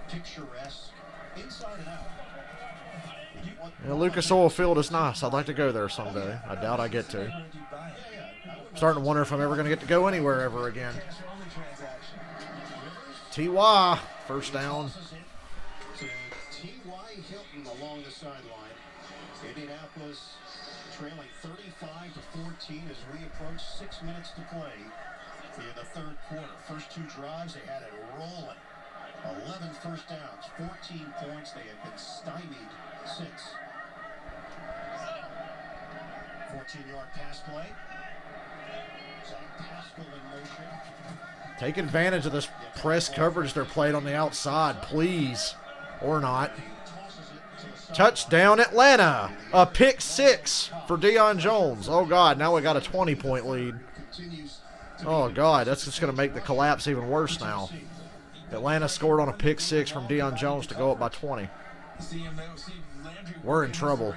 picturesque, inside and out. Lucas Oil Field is nice. I'd like to go there someday. I doubt I get to. I'm starting to wonder if I'm ever going to get to go anywhere ever again. T.Y. First down. To T.Y. Hilton along the sideline. Indianapolis trailing 35-14 as we approach 6 minutes to play in the third quarter. First two drives, they had it rolling. 11 first downs, 14 points. They have been stymied since. 14-yard pass play. Zach Pascal in motion. Take advantage of this press coverage they're playing on the outside, please. Or not. Touchdown Atlanta. A pick six for Deion Jones. Oh, God, now we got a 20-point lead. Oh, God, that's just going to make the collapse even worse now. Atlanta scored on a pick six from Deion Jones to go up by 20. We're in trouble.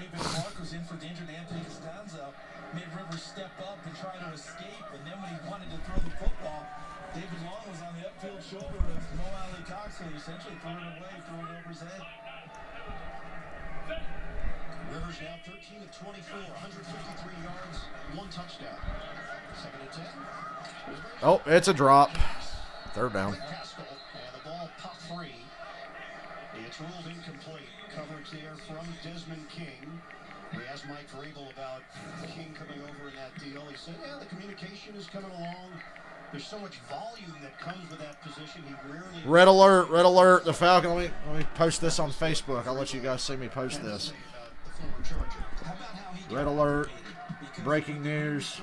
Made Rivers step up and try to escape, and then when he wanted to throw the football, David Long was on the upfield shoulder of Mo Ali Cox, so he essentially threw it away, threw it over his head. Rivers now 13 of 24, 153 yards, 1 touchdown. Second and 10. Oh, it's a drop. Third down. Pascal, and the ball pop free. It's ruled incomplete. Coverage there from Desmond King. We asked Mike Vrabel about King coming over in that deal. He said, yeah, the communication is coming along. There's so much volume that comes with that position. He rarely... Red alert, red alert. The Falcon. Let me post this on Facebook. I'll let you guys see me post this. Red alert. Breaking news.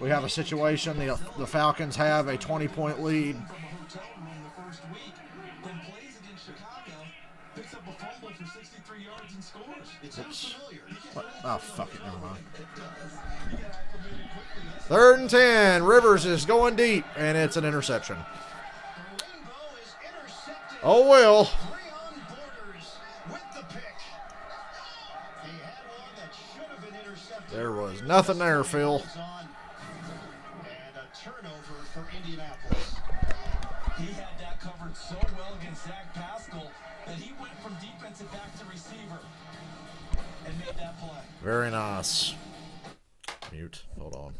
We have a situation. The Falcons have a 20-point lead. Oops. What? Oh, fuck it. Never mind. 3rd and 10. Rivers is going deep, and it's an interception. Oh, well. There was nothing there, Phil. And a turnover for Indianapolis. He had that covered so well against Zach Pascal that he went from defensive back to receiver and made that play. Very nice. Mute. Hold on.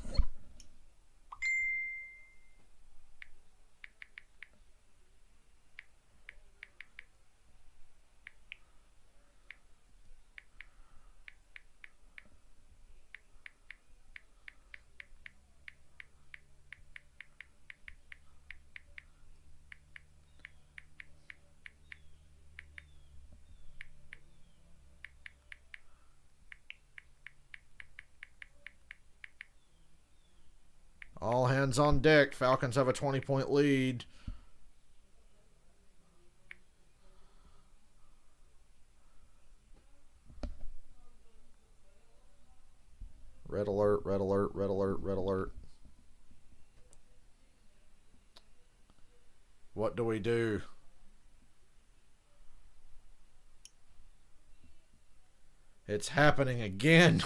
All hands on deck. Falcons have a 20-point lead. Red alert, red alert, red alert, red alert. What do we do? It's happening again.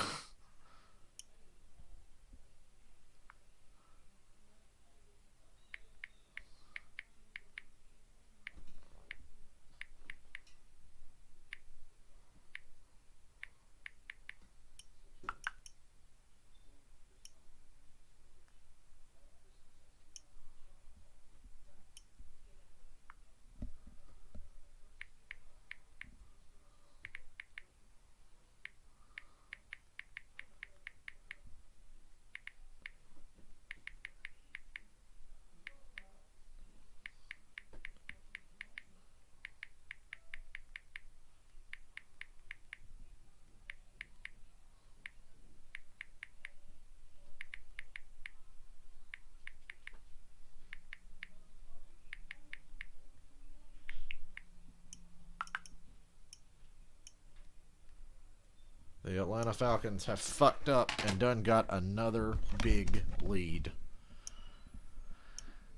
The Atlanta Falcons have fucked up and done got another big lead.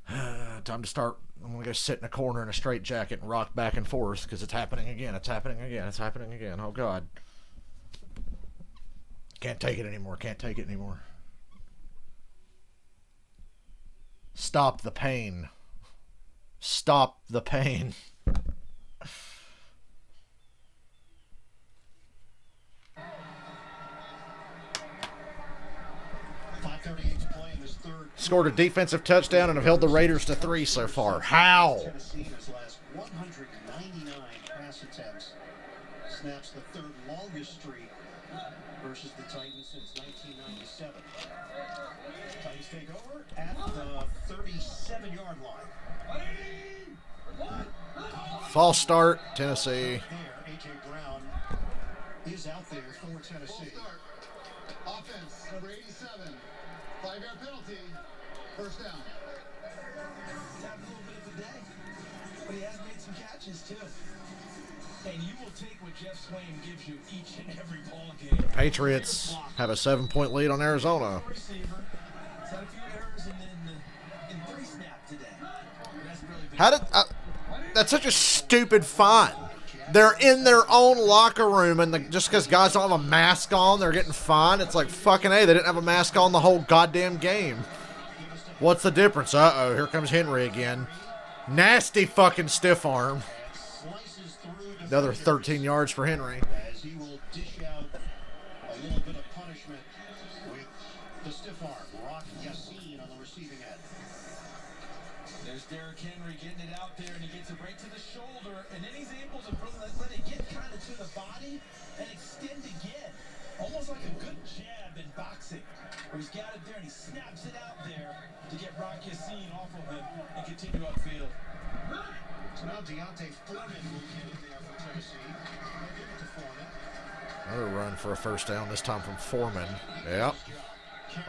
Time to start. I'm going to go sit in a corner in a straitjacket and rock back and forth because it's happening again. It's happening again. It's happening again. Oh, God. Can't take it anymore. Can't take it anymore. Stop the pain. Stop the pain. 5:38 to play in this third. Scored a defensive touchdown and have held the Raiders to 3 so far. How? Tennessee in his last 199 pass attempts snaps the third longest streak versus the Titans since 1997. Titans take over at the 37-yard line. False start, Tennessee. There, A.J. Brown is out there for Tennessee. Full start. Offense, number 87. 5-yard penalty. First down. He's having a little bit of a day, but he has made some catches too. And you will take what Jeff Swain gives you each and every ball game. The Patriots have a 7-point lead on Arizona. Receiver. He's had a few errors in 3 snaps today. That's really big. How did that's such a stupid fine. They're in their own locker room, and just because guys don't have a mask on, they're getting fined. It's like fucking A. They didn't have a mask on the whole goddamn game. What's the difference? Uh-oh, here comes Henry again. Nasty fucking stiff arm. Another 13 yards for Henry. As he will dish out a little bit of punishment with the stiff arm. Rock Yassin on the receiving end. There's Derrick Henry getting it out there, and he gets it right to the shoulder, and then he's able to let it get kind of to the body and extend again. Almost like a good jab in boxing, where he's got it there and he snaps it out there to get Rock Yassin off of him and continue upfield. So now Deontay Foreman will get in there for Tennessee. They'll give it to Foreman. Another run for a first down, this time from Foreman. Yep.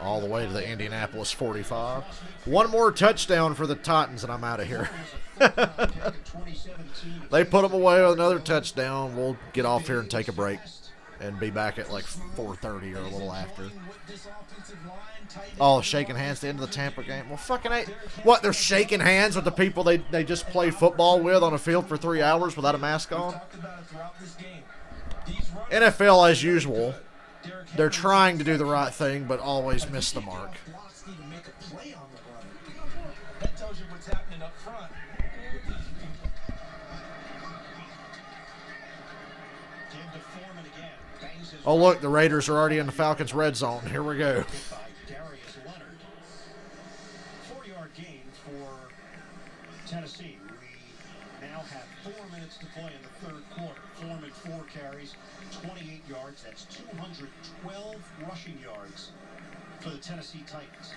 All the way to the Indianapolis 45. One more touchdown for the Titans, and I'm out of here. They put them away with another touchdown. We'll get off here and take a break and be back at like 4:30 or a little after. Oh, shaking hands at the end of the Tampa game. Well, fucking A. What, they're shaking hands with the people they just play football with on a field for 3 hours without a mask on? NFL, as usual, they're trying to do the right thing, but always miss the mark. That tells you what's happening up front. Oh, look, the Raiders are already in the Falcons' red zone. Here we go. 4-yard gain for Tennessee. We now have 4 minutes to play in the third quarter. Foreman 4 carries, 28 yards. That's 212 rushing yards for the Tennessee Titans.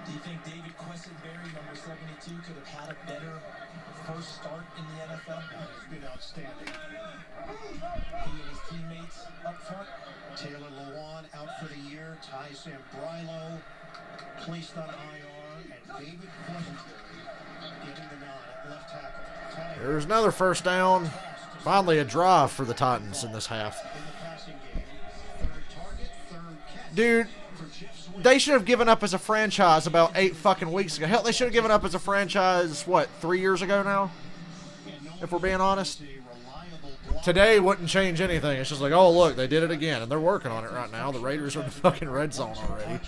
Do you think David Quessenberry, number 72, could have had a better first start in the NFL? He's been outstanding. He and his teammates up front. Taylor Lewan out for the year. Ty Sambrilo placed on IR, and David Quessenberry getting the nod at left tackle. There's another first down. Finally a drive for the Titans in this half. In the passing game, third target, third catch. Dude, For Jeff Swain. they should have given up as a franchise about 8 fucking weeks ago. Hell, they should have given up as a franchise, what, 3 years ago now? If we're being honest. A reliable blocker today wouldn't change anything. It's just like, oh, look, they did it again, and they're working on it right now. The Raiders are in the fucking red zone already.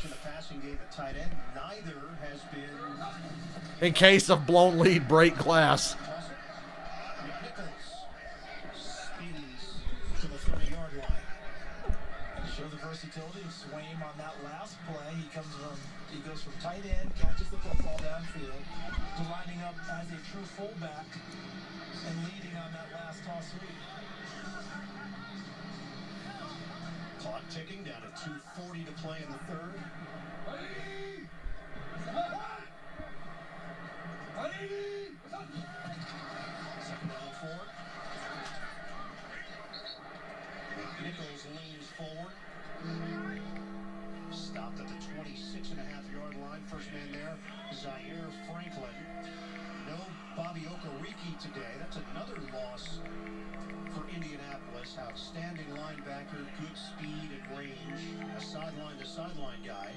In case of blown lead, break glass. Show the versatility of Swaim on that last play. He goes from tight end, catches the football downfield, to lining up as a true fullback and leading on that last toss sweep. Clock ticking down to 2:40 to play in the third. Second down 4. Nichols leans forward. Stopped at the 26.5-yard line. First man there, Zaire Franklin. No Bobby Okereke today. That's another loss for Indianapolis. Outstanding linebacker, good speed and range. A sideline-to-sideline guy.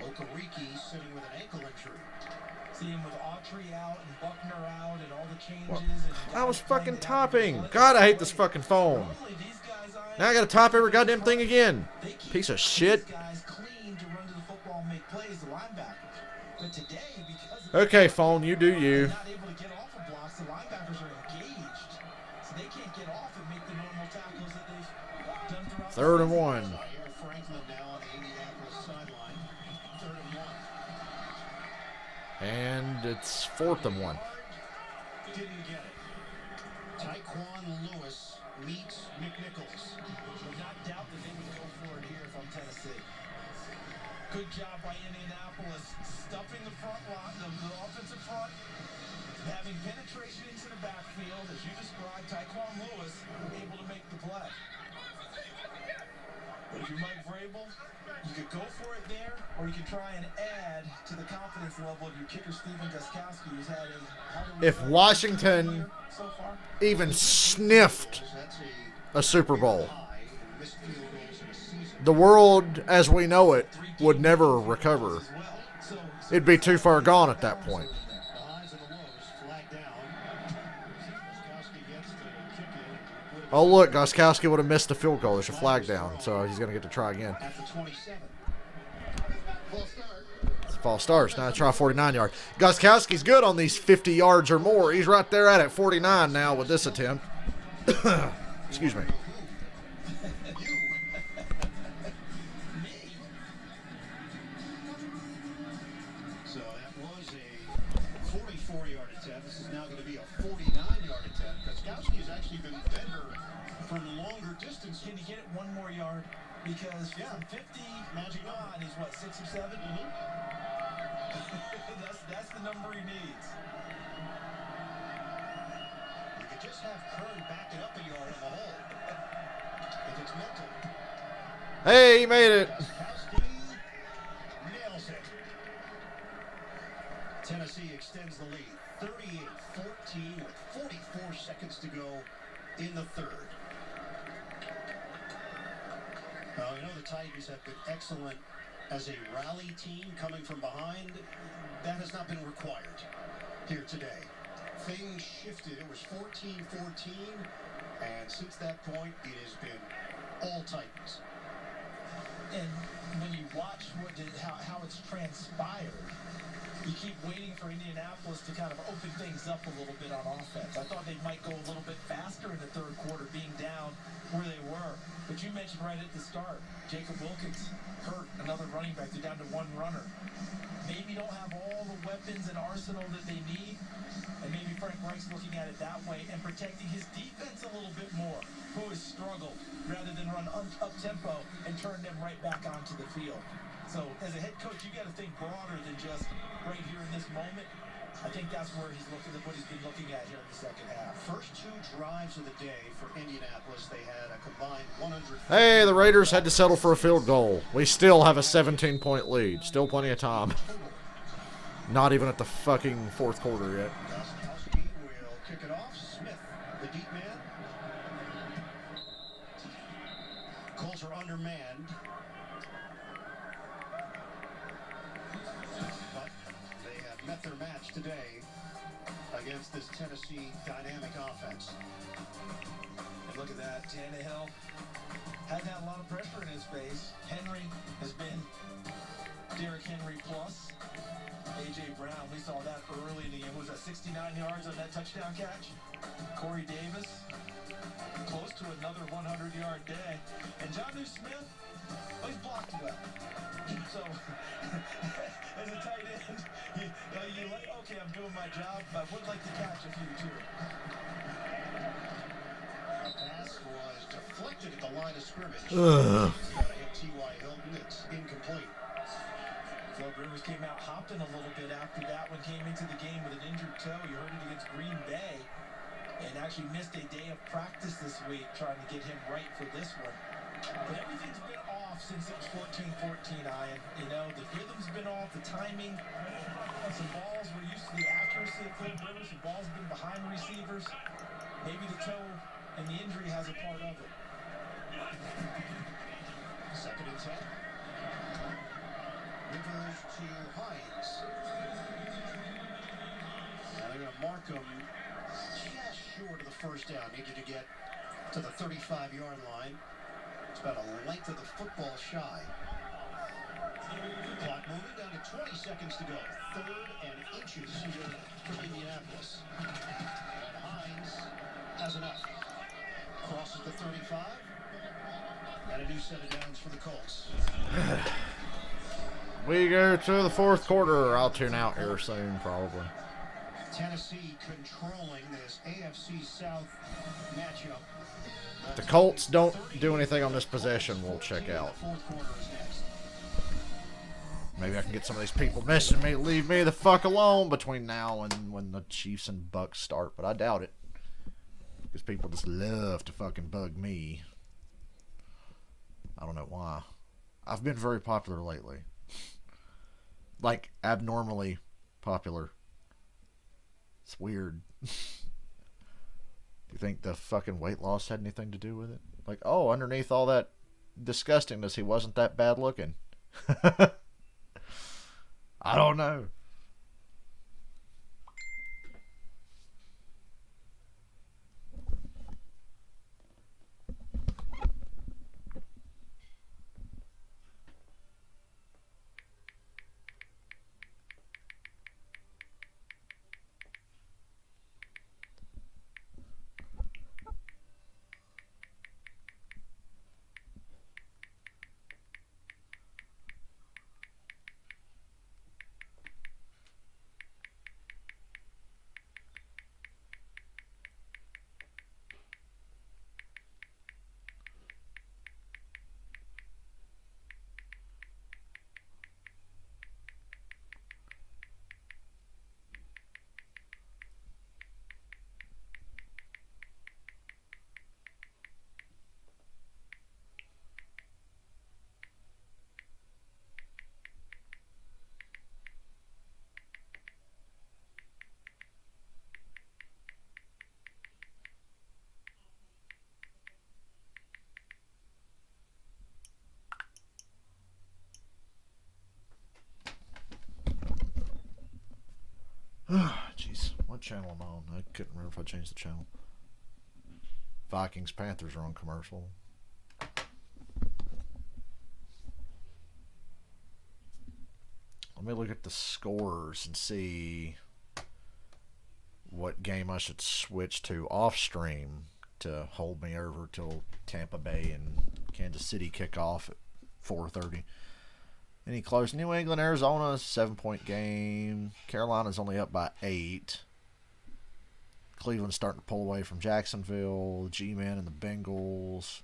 Okereke sitting with an ankle injury. See him with Autry out and Buckner out and all the changes. I was fucking topping. God, I hate this fucking phone. Now I gotta top every goddamn thing again. Piece of shit. Okay, phone, you do you. Third and 1. And it's 4th and 1. Didn't get it. Tyquan Lewis meets McNichols. Would not doubt that they would go for it here from Tennessee. Good job by Indianapolis, stuffing the front line, the offensive front, having penetration into the backfield, as you described. Tyquan Lewis able to make the play. But if you're Mike Vrabel, you could go for it there, or you could try and add to the confidence level of your kicker, Stephen Gostkowski, who's had a... If Washington even sniffed a Super Bowl, the world as we know it would never recover. It'd be too far gone at that point. Oh, look, Gostkowski would have missed the field goal. There's a flag down, so he's going to get to try again. It's false starts. Now try 49-yard. Gostkowski's good on these 50 yards or more. He's right there at it, 49 now with this attempt. Excuse me. So that was a 44-yard attempt. This is now going to be a 49-yard attempt. Gostkowski has actually been better from longer distance. Can you get it one more yard? Because from 50, magic on, he's what, 6 or 7? That's the number he needs. You could just have Kern back it up a yard in the hole. If it's mental. Hey, he made it. Gostkowski nails it. Tennessee extends the lead. 38-14 with 44 seconds to go in the third. Now, I know the Titans have been excellent as a rally team coming from behind. That has not been required here today. Things shifted. It was 14-14, and since that point, it has been all Titans. And when you watch how it's transpired, you keep waiting for Indianapolis to kind of open things up a little bit on offense. I thought they might go a little bit faster in the third quarter, being down where they were. But you mentioned right at the start, Jacob Wilkins hurt, another running back. They're down to one runner. Maybe don't have all the weapons and arsenal that they need, and maybe Frank Reich's looking at it that way and protecting his defense a little bit more, who has struggled, rather than run up-tempo and turn them right back onto the field. So as a head coach, you got to think broader than just right here in this moment. I think that's where he's looking at what he's been looking at here in the second half. First 2 drives of the day for Indianapolis, they had a combined 100. Hey, the Raiders had to settle for a field goal. We still have a 17-point lead. Still plenty of time. Not even at the fucking fourth quarter yet. Gostkowski will kick it off. Smith, the deep man. Colts are undermanned. But they have met their match today against this Tennessee dynamic offense. And look at that, Tannehill hasn't had a lot of pressure in his face. Henry has been Derrick Henry plus. A.J. Brown, we saw that early in the game. Was that 69 yards on that touchdown catch? Corey Davis, close to another 100-yard day. And Jonnu Smith, well, he's blocked well. So, as a tight end, you like, okay, I'm doing my job, but I would like to catch a few too. The pass was deflected at the line of scrimmage. Ugh. T.Y. Hilton, it's incomplete. Phillip Rivers came out hopping a little bit after that one, came into the game with an injured toe. You heard it against Green Bay, and actually missed a day of practice this week trying to get him right for this one. But everything's been off since it was 14-14, Ian. You know, the rhythm's been off, the timing. Some balls, we're used to the accuracy of Phillip Rivers. Some balls have been behind receivers. Maybe the toe and the injury has a part of it. Second and 10. Rivers to Hines. Now they're going to mark him just short of the first down. Needed to get to the 35-yard line. It's about a length of the football shy. Clock moving down to 20 seconds to go. 3rd and inches for Indianapolis. And Hines has enough. Crosses the 35. And a new set of downs for the Colts. We go to the 4th quarter. I'll tune out here soon, probably. Tennessee controlling this AFC South matchup. If the Colts don't do anything on this possession, we'll check out. Maybe I can get some of these people messaging me, leave me the fuck alone between now and when the Chiefs and Bucks start, but I doubt it. Because people just love to fucking bug me. I don't know why. I've been very popular lately. Like, abnormally popular. It's weird. Do you think the fucking weight loss had anything to do with it? Like, oh, underneath all that disgustingness, he wasn't that bad looking. I don't know. Jeez, what channel am I on? I couldn't remember if I changed the channel. Vikings Panthers are on commercial. Let me look at the scores and see what game I should switch to off stream to hold me over till Tampa Bay and Kansas City kick off at 4:30. Any close? New England, Arizona, 7-point game. Carolina's only up by 8. Cleveland's starting to pull away from Jacksonville. The G-Men and the Bengals.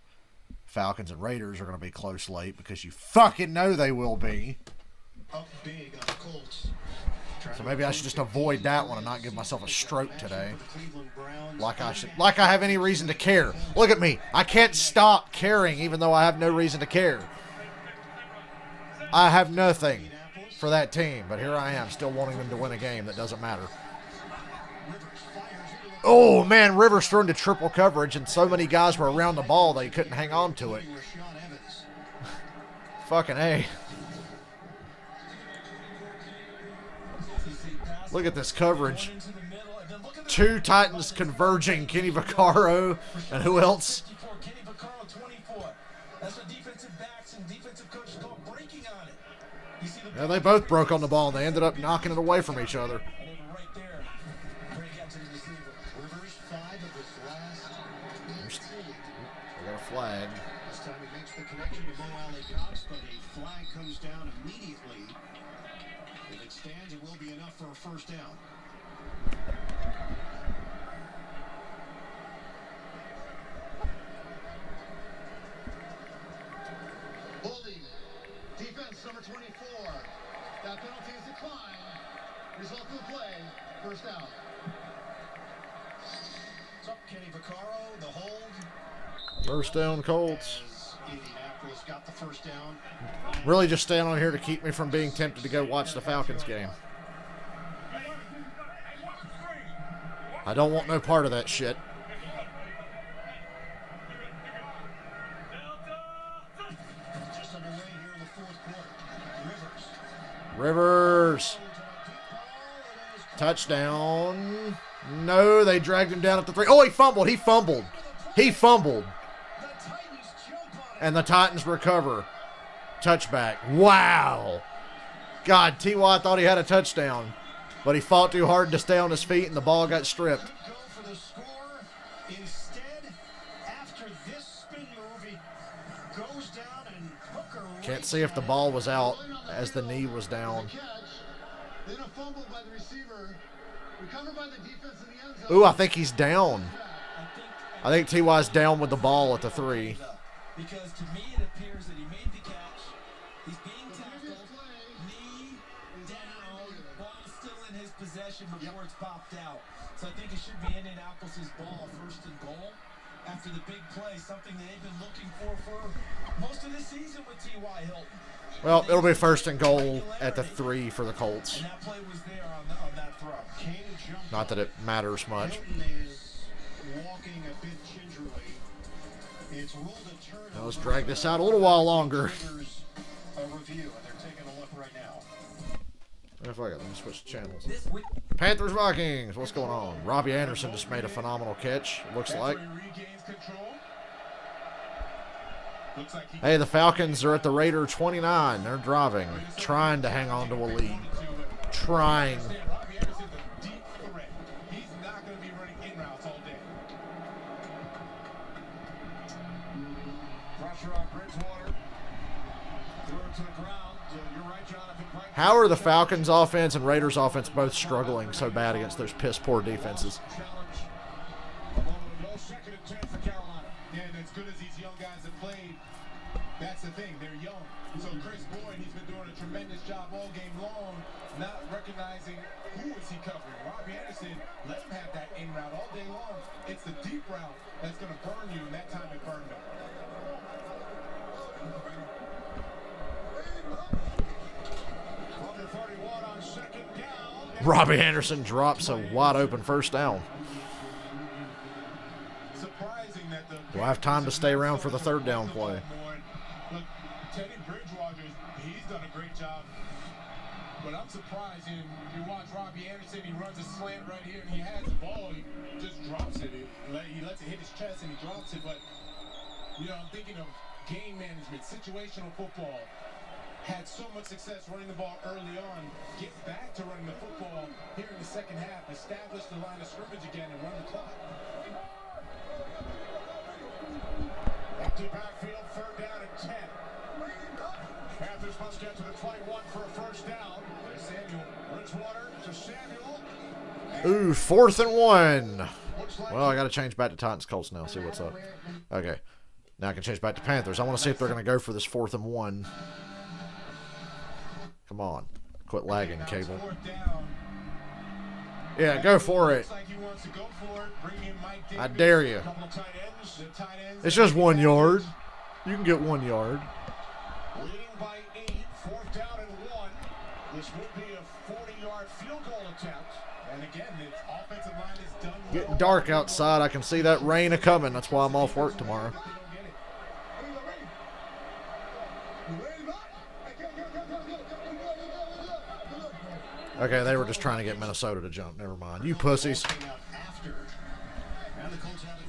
Falcons and Raiders are going to be close late because you fucking know they will be. Up big on the Colts. So maybe I should just avoid that one and not give myself a stroke today. Like I have any reason to care. Look at me. I can't stop caring even though I have no reason to care. I have nothing for that team, but here I am still wanting them to win a game that doesn't matter. Oh, man, Rivers threw into triple coverage, and so many guys were around the ball they couldn't hang on to it. Fucking A. Look at this coverage. two Titans converging. Kenny Vaccaro and who else? 54, Kenny Vaccaro 24. That's what defensive backs and defensive coaches call breaking on it. You see the Yeah, they both broke on the ball, and they ended up knocking it away from each other. and they were right there. Break out to the receiver. Reverse 5 of his last 18. They got a flag. This time he makes the connection to Mo Alley Cox, but a flag comes down immediately. If it stands, it will be enough for a first down. Holding. Defense number 24. That penalty is declined. Result of the play, first down. So Kenny Vaccaro, the hold. First down, Colts. As Indianapolis got the first down. Really just staying on here to keep me from being tempted to go watch the Falcons game. I don't want no part of that shit. Just underway here in the fourth quarter. Rivers. Touchdown. No, they dragged him down at the 3. Oh, he fumbled. He fumbled. He fumbled. The Titans jump on it. And the Titans recover. Touchback. Wow. God, T.Y. thought he had a touchdown, but he fought too hard to stay on his feet, and the ball got stripped. Go for the score. Instead, after this spin move, he goes down and Hooker. Can't see if the ball was out as the knee was down. Catch. Then a fumble by the receiver. Recovered by the defense in the end zone. Ooh, I think he's down. I think T.Y.'s down with the ball at the 3. Because to me it appears that he made the catch. He's being tackled. Knee down. Ball still in his possession before it's popped out. So I think it should be Indianapolis' ball, first and goal. After the big play, something that they've been looking for most of the season with T.Y. Hilton. Well, it'll be first and goal at the 3 for the Colts. And that play was there on that throw. Kane jumped Not that it matters much. Hilton is walking a bit gingerly. It's ruled a turnover. Now let's drag this out a little while longer. A review, and they're taking a look right now. If I got, let me switch channels. This week, Panthers Vikings, what's going on? Robbie Anderson just made a phenomenal catch, looks like. Regains control. Looks like he Hey, the Falcons are at the Raider 29. They're driving, trying to hang on to a lead. Trying. Robbie Anderson's a deep threat. He's not going to be running in routes all day. Pressure on Bridgewater. Throw it to the ground. You're right, Jonathan. How are the Falcons offense and Raiders offense both struggling so bad against those piss poor defenses? Challenge. No second and 10 for Carolina. And as good as these young guys have played, that's the thing. They're young. So Chris Boyd, he's been doing a tremendous job all game long, not recognizing who is he covering. Robbie Anderson, let him have that in route all day long. It's the deep route that's going to burn you, and that time it burned him. Under 41 on second down. Robbie Anderson drops a wide open first down. Surprising that the Do I have time to stay around for the third down play? Look, Teddy Bridgewater, he's done a great job. But I'm surprised. You watch Robbie Anderson, he runs a slant right here, and he has the ball. He just drops it. He lets it hit his chest, and he drops it. But, I'm thinking of game management, situational football. Had so much success running the ball early on. Get back to running the football here in the second half. Establish the line of scrimmage again and run the clock. Empty backfield, third down and 10. Panthers must get to the 21 for a first down. There's Samuel. Bridgewater to Samuel. Ooh, 4th and 1. Well, I got to change back to Titans Colts now, see what's up. Okay. Now I can change back to Panthers. I want to see if they're going to go for this 4th and 1. Come on. Quit lagging, Cable. Yeah, go for it. I dare you. It's just 1 yard. You can get 1 yard. Leading by 8, 4th down and 1. This would be a 40-yard field goal attempt. And again, the offensive line is done. Getting dark outside. I can see that rain a-coming. That's why I'm off work tomorrow. Okay, they were just trying to get Minnesota to jump. Never mind. You pussies.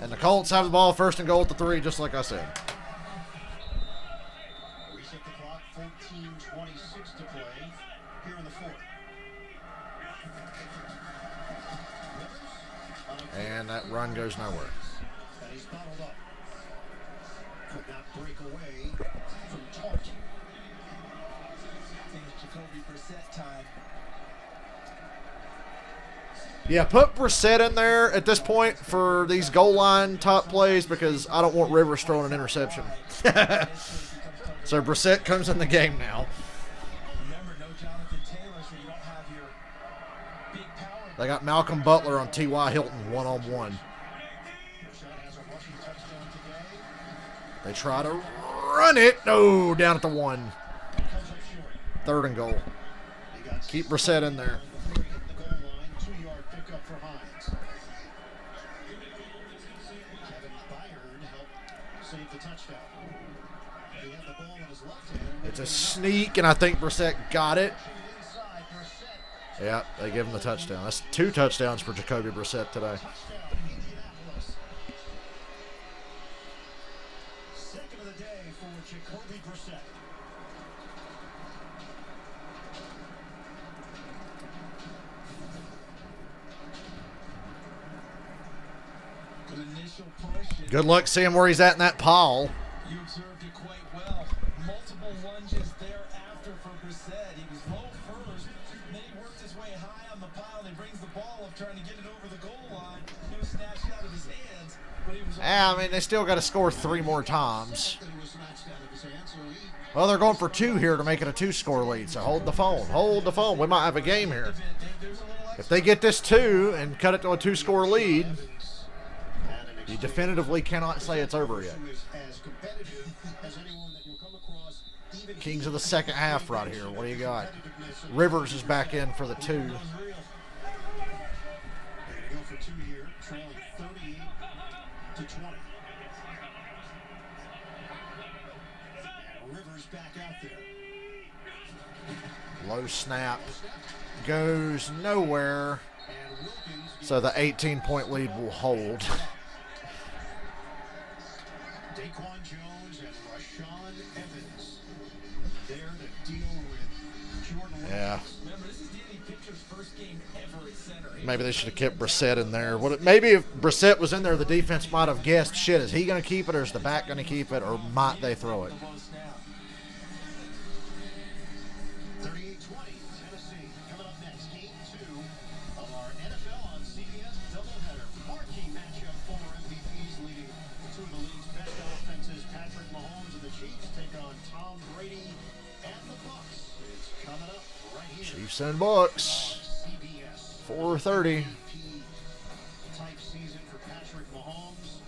And the Colts have the ball 1st and goal at the 3, just like I said. Reset the clock, 14:26 to play here in the 4th. And that run goes nowhere. And he's bottled up. Could not break away from Tart. I think it's Jacoby Brissett time. Yeah, put Brissett in there at this point for these goal line top plays because I don't want Rivers throwing an interception. So Brissett comes in the game now. Remember, no Jonathan Taylor, so you don't have your big power. They got Malcolm Butler on T.Y. Hilton one-on-one. Brissett has a rushing touchdown today. They try to run it. No, down at the 1. Comes up short. 3rd and goal. He got Keep Brissett in there. before he hit the goal line. 2-yard pickup for Hines. Kevin Byard helped save the touchdown. He had the ball in his left hand. It's a sneak, and I think Brissett got it. Inside, Brissett. Yeah, they give him the touchdown. That's 2 touchdowns for Jacoby Brissett today. Touchdown, Indianapolis. Second of the day for Jacoby Brissett. Good initial push. and Good luck seeing where he's at in that pile. You observed it quite well. Multiple lunges thereafter for Brissett. He was low first, then he worked his way high on the pile, and he brings the ball up trying to get it over the goal line. It was snatched out of his hands, but he was... I mean, they still got to score 3 more times. That he was snatched out of his hand, so he Well, they're going for 2 here to make it a 2-score lead, so hold the phone. Hold the phone. We might have a game here. There's a little If they get this 2 and cut it to a 2-score lead, had an you definitively cannot say it's over yet. who is as competitive as anyone that you'll come across. Even Kings of the second half right here. What do you got? competitiveness. Rivers is back in for the 2. They're going to go for 2 here, trailing 38-20. And Rivers back out there. Low snap. Goes nowhere. And Wilkins So the 18-point lead will hold. Daquan Jones and Rashawn Evans there to deal with Jordan Wilkins. Yeah. Remember, this is Danny Pitcher's first game ever at center. Maybe they should have kept Brissett in there. Maybe if Brissett was in there, the defense might have guessed, shit, is he going to keep it or is the back going to keep it or might they throw it? 38-20, Tennessee. Coming up next, game 2 of our NFL on CBS doubleheader. Marquee matchup, former MVPs leading 2 of the league's best offenses. Patrick Mahomes and the Chiefs take on Tom Brady and the Bucs. It's coming up right here. Chiefs and Bucks. CBS. 4:30. Type season for Patrick Mahomes.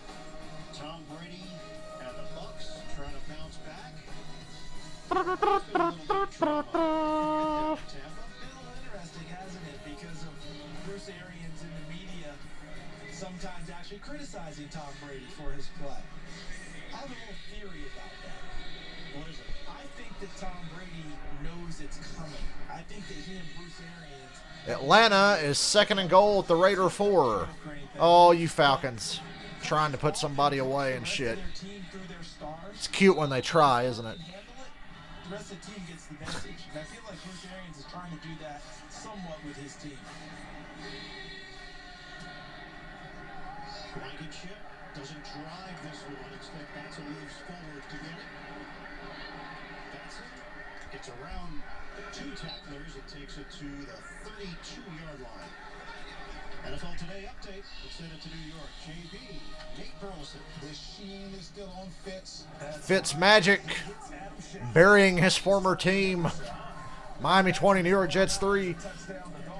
Tom Brady and the Bucs trying to bounce back. Interesting, hasn't it? Because of Bruce Arians in the media sometimes actually criticizing Tom Brady for his play. I have a little theory about that. What is it? I think that Tom Brady knows it's coming. I think that he and Bruce Arians... Atlanta is 2nd and goal at the Raider 4. Oh, you Falcons. Trying to put somebody away and shit. Their team through their stars, It's cute when they try, isn't it? handle it, the rest of the team gets the message. And I feel like Bruce Arians is trying to do that somewhat with his team. Blankenship doesn't drive this one. Instead, Batson moves forward to get it. Batson gets around 2 tacklers. It takes it to the 32-yard line. NFL Today update. Let's send it to New York. JB, Nate Burleson. Machine is still on Fitz. Fitz Magic burying his former team. Miami 20, New York Jets 3.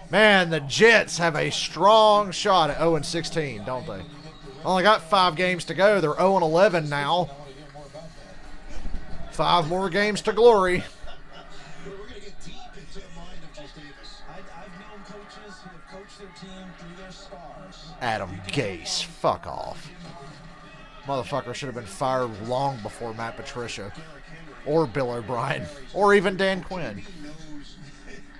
Man, the Jets have a strong shot at 0-16, don't they? Only got 5 games to go. They're 0-11 now. 5 more games to glory. We're going to get deep into the mind of Joe Davis. I've known coaches who have coached their team through their stars. Adam Gase, fuck off. Motherfucker should have been fired long before Matt Patricia. Or Bill O'Brien. Or even Dan Quinn. He knows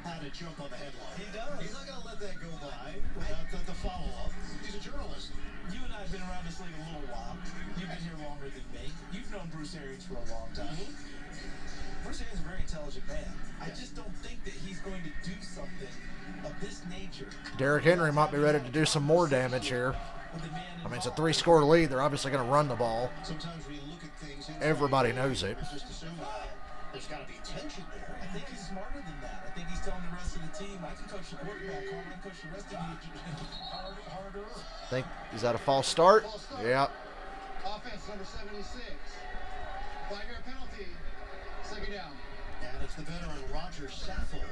how to jump on the headline. He does. He's not going to let that go by without the follow-up. He's a journalist. You and I have been around this league a little while. You've been here longer than me. You've known Bruce Arians for a long time. Bruce Arians is a very intelligent man. I just don't think that he's going to do something of this nature. Derrick Henry might be ready to do some more damage here. I mean, it's a 3-score lead. They're obviously going to run the ball. Sometimes we look at things. Everybody knows it. Just assume there's got to be tension there. I think he's smarter than that. I think he's telling the rest of the team, I can coach the quarterback, I can coach the rest of you harder. Is that a false start? Yeah. Offense number 76. 5-yard penalty. Second down. And it's the veteran Roger Saffold.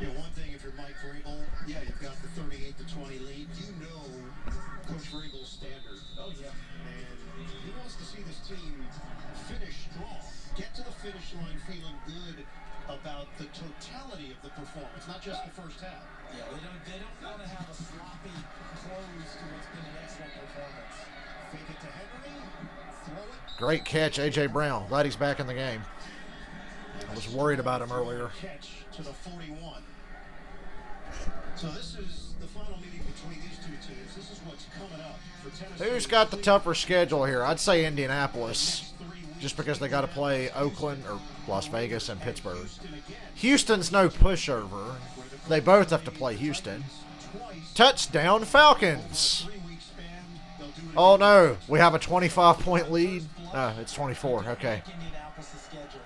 You know, one thing, if you're Mike Vrabel, yeah, you've got the 38-20 lead. You know Coach Vrabel's standard. Oh, yeah. And he wants to see this team finish strong. Get to the finish line feeling good about the totality of the performance, not just the first half. Yeah, they don't want to have a sloppy close to what's been an excellent performance. Fake it to Henry, throw it. Great catch, A.J. Brown. Glad he's back in the game. I was worried about him earlier. Catch to the 41. So this is the final meeting between these two teams. This is what's coming up for Tennessee. Who's got the tougher schedule here? I'd say Indianapolis, just because they got to play Oakland or Las Vegas and Pittsburgh. Houston's no pushover. They both have to play Houston. Touchdown Falcons. Oh no, we have a 25-point lead. No, it's 24. Okay.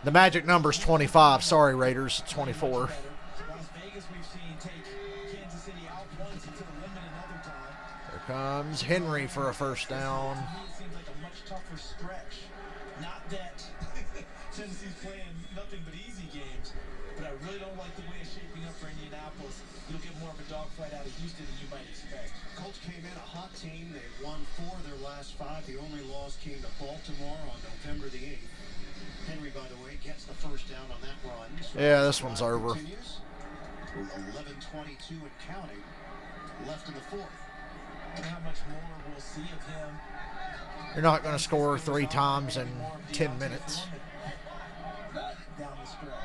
The magic number's 25. Sorry, Raiders. It's 24. Here comes Henry for a first down. It seems like a much tougher stretch. Not that Tennessee's playing nothing but easy games, but I really don't like the way it's shaping up for Indianapolis. You'll get more of a dogfight out of Houston than you might expect. Colts came in a hot team. They've won 4 of their last 5. The only loss came to Baltimore on November the 8th. Henry, by the way, gets the first down on that run. So Yeah, this one's over. 11:22 and counting left in the fourth. I wonder how much more we'll see of him. You're not going to score 3 times in 10 minutes.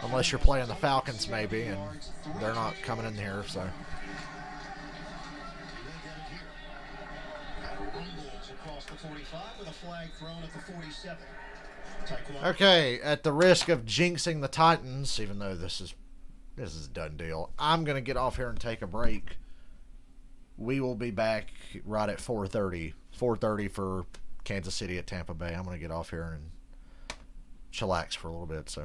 Unless you're playing the Falcons, maybe, and they're not coming in here, so. Across the 45 with a flag thrown at the 47. Okay, at the risk of jinxing the Titans, even though this is a done deal, I'm going to get off here and take a break. We will be back right at 4:30. 4:30 for Kansas City at Tampa Bay. I'm going to get off here and chillax for a little bit, so.